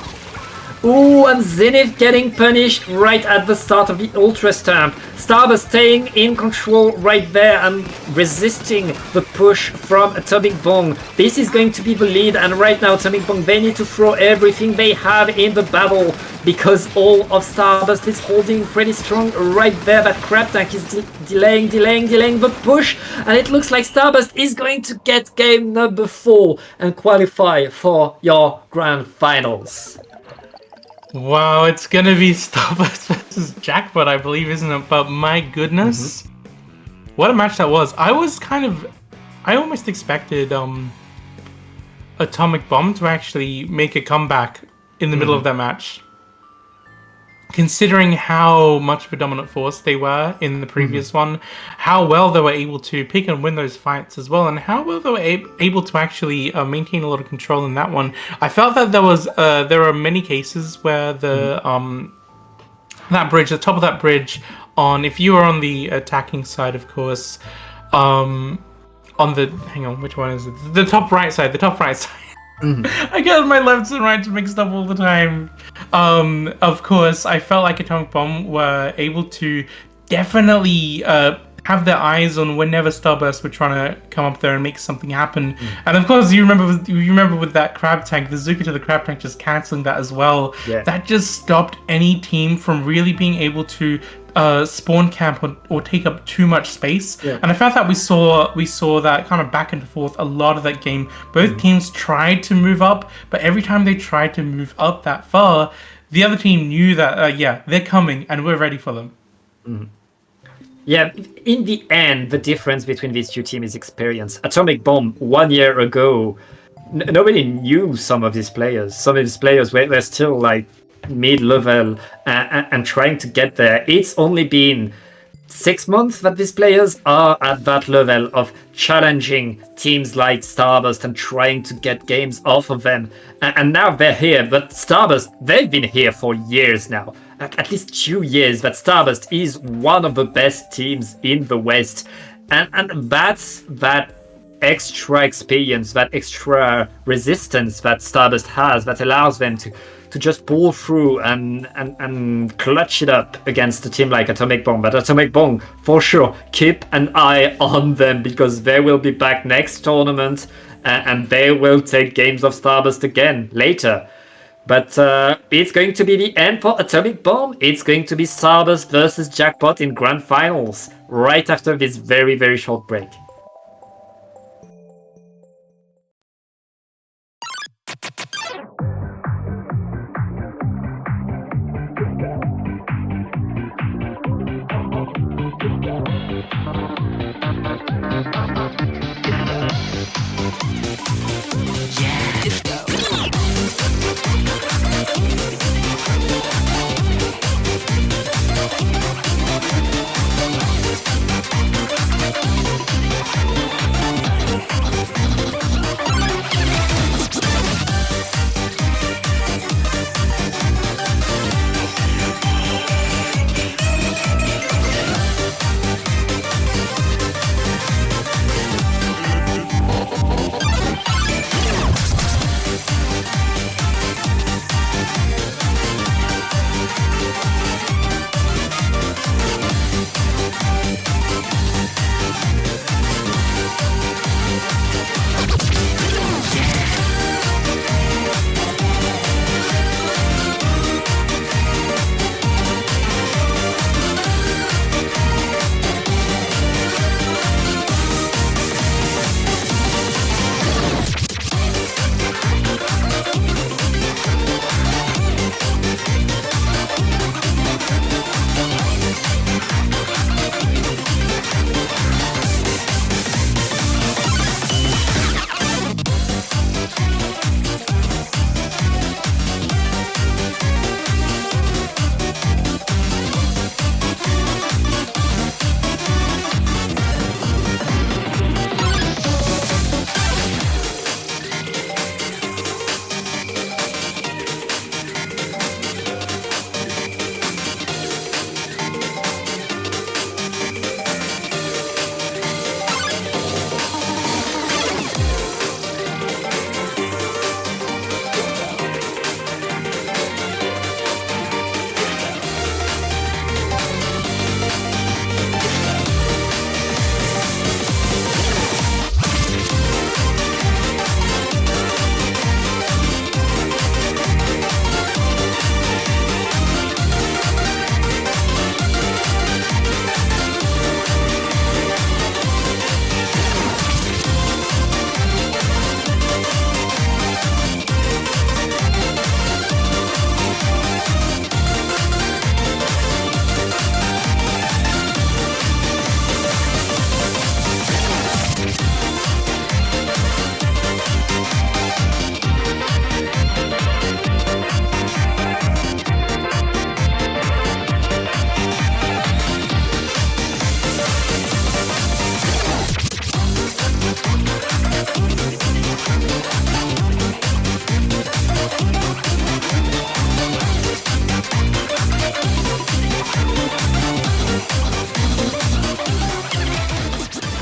Ooh, and Zenith getting punished right at the start of the Ultra Stamp. Starburst staying in control right there and resisting the push from Atomic Bomb. This is going to be the lead, and right now Atomic Bomb, they need to throw everything they have in the battle, because all of Starburst is holding pretty strong right there. That crab tank is delaying the push, and it looks like Starburst is going to get game number 4 and qualify for your grand finals. Wow, it's gonna be Starburst versus Jackpot, I believe, isn't it? But my goodness, what a match that was. I almost expected Atomic Bomb to actually make a comeback in the middle of that match, considering how much of a dominant force they were in the previous one, how well they were able to pick and win those fights as well, and how well they were able to actually maintain a lot of control in that one. I felt that there are many cases where the that bridge, the top of that bridge, if you were on the attacking side, of course, on the, hang on, which one is it? The top right side. I get my lefts and rights mixed up all the time. Of course, I felt like Atomic Bomb were able to definitely have their eyes on whenever Starburst were trying to come up there and make something happen. And of course, you remember with that crab tank, the Zuka to the crab tank just canceling that as well. Yeah. That just stopped any team from really being able to spawn camp or take up too much space. And I felt that we saw that kind of back and forth a lot of that game. Both teams tried to move up, but every time they tried to move up that far, the other team knew that they're coming and we're ready for them. Yeah, in the end, the difference between these two teams is experience. Atomic Bomb 1 year ago, nobody knew some of these players. Some of these players were still like mid-level and trying to get there. It's only been 6 months that these players are at that level of challenging teams like Starburst and trying to get games off of them. And now they're here, but Starburst, they've been here for years now. At least 2 years that Starburst is one of the best teams in the West. And that's that extra experience, that extra resistance that Starburst has that allows them to just pull through and clutch it up against a team like Atomic Bomb. But Atomic Bomb, for sure, keep an eye on them, because they will be back next tournament and they will take games of Starburst again later. But it's going to be the end for Atomic Bomb. It's going to be Starburst versus Jackpot in Grand Finals right after this very, very short break.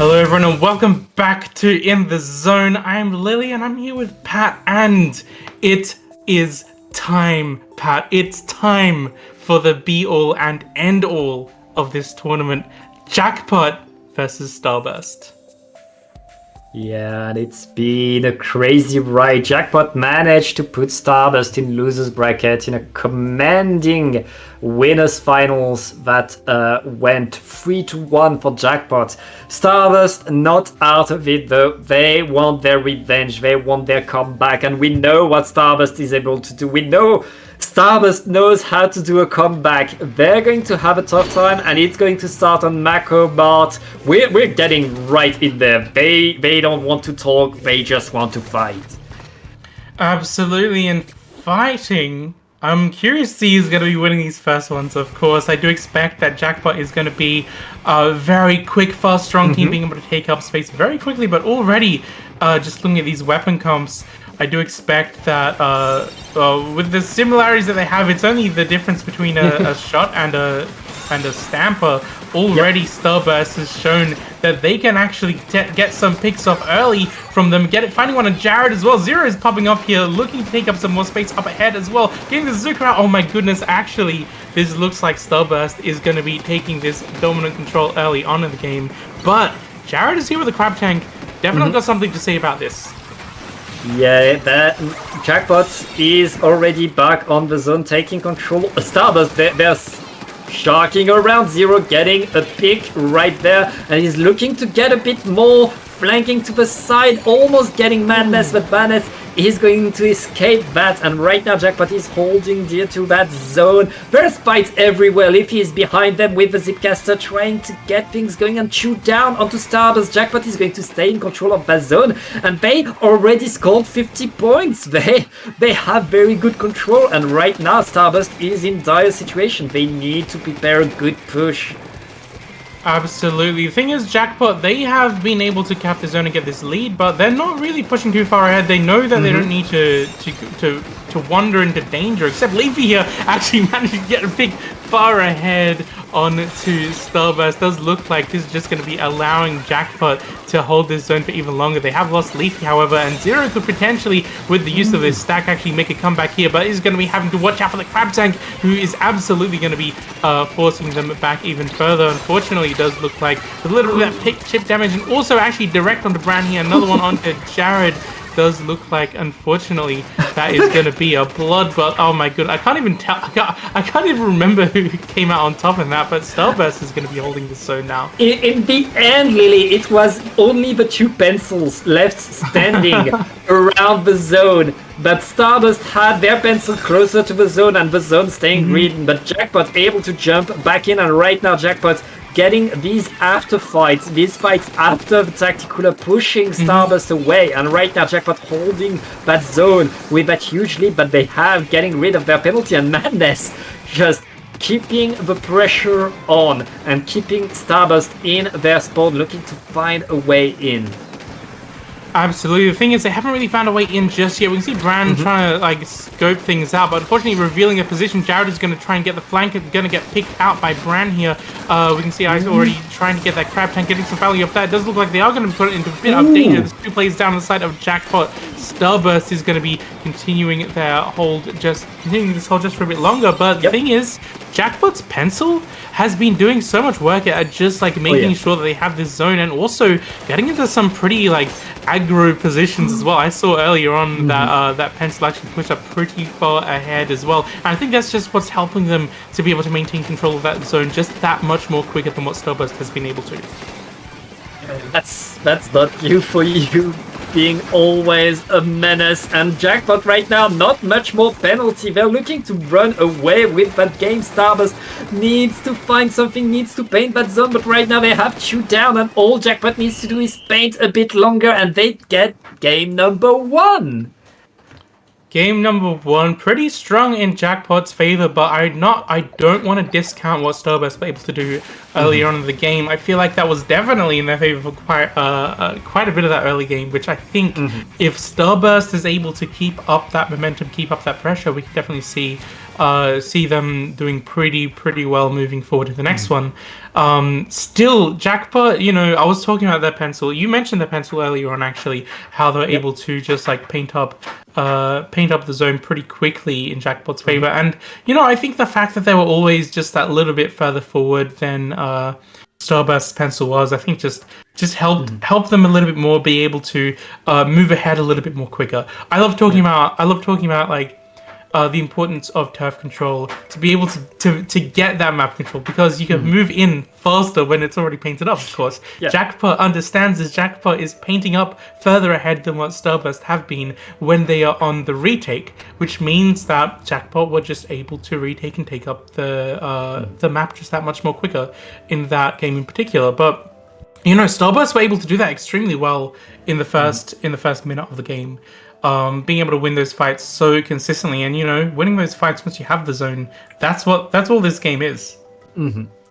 Hello everyone and welcome back to In the Zone. I'm Lily and I'm here with Pat, and it is time, Pat. It's time for the be-all and end-all of this tournament. Jackpot versus Starburst. Yeah, and it's been a crazy ride. Jackpot managed to put Starburst in losers bracket in a commanding winners finals that went 3-1 for Jackpot. Starburst not out of it though. They want their revenge, they want their comeback, and we know what Starburst is able to do. We know Starburst knows how to do a comeback. They're going to have a tough time, and it's going to start on Macrobot. We're getting right in there. They don't want to talk, they just want to fight. Absolutely, and fighting. I'm curious to see who's going to be winning these first ones, of course. I do expect that Jackpot is going to be a very quick, fast, strong team, being able to take up space very quickly, but already, just looking at these weapon comps, I do expect that with the similarities that they have, it's only the difference between a shot and a stamper. Already, Starburst has shown that they can actually get some picks off early from them. Finding one on Jared as well. Zero is popping off here, looking to take up some more space up ahead as well. Getting the Zuka out. Oh my goodness, actually, this looks like Starburst is going to be taking this dominant control early on in the game. But Jared is here with the Crab Tank. Definitely got something to say about this. Yeah, that Jackpot is already back on the zone, taking control. Starburst, they're sharking around. Zero getting a pick right there, and he's looking to get a bit more, flanking to the side, almost getting Madness, but Madness is going to escape that, and right now Jackpot is holding dear to that zone. There's fights everywhere. Leafy is behind them with the Zipcaster trying to get things going and shoot down onto Starburst. Jackpot is going to stay in control of that zone, and they already scored 50 points. They have very good control, and right now Starburst is in dire situation. They need to prepare a good push. Absolutely. The thing is, Jackpot, they have been able to cap the zone and get this lead, but they're not really pushing too far ahead. They know that they don't need to wander into danger, except Leafy here actually managed to get a big far ahead onto Starburst. Does look like this is just going to be allowing Jackpot to hold this zone for even longer. They have lost Leafy, however, and Zero could potentially, with the use of this stack, actually make a comeback here, but is going to be having to watch out for the Crab Tank, who is absolutely going to be forcing them back even further. Unfortunately, it does look like a little bit of that chip damage, and also actually direct onto Bran here, another one onto Jared. Does look like, unfortunately, that is going to be a bloodbath. Oh my god, I can't even tell. I can't even remember who came out on top in that, but Starburst is going to be holding the zone now. In the end, Lily, it was only the two pencils left standing around the zone, but Starburst had their pencil closer to the zone and the zone staying green, but Jackpot able to jump back in, and right now Jackpot getting these after fights, these fights after the Tacticular pushing Starburst away, and right now Jackpot holding that zone with that huge lead, but they have getting rid of their penalty, and Madness just keeping the pressure on and keeping Starburst in their spawn, looking to find a way in. Absolutely. The thing is, they haven't really found a way in just yet. We can see Bran trying to like scope things out, but unfortunately revealing a position. Jared is going to try and get the flank, going to get picked out by Bran here. We can see Ice already trying to get that Crab Tank, getting some value off that. It does look like they are going to put it into a bit of danger. There's two players down the side of Jackpot. Starburst is going to be continuing this hold just for a bit longer, but the thing is, Jackpot's pencil has been doing so much work at just like making sure that they have this zone, and also getting into some pretty like aggro positions as well. I saw earlier on that that pencil actually pushed up pretty far ahead as well, and I think that's just what's helping them to be able to maintain control of that zone just that much more quicker than what Starburst has been able to. That's not you for you being always a menace, and Jackpot right now not much more penalty. They're looking to run away with that game. Starburst needs to find something, needs to paint that zone, but right now they have shoot down, and all Jackpot needs to do is paint a bit longer, and they get game number 1. Game number 1, pretty strong in Jackpot's favor, but I don't want to discount what Starburst was able to do earlier on in the game. I feel like that was definitely in their favor for quite a bit of that early game, which I think if Starburst is able to keep up that momentum, keep up that pressure, we can definitely see see them doing pretty well moving forward to the next one. Still, Jackpot, I was talking about their pencil. You mentioned their pencil earlier on, actually, how they're able to just like paint up the zone pretty quickly in Jackpot's favor. And I think the fact that they were always just that little bit further forward than Starburst's pencil was, I think just helped them a little bit more, be able to move ahead a little bit more quicker. I love talking about like the importance of turf control, to be able to get that map control, because you can move in faster when it's already painted up, of course. Jackpot understands this. Jackpot is painting up further ahead than what Starburst have been when they are on the retake, which means that Jackpot were just able to retake and take up the map just that much more quicker in that game in particular. But Starburst were able to do that extremely well in the first minute of the game. Being able to win those fights so consistently, and winning those fights once you have the zone, that's all this game is.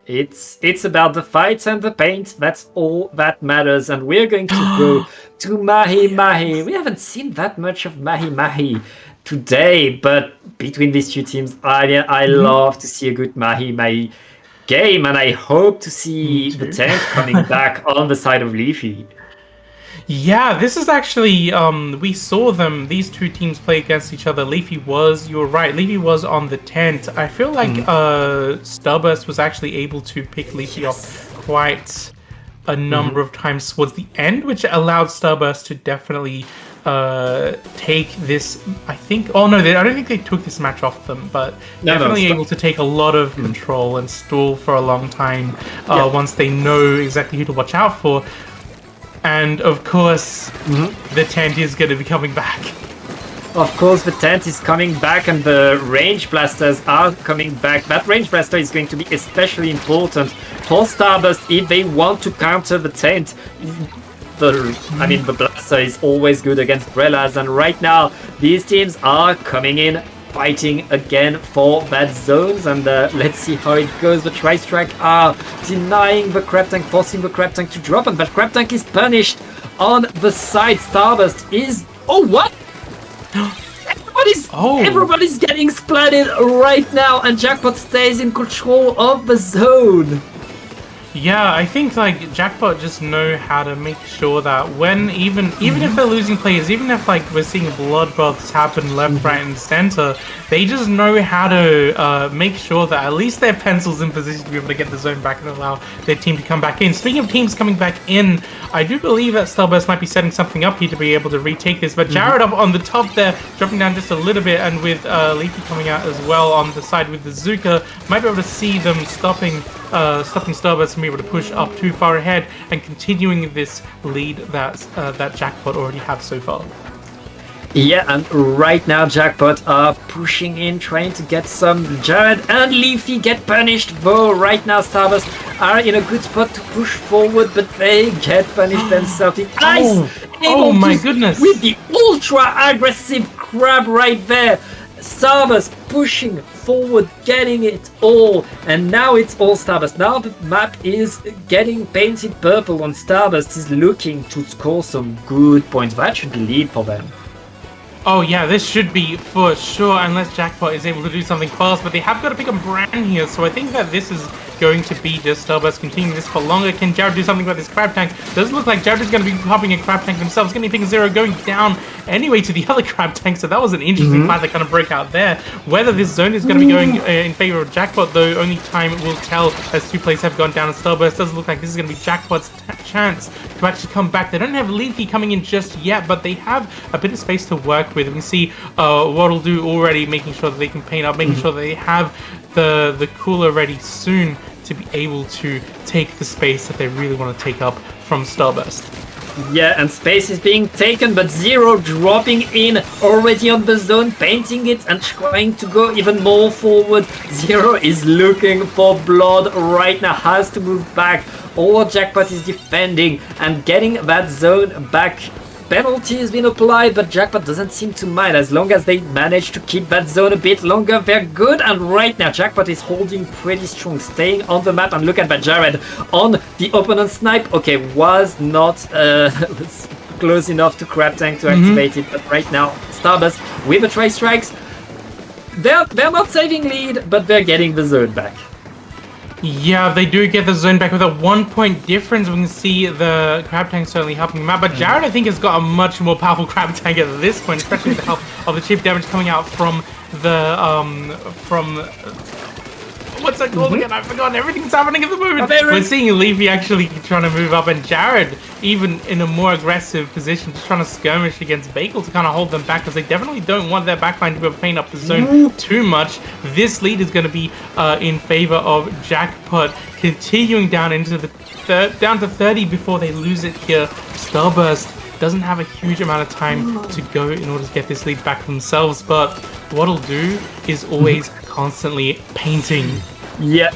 It's about the fights and the paint. That's all that matters. And we're going to go to Mahi Mahi. We haven't seen that much of Mahi Mahi today, but between these two teams, I love to see a good Mahi Mahi game, and I hope to see the tank coming back on the side of Leafy. Yeah, this is actually, we saw these two teams play against each other. You're right, Leafy was on the tent. I feel like Starburst was actually able to pick Leafy off quite a number of times towards the end, which allowed Starburst to definitely take this, I don't think they took this match off them, but definitely able to take a lot of control and stall for a long time once they know exactly who to watch out for. And of course, the tent is going to be coming back. Of course, the tent is coming back, and the range blasters are coming back. That range blaster is going to be especially important for Starburst if they want to counter the tent. The blaster is always good against Brellas, and right now these teams are coming in, fighting again for that zones, and let's see how it goes. The Tri-Strike are denying the Crab Tank, forcing the Crab Tank to drop, and that Crab Tank is punished on the side. Starburst is... Oh, what? Everybody's getting splatted right now, and Jackpot stays in control of the zone. Yeah, I think like Jackpot just know how to make sure that when even if they're losing players, even if like we're seeing bloodbaths happen left, right, and center, they just know how to make sure that at least their pencil's in position to be able to get the zone back and allow their team to come back in. Speaking of teams coming back in, I do believe that Starburst might be setting something up here to be able to retake this, but Jared up on the top there, dropping down just a little bit, and with Leafy coming out as well on the side with the Zuka, might be able to see them stopping Starburst from being able to push up too far ahead and continuing this lead that Jackpot already have so far. Yeah, and right now Jackpot are pushing in, trying to get some. Jared and Leafy get punished, though right now Starburst are in a good spot to push forward, but they get punished themselves. Nice! Oh my goodness! With the ultra aggressive crab right there. Starburst pushing forward, getting it all, and now it's all Starburst. Now the map is getting painted purple, and Starburst is looking to score some good points. That should be lead for them. Oh yeah, this should be for sure, unless Jackpot is able to do something fast, but they have got to pick a brand here, so I think that this is going to be just Starburst continuing this for longer. Can Jared do something about this Crab Tank? Doesn't look like Jared is going to be popping a Crab Tank themselves. Going to be picking Zero, going down anyway to the other Crab Tank, so that was an interesting fight that kind of broke out there. Whether this zone is going to be going in favor of Jackpot, though, only time will tell, as two players have gone down, and Starburst doesn't look like this is going to be Jackpot's chance to actually come back. They don't have Leafy coming in just yet, but they have a bit of space to work with. We can see what'll do already, making sure that they can paint up, making sure that they have the cooler ready soon to be able to take the space that they really want to take up from Starburst. Yeah, and space is being taken, but Zero dropping in already on the zone, painting it and trying to go even more forward. Zero is looking for blood right now, has to move back. All Jackpot is defending and getting that zone back. Penalty has been applied, but Jackpot doesn't seem to mind. As long as they manage to keep that zone a bit longer, they're good. And right now, Jackpot is holding pretty strong, staying on the map. And look at that, Jared on the opponent snipe. Okay, was not close enough to Crab Tank to activate it. But right now, Starburst with the Tri-Strikes, they're not saving lead, but they're getting the zone back. Yeah, they do get the zone back with a 1-point difference. We can see the crab tank certainly helping them out, but Jared, I think, has got a much more powerful crab tank at this point, especially with the help of the chip damage coming out from the what's that called again? I've forgotten. Everything's happening at the moment. We're seeing Leafy actually trying to move up, and Jared even in a more aggressive position, just trying to skirmish against Bagel to kind of hold them back, because they definitely don't want their backline to be able to paint up the zone too much. This lead is going to be in favor of Jackpot, continuing down into the down to 30 before they lose it here. Starburst doesn't have a huge amount of time to go in order to get this lead back for themselves, but what'll do is always constantly painting. Yeah,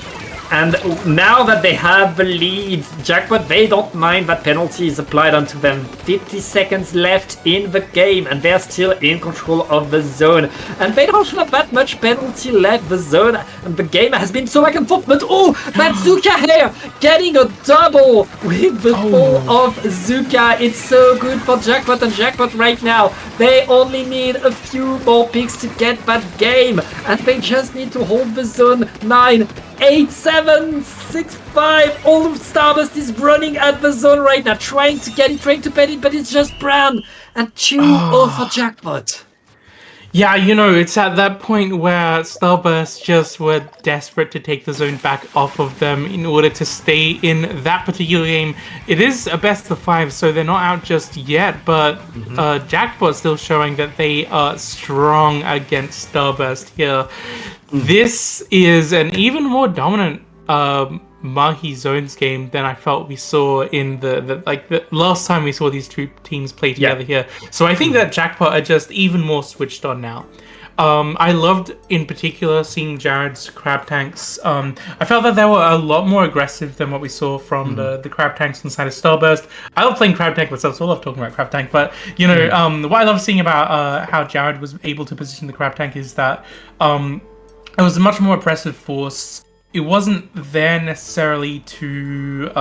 and now that they have the lead, Jackpot, they don't mind that penalty is applied onto them. 50 seconds left in the game, and they're still in control of the zone. And they don't have that much penalty left, the zone, and the game has been so back and forth. But oh, that Zuka here, getting a double with the fall of Zuka. It's so good for Jackpot, and Jackpot right now, they only need a few more picks to get that game, and they just need to hold the zone. 9, 8, 7, 6, 5. All of Starburst is running at the zone right now, trying to get it, trying to pet it, but it's just Brown and 2-0 for Jackpot. Yeah, you know, it's at that point where Starburst just were desperate to take the zone back off of them in order to stay in that particular game. It is a best of 5, so they're not out just yet, but Jackpot's still showing that they are strong against Starburst here. This is an even more dominant Mahi Zones game than I felt we saw in the last time we saw these two teams play together here. So I think that Jackpot are just even more switched on now. I loved, in particular, seeing Jared's crab tanks. I felt that they were a lot more aggressive than what we saw from the crab tanks inside of Starburst. I love playing crab tank myself, so I love talking about crab tank. But, you know, what I love seeing about how Jared was able to position the crab tank is that it was a much more oppressive force. It wasn't there necessarily to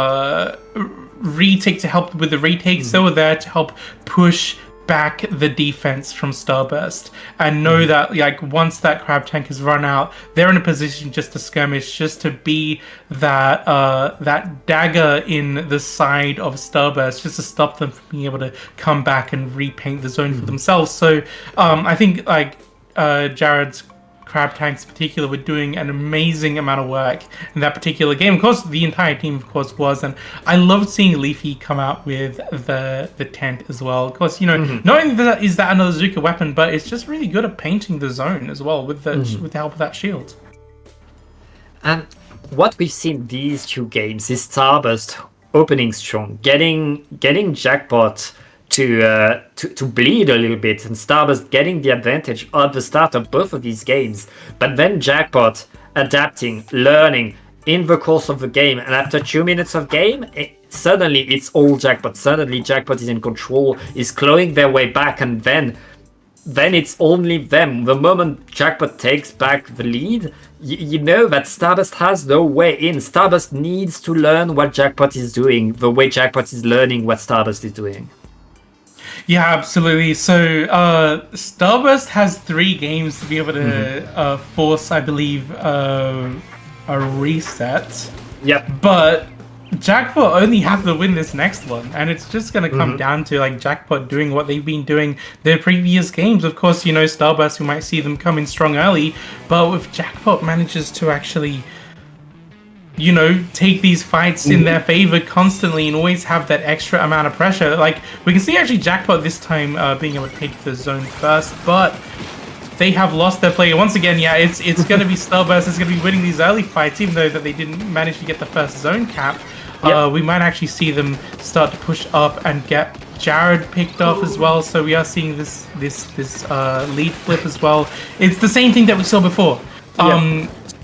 retake, to help with the retakes. They were there to help push back the defense from Starburst, and know that, like, once that crab tank is run out, they're in a position just to skirmish, just to be that that dagger in the side of Starburst, just to stop them from being able to come back and repaint the zone for themselves. So I think, like, Jared's crab tanks in particular were doing an amazing amount of work in that particular game. Of course, the entire team, of course, was, and I loved seeing Leafy come out with the tent as well. Of course, you know, not only that is that another Zuka weapon, but it's just really good at painting the zone as well with the with the help of that shield. And what we've seen these two games is Starburst opening strong, getting Jackpot to bleed a little bit, and Starburst getting the advantage at the start of both of these games, but then Jackpot adapting, learning in the course of the game, and after 2 minutes of game, suddenly it's all Jackpot. Suddenly Jackpot is in control, is clawing their way back, and then it's only them. The moment Jackpot takes back the lead, you know that Starburst has no way in. Starburst needs to learn what Jackpot is doing, the way Jackpot is learning what Starburst is doing. Yeah, absolutely. So Starburst has 3 games to be able to force, I believe, a reset. Yep. But Jackpot only have to win this next one, and it's just going to come down to, like, Jackpot doing what they've been doing their previous games. Of course, you know, Starburst, we might see them come in strong early, but if Jackpot manages to actually, you know, take these fights in their favor constantly and always have that extra amount of pressure. Like, we can see actually Jackpot this time being able to take the zone first, but they have lost their player. Once again, yeah, it's going to be Starburst is going to be winning these early fights, even though that they didn't manage to get the first zone cap. We might actually see them start to push up and get Jared picked off as well. So we are seeing this lead flip as well. It's the same thing that we saw before.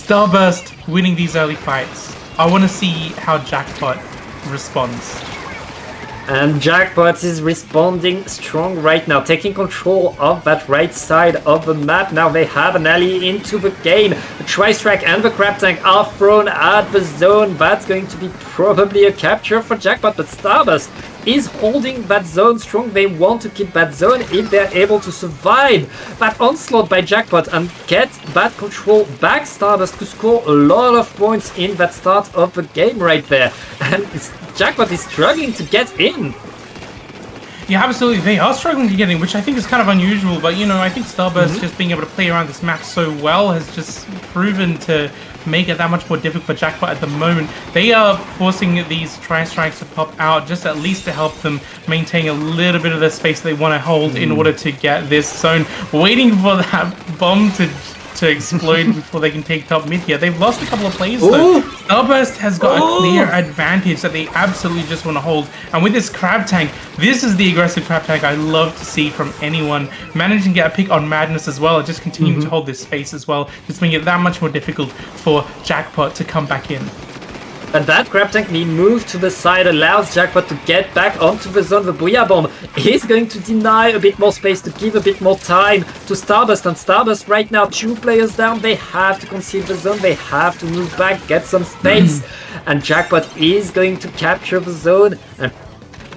Starburst winning these early fights. I want to see how Jackpot responds. And Jackpot is responding strong right now, taking control of that right side of the map. Now they have an ally into the game. The Tri-Strike and the Crab Tank are thrown at the zone. That's going to be probably a capture for Jackpot, but Starburst is holding that zone strong. They want to keep that zone if they're able to survive that onslaught by Jackpot and get that control back. Starburst to score a lot of points in that start of the game right there. And Jackpot is struggling to get in. Yeah, absolutely. They are struggling to get in, which I think is kind of unusual. But, you know, I think Starburst just being able to play around this map so well has just proven to make it that much more difficult for Jackpot at the moment. They are forcing these tri-strikes to pop out just at least to help them maintain a little bit of the space they want to hold in order to get this zone. Waiting for that bomb to explode before they can take top mid here. They've lost a couple of players though. Starburst has got a clear advantage that they absolutely just want to hold. And with this crab tank, this is the aggressive crab tank I love to see from anyone. Managing to get a pick on Madness as well, and just continuing to hold this space as well, just making it that much more difficult for Jackpot to come back in. And that grab tank being moved to the side allows Jackpot to get back onto the zone. The Booyah Bomb is going to deny a bit more space to give a bit more time to Starburst. And Starburst right now, 2 players down. They have to concede the zone. They have to move back, get some space. And Jackpot is going to capture the zone. And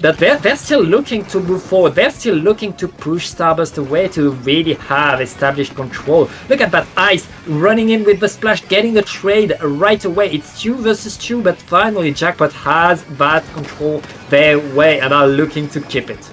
but they're still looking to move forward. They're still looking to push Starburst away to really have established control. Look at that Ice running in with the splash, getting a trade right away. It's 2 versus 2, but finally Jackpot has that control their way and are looking to keep it.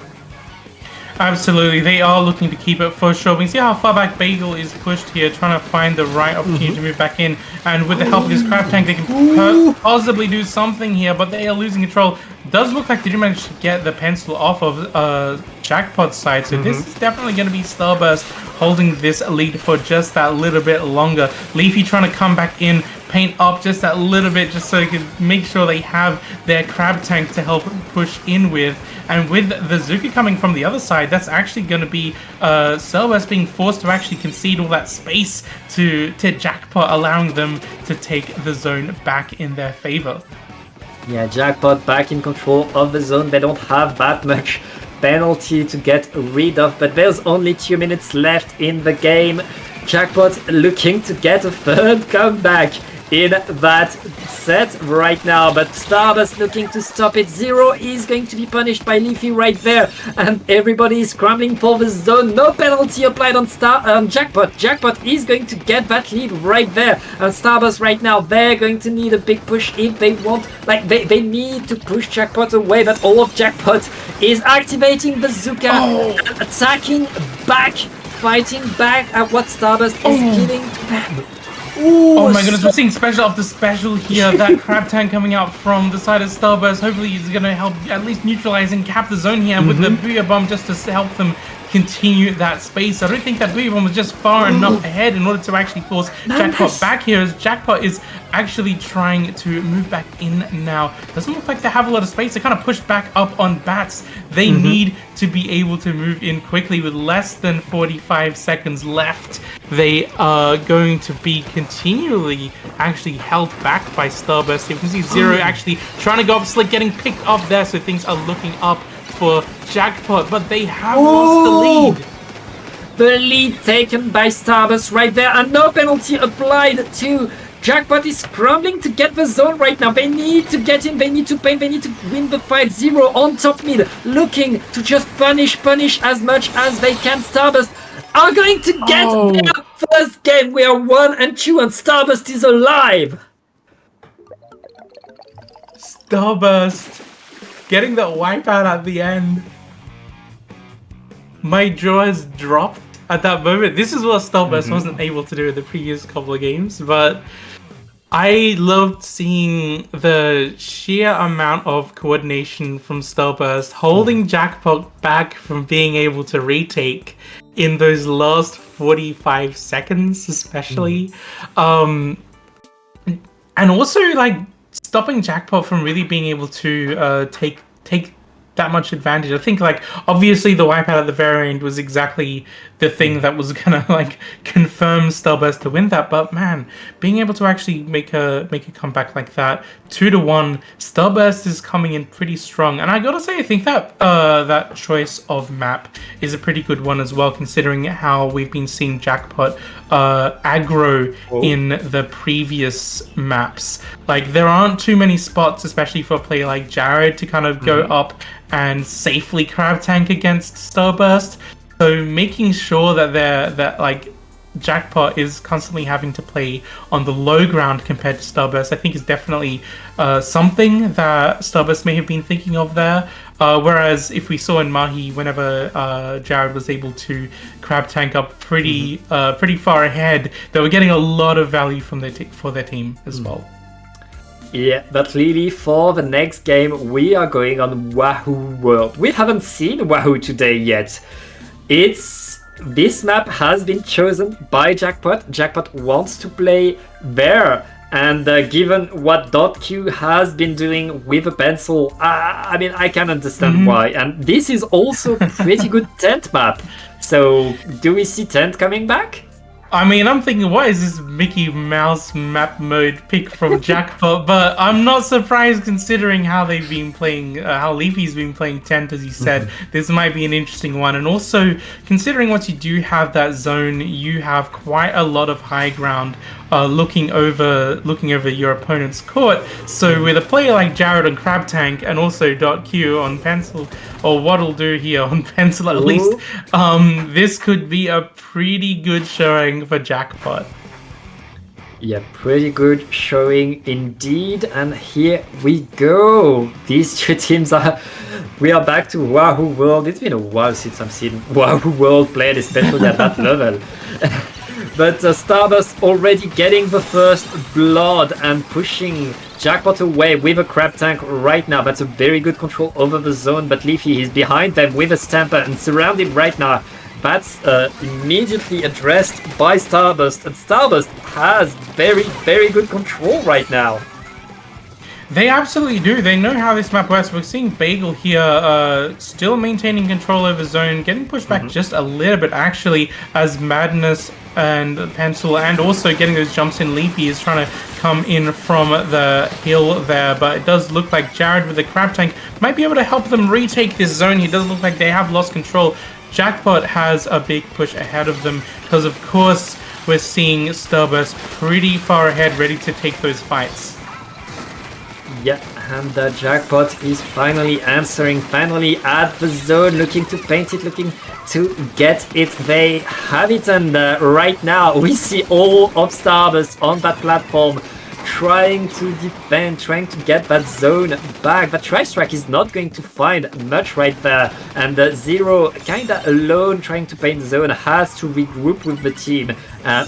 Absolutely, they are looking to keep it for sure. We can see how far back Bagel is pushed here, trying to find the right opportunity to move back in. And with the help of this crab tank, they can possibly do something here, but they are losing control. Does look like they do manage to get the pencil off of Jackpot's side, so this is definitely going to be Starburst holding this lead for just that little bit longer. Leafy trying to come back in, paint up just that little bit, just so they can make sure they have their crab tank to help push in with. And with the Zuka coming from the other side, that's actually going to be Starburst being forced to actually concede all that space to Jackpot, allowing them to take the zone back in their favor. Yeah, Jackpot back in control of the zone. They don't have that much penalty to get rid of, but there's only 2 minutes left in the game. Jackpot looking to get a third comeback in that set right now, but Starburst looking to stop it. Zero is going to be punished by Leafy right there, and everybody is scrambling for the zone. No penalty applied on Jackpot. Jackpot is going to get that lead right there, and Starburst right now, they're going to need a big push if they want, like they need to push Jackpot away, but all of Jackpot is activating the Zuka and attacking back, fighting back at what Starburst is giving to them. Ooh, oh my goodness, we're seeing special after special here. That crab tank coming out from the side of Starburst hopefully is going to help at least neutralize and cap the zone here with the Booyah Bomb just to help them continue that space. I don't think that Booyah Bomb was just far enough ahead in order to actually force Jackpot back here, as Jackpot is actually trying to move back in now. Doesn't look like they have a lot of space. They kind of pushed back up on Bats. They need to be able to move in quickly with less than 45 seconds left. They are going to be continually actually held back by Starburst. You can see Zero actually trying to go up Slick, getting picked up there, so things are looking up for Jackpot, but they have lost the lead. The lead taken by Starburst right there, and no penalty applied to Jackpot. Is scrambling to get the zone right now. They need to get in, they need to paint, they need to win the fight. Zero on top mid, looking to just punish as much as they can. Starburst are going to get their first game. We are 1 and 2, and Starburst is alive. Starburst getting that wipeout at the end. My jaw has dropped at that moment. This is what Starburst wasn't able to do in the previous couple of games, but I loved seeing the sheer amount of coordination from Starburst, holding Jackpot back from being able to retake in those last 45 seconds, especially. And also, like, stopping Jackpot from really being able to take that much advantage. I think, like, obviously the wipeout at the very end was exactly the thing that was gonna, like, confirm Starburst to win that. But man, being able to actually make a comeback like that, 2-1, Starburst is coming in pretty strong. And I gotta say, I think that that choice of map is a pretty good one as well, considering how we've been seeing Jackpot aggro in the previous maps. Like, there aren't too many spots, especially for a player like Jared, to kind of go up and safely crab tank against Starburst. So making sure that like Jackpot is constantly having to play on the low ground compared to Starburst, I think is definitely something that Starburst may have been thinking of there. Whereas if we saw in Mahi, whenever Jared was able to crab tank up pretty far ahead, they were getting a lot of value from for their team as well. Yeah, but really for the next game, we are going on Wahoo World. We haven't seen Wahoo today yet. This map has been chosen by Jackpot. Jackpot wants to play there. And given what .Q has been doing with a pencil, I mean, I can understand why. And this is also a pretty good tent map. So, do we see tent coming back? I mean, I'm thinking, what is this Mickey Mouse map mode pick from Jackpot? But I'm not surprised considering how they've been playing, how Leafy's been playing Tent, as you said. This might be an interesting one. And also, considering once you do have that zone, you have quite a lot of high ground looking over your opponent's court. So with a player like Jared on Crab Tank and also .Q on Pencil, or What'll Do here on Pencil at least, this could be a pretty good showing for Jackpot. Yeah, pretty good showing indeed. And here we go. These two teams we are back to Wahoo World. It's been a while since I've seen Wahoo World played, especially at that level. But Starburst already getting the first blood and pushing Jackpot away with a crab tank right now. That's a very good control over the zone, but Leafy is behind them with a Stamper and surrounded right now. That's immediately addressed by Starburst, and Starburst has very, very good control right now. They absolutely do. They know how this map works. We're seeing Bagel here still maintaining control over zone, getting pushed back just a little bit actually, as Madness and Pencil and also getting those jumps in. Leafy is trying to come in from the hill there, but it does look like Jared with the crab tank might be able to help them retake this zone. He does look like they have lost control. Jackpot has a big push ahead of them because of course we're seeing Starburst pretty far ahead, ready to take those fights. Yeah, and the Jackpot is finally answering, finally at the zone, looking to paint it, looking to get it. They have it, and right now we see all of Starburst on that platform trying to defend, trying to get that zone back. But Tri-Strike is not going to find much right there, and Zero kinda alone trying to paint the zone, has to regroup with the team.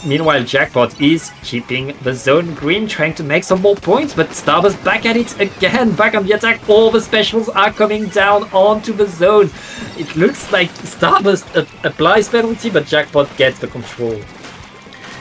Meanwhile, Jackpot is keeping the zone green, trying to make some more points, but Starburst back at it again, back on the attack. All the specials are coming down onto the zone. It looks like Starburst applies penalty, but Jackpot gets the control.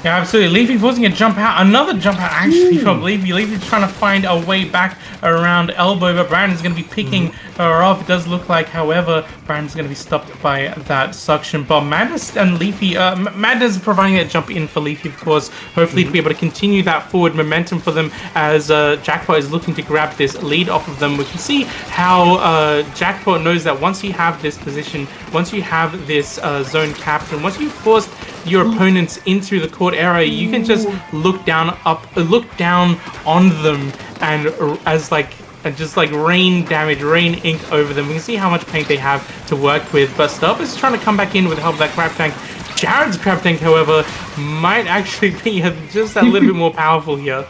Yeah, absolutely. Leafy forcing a jump out. Another jump out actually from Leafy. Leafy's trying to find a way back around Elbow, but Brandon's going to be picking her off. It does look like, however, Brandon's going to be stopped by that suction bomb. Madness and Leafy, Madness is providing that jump in for Leafy, of course, hopefully to be able to continue that forward momentum for them as Jackpot is looking to grab this lead off of them. We can see how Jackpot knows that once you have this position, once you have this zone capped, and once you've forced your opponents into the court area, you can just look down on them and just rain damage, rain ink over them. We can see how much paint they have to work with, but Starburst is trying to come back in with the help of that crab tank. Jared's crab tank, however, might actually be just a little bit more powerful here.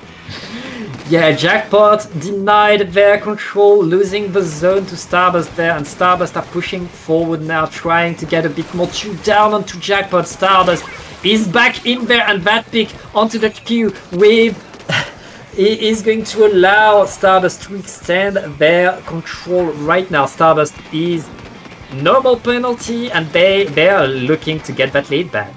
Yeah, Jackpot denied their control, losing the zone to Starburst there, and Starburst are pushing forward now, trying to get a bit more chewed down onto Jackpot. Starburst is back in there, and that pick onto the queue with... is going to allow Starburst to extend their control right now. Starburst is normal penalty, and they are looking to get that lead back.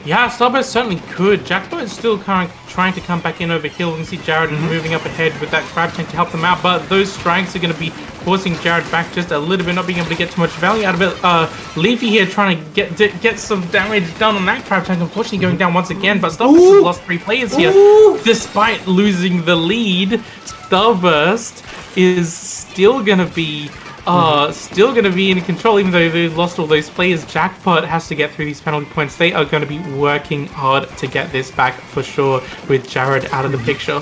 Yeah, Starburst certainly could. Jackpot is still kind of trying to come back in over hill. We can see Jared moving up ahead with that crab tank to help them out, but those strikes are going to be forcing Jared back just a little bit, not being able to get too much value out of it. Leafy here trying to get some damage done on that crab tank, unfortunately going down once again, but Starburst has lost 3 players here. Despite losing the lead, Starburst is still going to be in control, even though they've lost all those players. Jackpot has to get through these penalty points. They are going to be working hard to get this back for sure, with Jared out of the picture.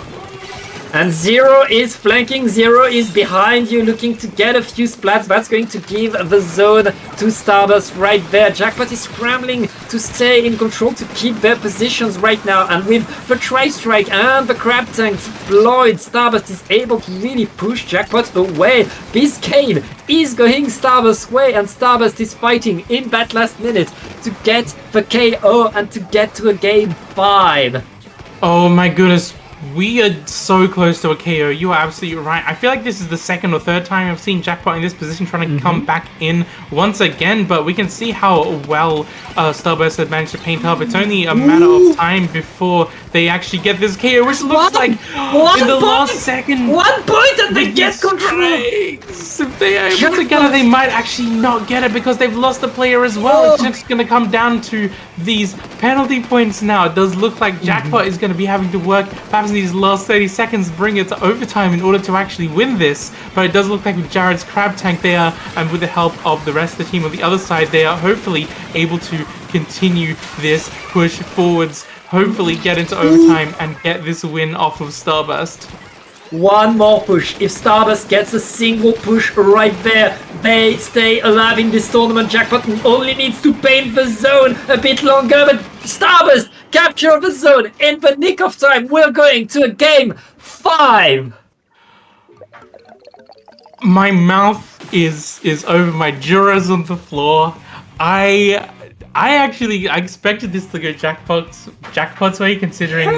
And Zero is flanking, Zero is behind you, looking to get a few splats. That's going to give the zone to Starburst right there. Jackpot is scrambling to stay in control, to keep their positions right now. And with the Tri-Strike and the Crab Tank deployed, Starburst is able to really push Jackpot away. Biscayne is going Starburst's way, and Starburst is fighting in that last minute to get the KO and to get to a game 5. Oh my goodness. We are so close to a KO. You are absolutely right. I feel like this is the second or third time I've seen Jackpot in this position trying to come back in once again, but we can see how well Starburst had managed to paint up. It's only a matter of time before they actually get this KO, which looks like in the last second. 1 point and they get control! If they are able to get it, they might actually not get it because they've lost the player as well. It's just going to come down to these penalty points now. It does look like Jackpot is going to be having to work perhaps in these last 30 seconds, bring it to overtime in order to actually win this. But it does look like with Jared's Crab Tank there, and with the help of the rest of the team on the other side, they are hopefully able to continue this push forwards, hopefully get into overtime and get this win off of Starburst. One more push. If Starburst gets a single push right there, they stay alive in this tournament. Jackpot only needs to paint the zone a bit longer, but Starburst capture the zone in the nick of time. We're going to a game 5. My mouth is over, my jaw is on the floor. I expected this to go Jackpot's way, considering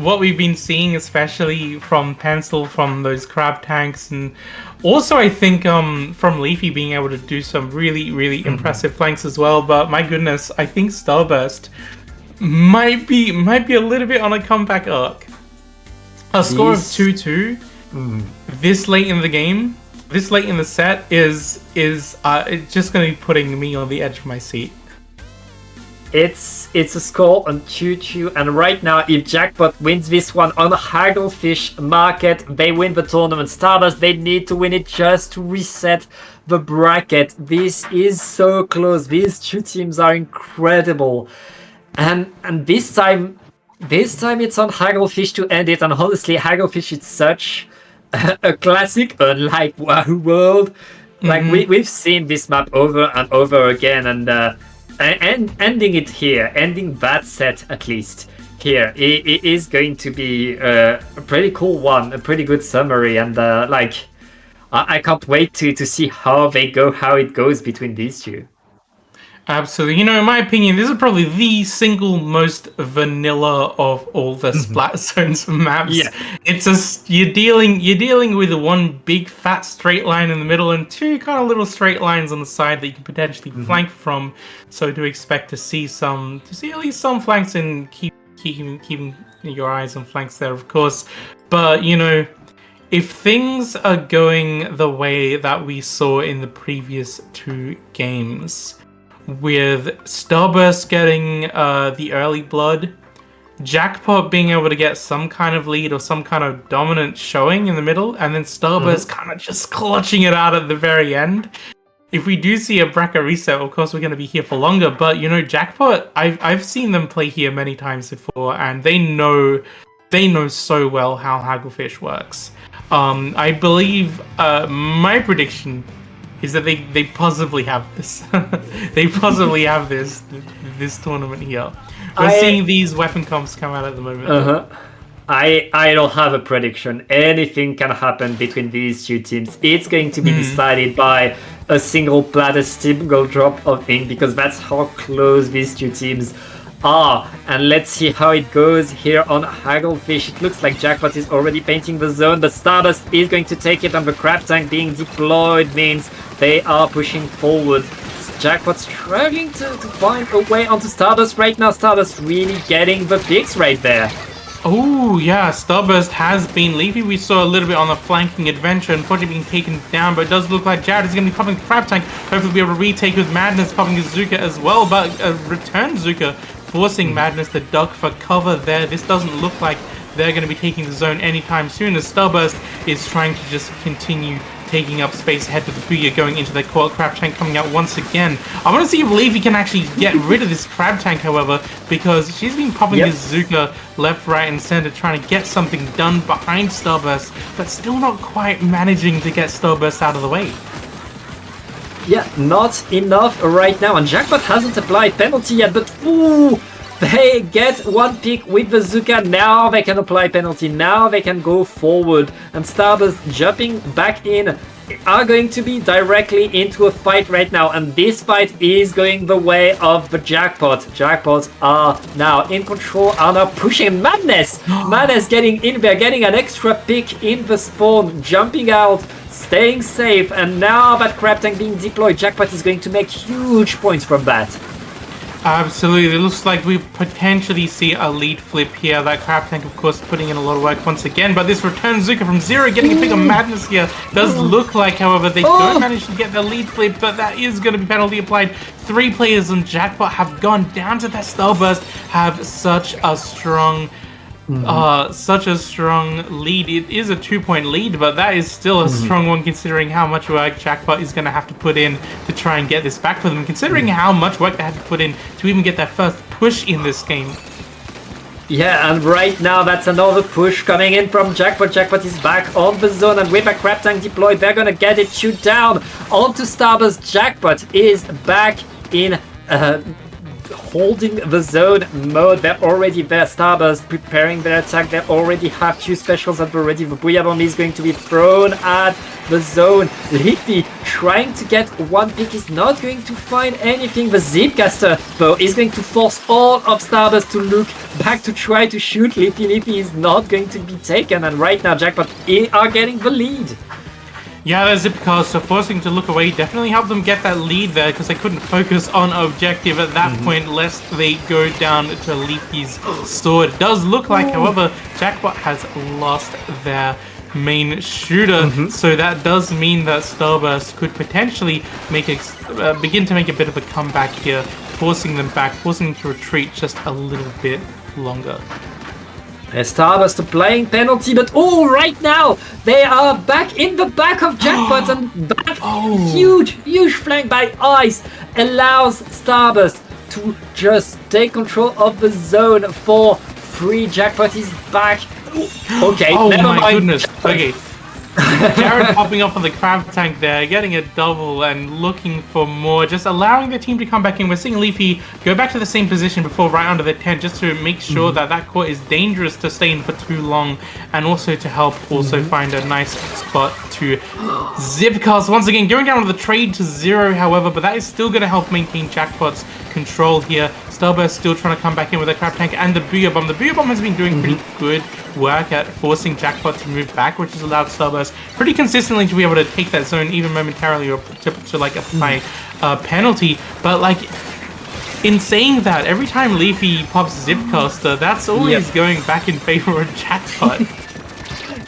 what we've been seeing, especially from Pencil, from those Crab Tanks, and also I think from Leafy being able to do some really impressive flanks as well. But my goodness, I think Starburst might be a little bit on a comeback arc. A score of 2-2 this late in the game, this late in the set is just going to be putting me on the edge of my seat. It's a score on 2-2, and right now, if Jackpot wins this one on Hagglefish Market, they win the tournament. Starburst, they need to win it just to reset the bracket. This is so close. These two teams are incredible, and this time it's on Hagglefish to end it. And honestly, Hagglefish is such a classic, unlike Wahoo World. Like we've seen this map over and over again, and ending it here, ending that set at least here, it is going to be a pretty cool one, a pretty good summary, and I can't wait to see how it goes between these two. Absolutely. You know, in my opinion, this is probably the single most vanilla of all the Splat Zones maps. Yeah. It's you're dealing with one big fat straight line in the middle and two kind of little straight lines on the side that you can potentially flank from. So do expect to see at least some flanks, and keeping your eyes on flanks there, of course. But you know, if things are going the way that we saw in the previous 2 games, with Starburst getting the early blood, Jackpot being able to get some kind of lead or some kind of dominant showing in the middle, and then Starburst kind of just clutching it out at the very end. If we do see a bracket reset, of course we're going to be here for longer, but you know, Jackpot, I've seen them play here many times before, and they know so well how Hagglefish works. I believe my prediction is that they possibly have this. They possibly have this tournament here. We're seeing these weapon comps come out at the moment. I don't have a prediction. Anything can happen between these two teams. It's going to be decided by a single plat, a single drop of ink, because that's how close these two teams are. And let's see how it goes here on Hagglefish. It looks like Jackpot is already painting the zone, but Starburst is going to take it, and the Crab Tank being deployed means they are pushing forward. Jackpot struggling to find a way onto Starburst right now. Starburst really getting the picks right there. Oh yeah, Starburst has been Leafy. We saw a little bit on the flanking adventure, unfortunately being taken down, but it does look like Jared is going to be popping the Crab Tank. Hopefully be able to retake with Madness, popping his Zuka as well, but a return Zuka, forcing Madness to duck for cover there. This doesn't look like they're going to be taking the zone anytime soon, as Starburst is trying to just continue taking up space ahead with the Booyah going into their core. Crab Tank coming out once again. I want to see if Leafy can actually get rid of this Crab Tank, however, because she's been popping this Zuka left, right, and center, trying to get something done behind Starburst, but still not quite managing to get Starburst out of the way. Yeah, not enough right now, and Jackpot hasn't applied penalty yet, but ooh, they get one pick with the Zuka. Now they can apply penalty, now they can go forward, and Starburst jumping back in are going to be directly into a fight right now, and this fight is going the way of the Jackpot. Jackpots are now in control, are now pushing Madness. Madness getting in there, getting an extra pick in the spawn, jumping out, staying safe, and now that Crab Tank being deployed, Jackpot is going to make huge points from that. Absolutely, it looks like we potentially see a lead flip here. That Crab Tank, of course, putting in a lot of work once again, but this return Zuka from 0, getting a pick of Madness here. Does look like, however, they don't manage to get the lead flip, but that is going to be penalty applied. 3 players on Jackpot have gone down to that Starburst, have such a strong lead. It is a 2-point lead, but that is still a strong one considering how much work Jackpot is going to have to put in to try and get this back for them, considering how much work they had to put in to even get their first push in this game. Yeah, and right now that's another push coming in from Jackpot. Jackpot is back on the zone, and with a Crab Tank deployed, they're gonna get it shoot down onto Starburst. Jackpot is back in holding the zone mode. They're already there. Starburst preparing their attack. They already have 2 specials at the ready. The Booyah Bomb is going to be thrown at the zone. Leafy trying to get one pick is not going to find anything. The Zipcaster though is going to force all of Starburst to look back to try to shoot Leafy. Leafy is not going to be taken, and right now Jackpot are getting the lead. Yeah, the Zipcars, so forcing to look away definitely helped them get that lead there because they couldn't focus on objective at that point lest they go down to Leafy's sword. It does look like, however, Jackpot has lost their main shooter, so that does mean that Starburst could potentially make begin to make a bit of a comeback here, forcing them back, forcing them to retreat just a little bit longer. Starburst applying penalty, but right now they are back in the back of Jackpot, and that huge flank by Ice allows Starburst to just take control of the zone for free. Jackpot is back. Okay, never mind. Goodness. Okay. Jared popping up on the Crab Tank there, getting a double and looking for more, just allowing the team to come back in. We're seeing Leafy go back to the same position before right under the tent just to make sure that that court is dangerous to stay in for too long, and also to help find a nice spot to Zipcast once again, going down with the trade to 0, however, but that is still going to help maintain Jackpot's control here. Starburst still trying to come back in with the Crab Tank and the Booyah Bomb. The Booyah Bomb has been doing pretty good work at forcing Jackpot to move back, which has allowed Starburst pretty consistently to be able to take that zone even momentarily, or to like apply a penalty. But like, in saying that, every time Leafy pops Zipcaster, that's always going back in favor of Jackpot.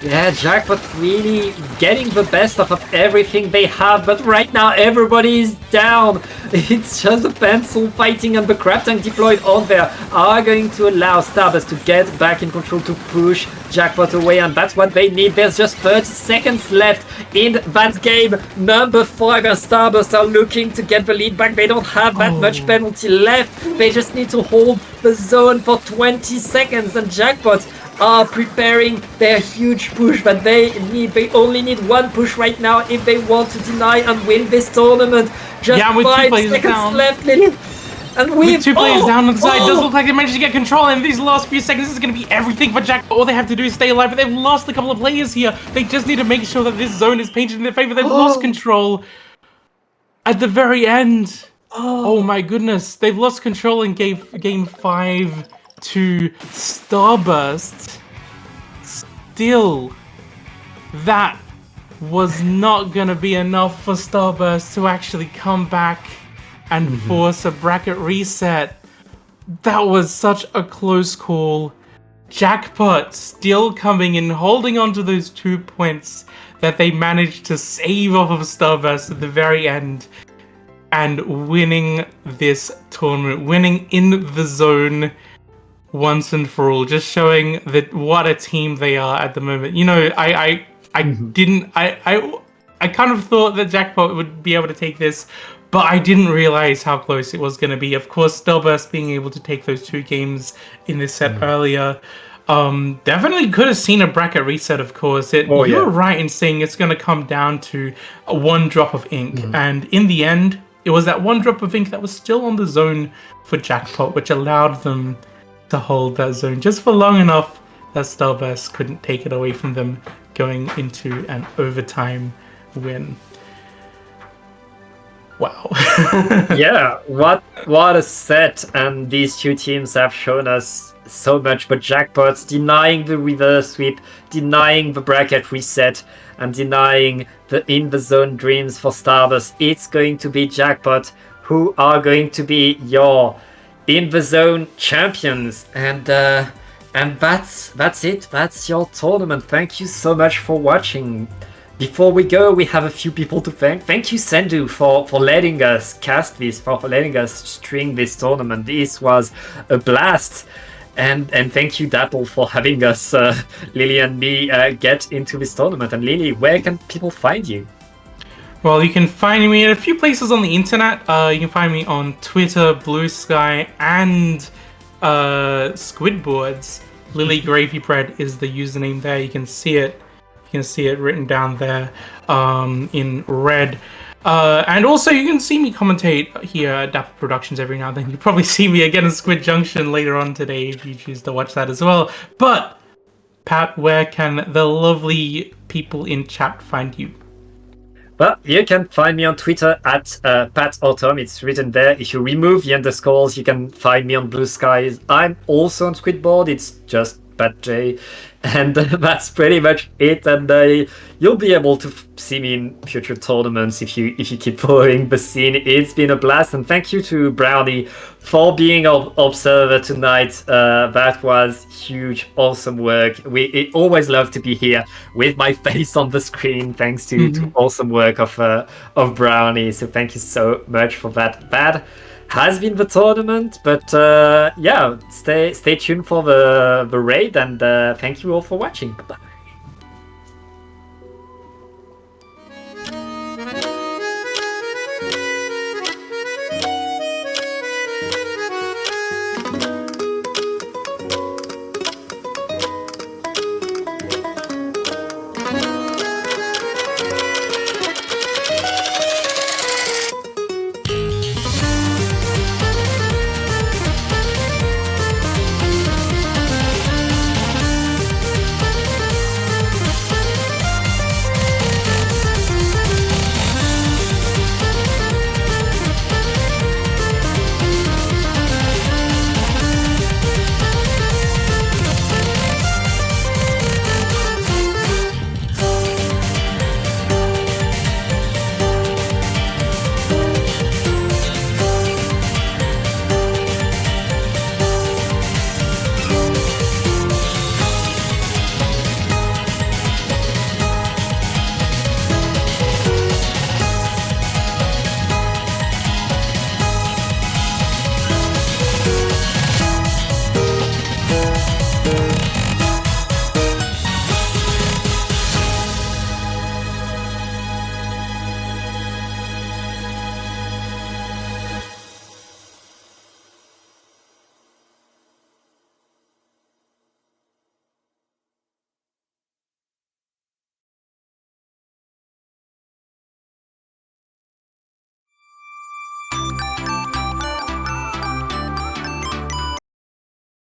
Yeah, Jackpot really getting the best of everything they have, but right now everybody is down. It's just a pencil fighting, and the Crab Tank deployed on there are going to allow Starburst to get back in control, to push Jackpot away, and that's what they need. There's just 30 seconds left in that game. Number 5 and Starburst are looking to get the lead back. They don't have that much penalty left. They just need to hold the zone for 20 seconds, and Jackpot are preparing their huge push that they need. They only need one push right now if they want to deny and win this tournament. Just 5 seconds left, Lily. And with 2 players down on the side, it does look like they managed to get control in these last few seconds. This is going to be everything for Jack. All they have to do is stay alive, but they've lost a couple of players here. They just need to make sure that this zone is painted in their favor. They've lost control at the very end. Oh my goodness. They've lost control in game 5 to Starburst. Still, that was not going to be enough for Starburst to actually come back and force a bracket reset. That was such a close call. Jackpot still coming in, holding on to those 2 points that they managed to save off of Starburst at the very end, and winning this tournament, winning in the zone once and for all, just showing that what a team they are at the moment. You know, I I kind of thought that Jackpot would be able to take this, but I didn't realize how close it was going to be. Of course, Starburst being able to take those 2 games in this set earlier, definitely could have seen a bracket reset. Of course, you're right in saying it's going to come down to one drop of ink, and in the end, it was that one drop of ink that was still on the zone for Jackpot, which allowed them to hold that zone just for long enough that Starburst couldn't take it away from them, going into an overtime win. Wow. Yeah, what a set, and these 2 teams have shown us so much, but Jackpot's denying the reverse sweep, denying the bracket reset, and denying the in the zone dreams for Starburst. It's going to be Jackpot who are going to be your in the zone champions, and that's it. That's your tournament. Thank you so much for watching. Before we go, we have a few people to thank. Thank you, Sendou, for letting us cast this, for letting us string this tournament. This was a blast. And thank you, Dapple, for having us, Lily and me, get into this tournament. And Lily, where can people find you? Well, you can find me at a few places on the internet. You can find me on Twitter, Blue Sky, and Squidboards. Lily Gravy Bread is the username there. You can see it. You can see it written down there in red. And also, you can see me commentate here at Dapple Productions every now and then. You'll probably see me again in Squid Junction later on today if you choose to watch that as well. But, Pat, where can the lovely people in chat find you? Well, you can find me on Twitter at PatAutumn. It's written there. If you remove the underscores, you can find me on Blue Skies. I'm also on Squidboard. It's just Pat J. And that's pretty much it. And you'll be able to see me in future tournaments if you keep following the scene. It's been a blast, and thank you to Brownie for being our observer tonight. That was huge, awesome work. We always love to be here with my face on the screen, thanks to awesome work of Brownie. So thank you so much for that. That has been the tournament, but yeah, stay tuned for the raid, and thank you all for watching. Goodbye.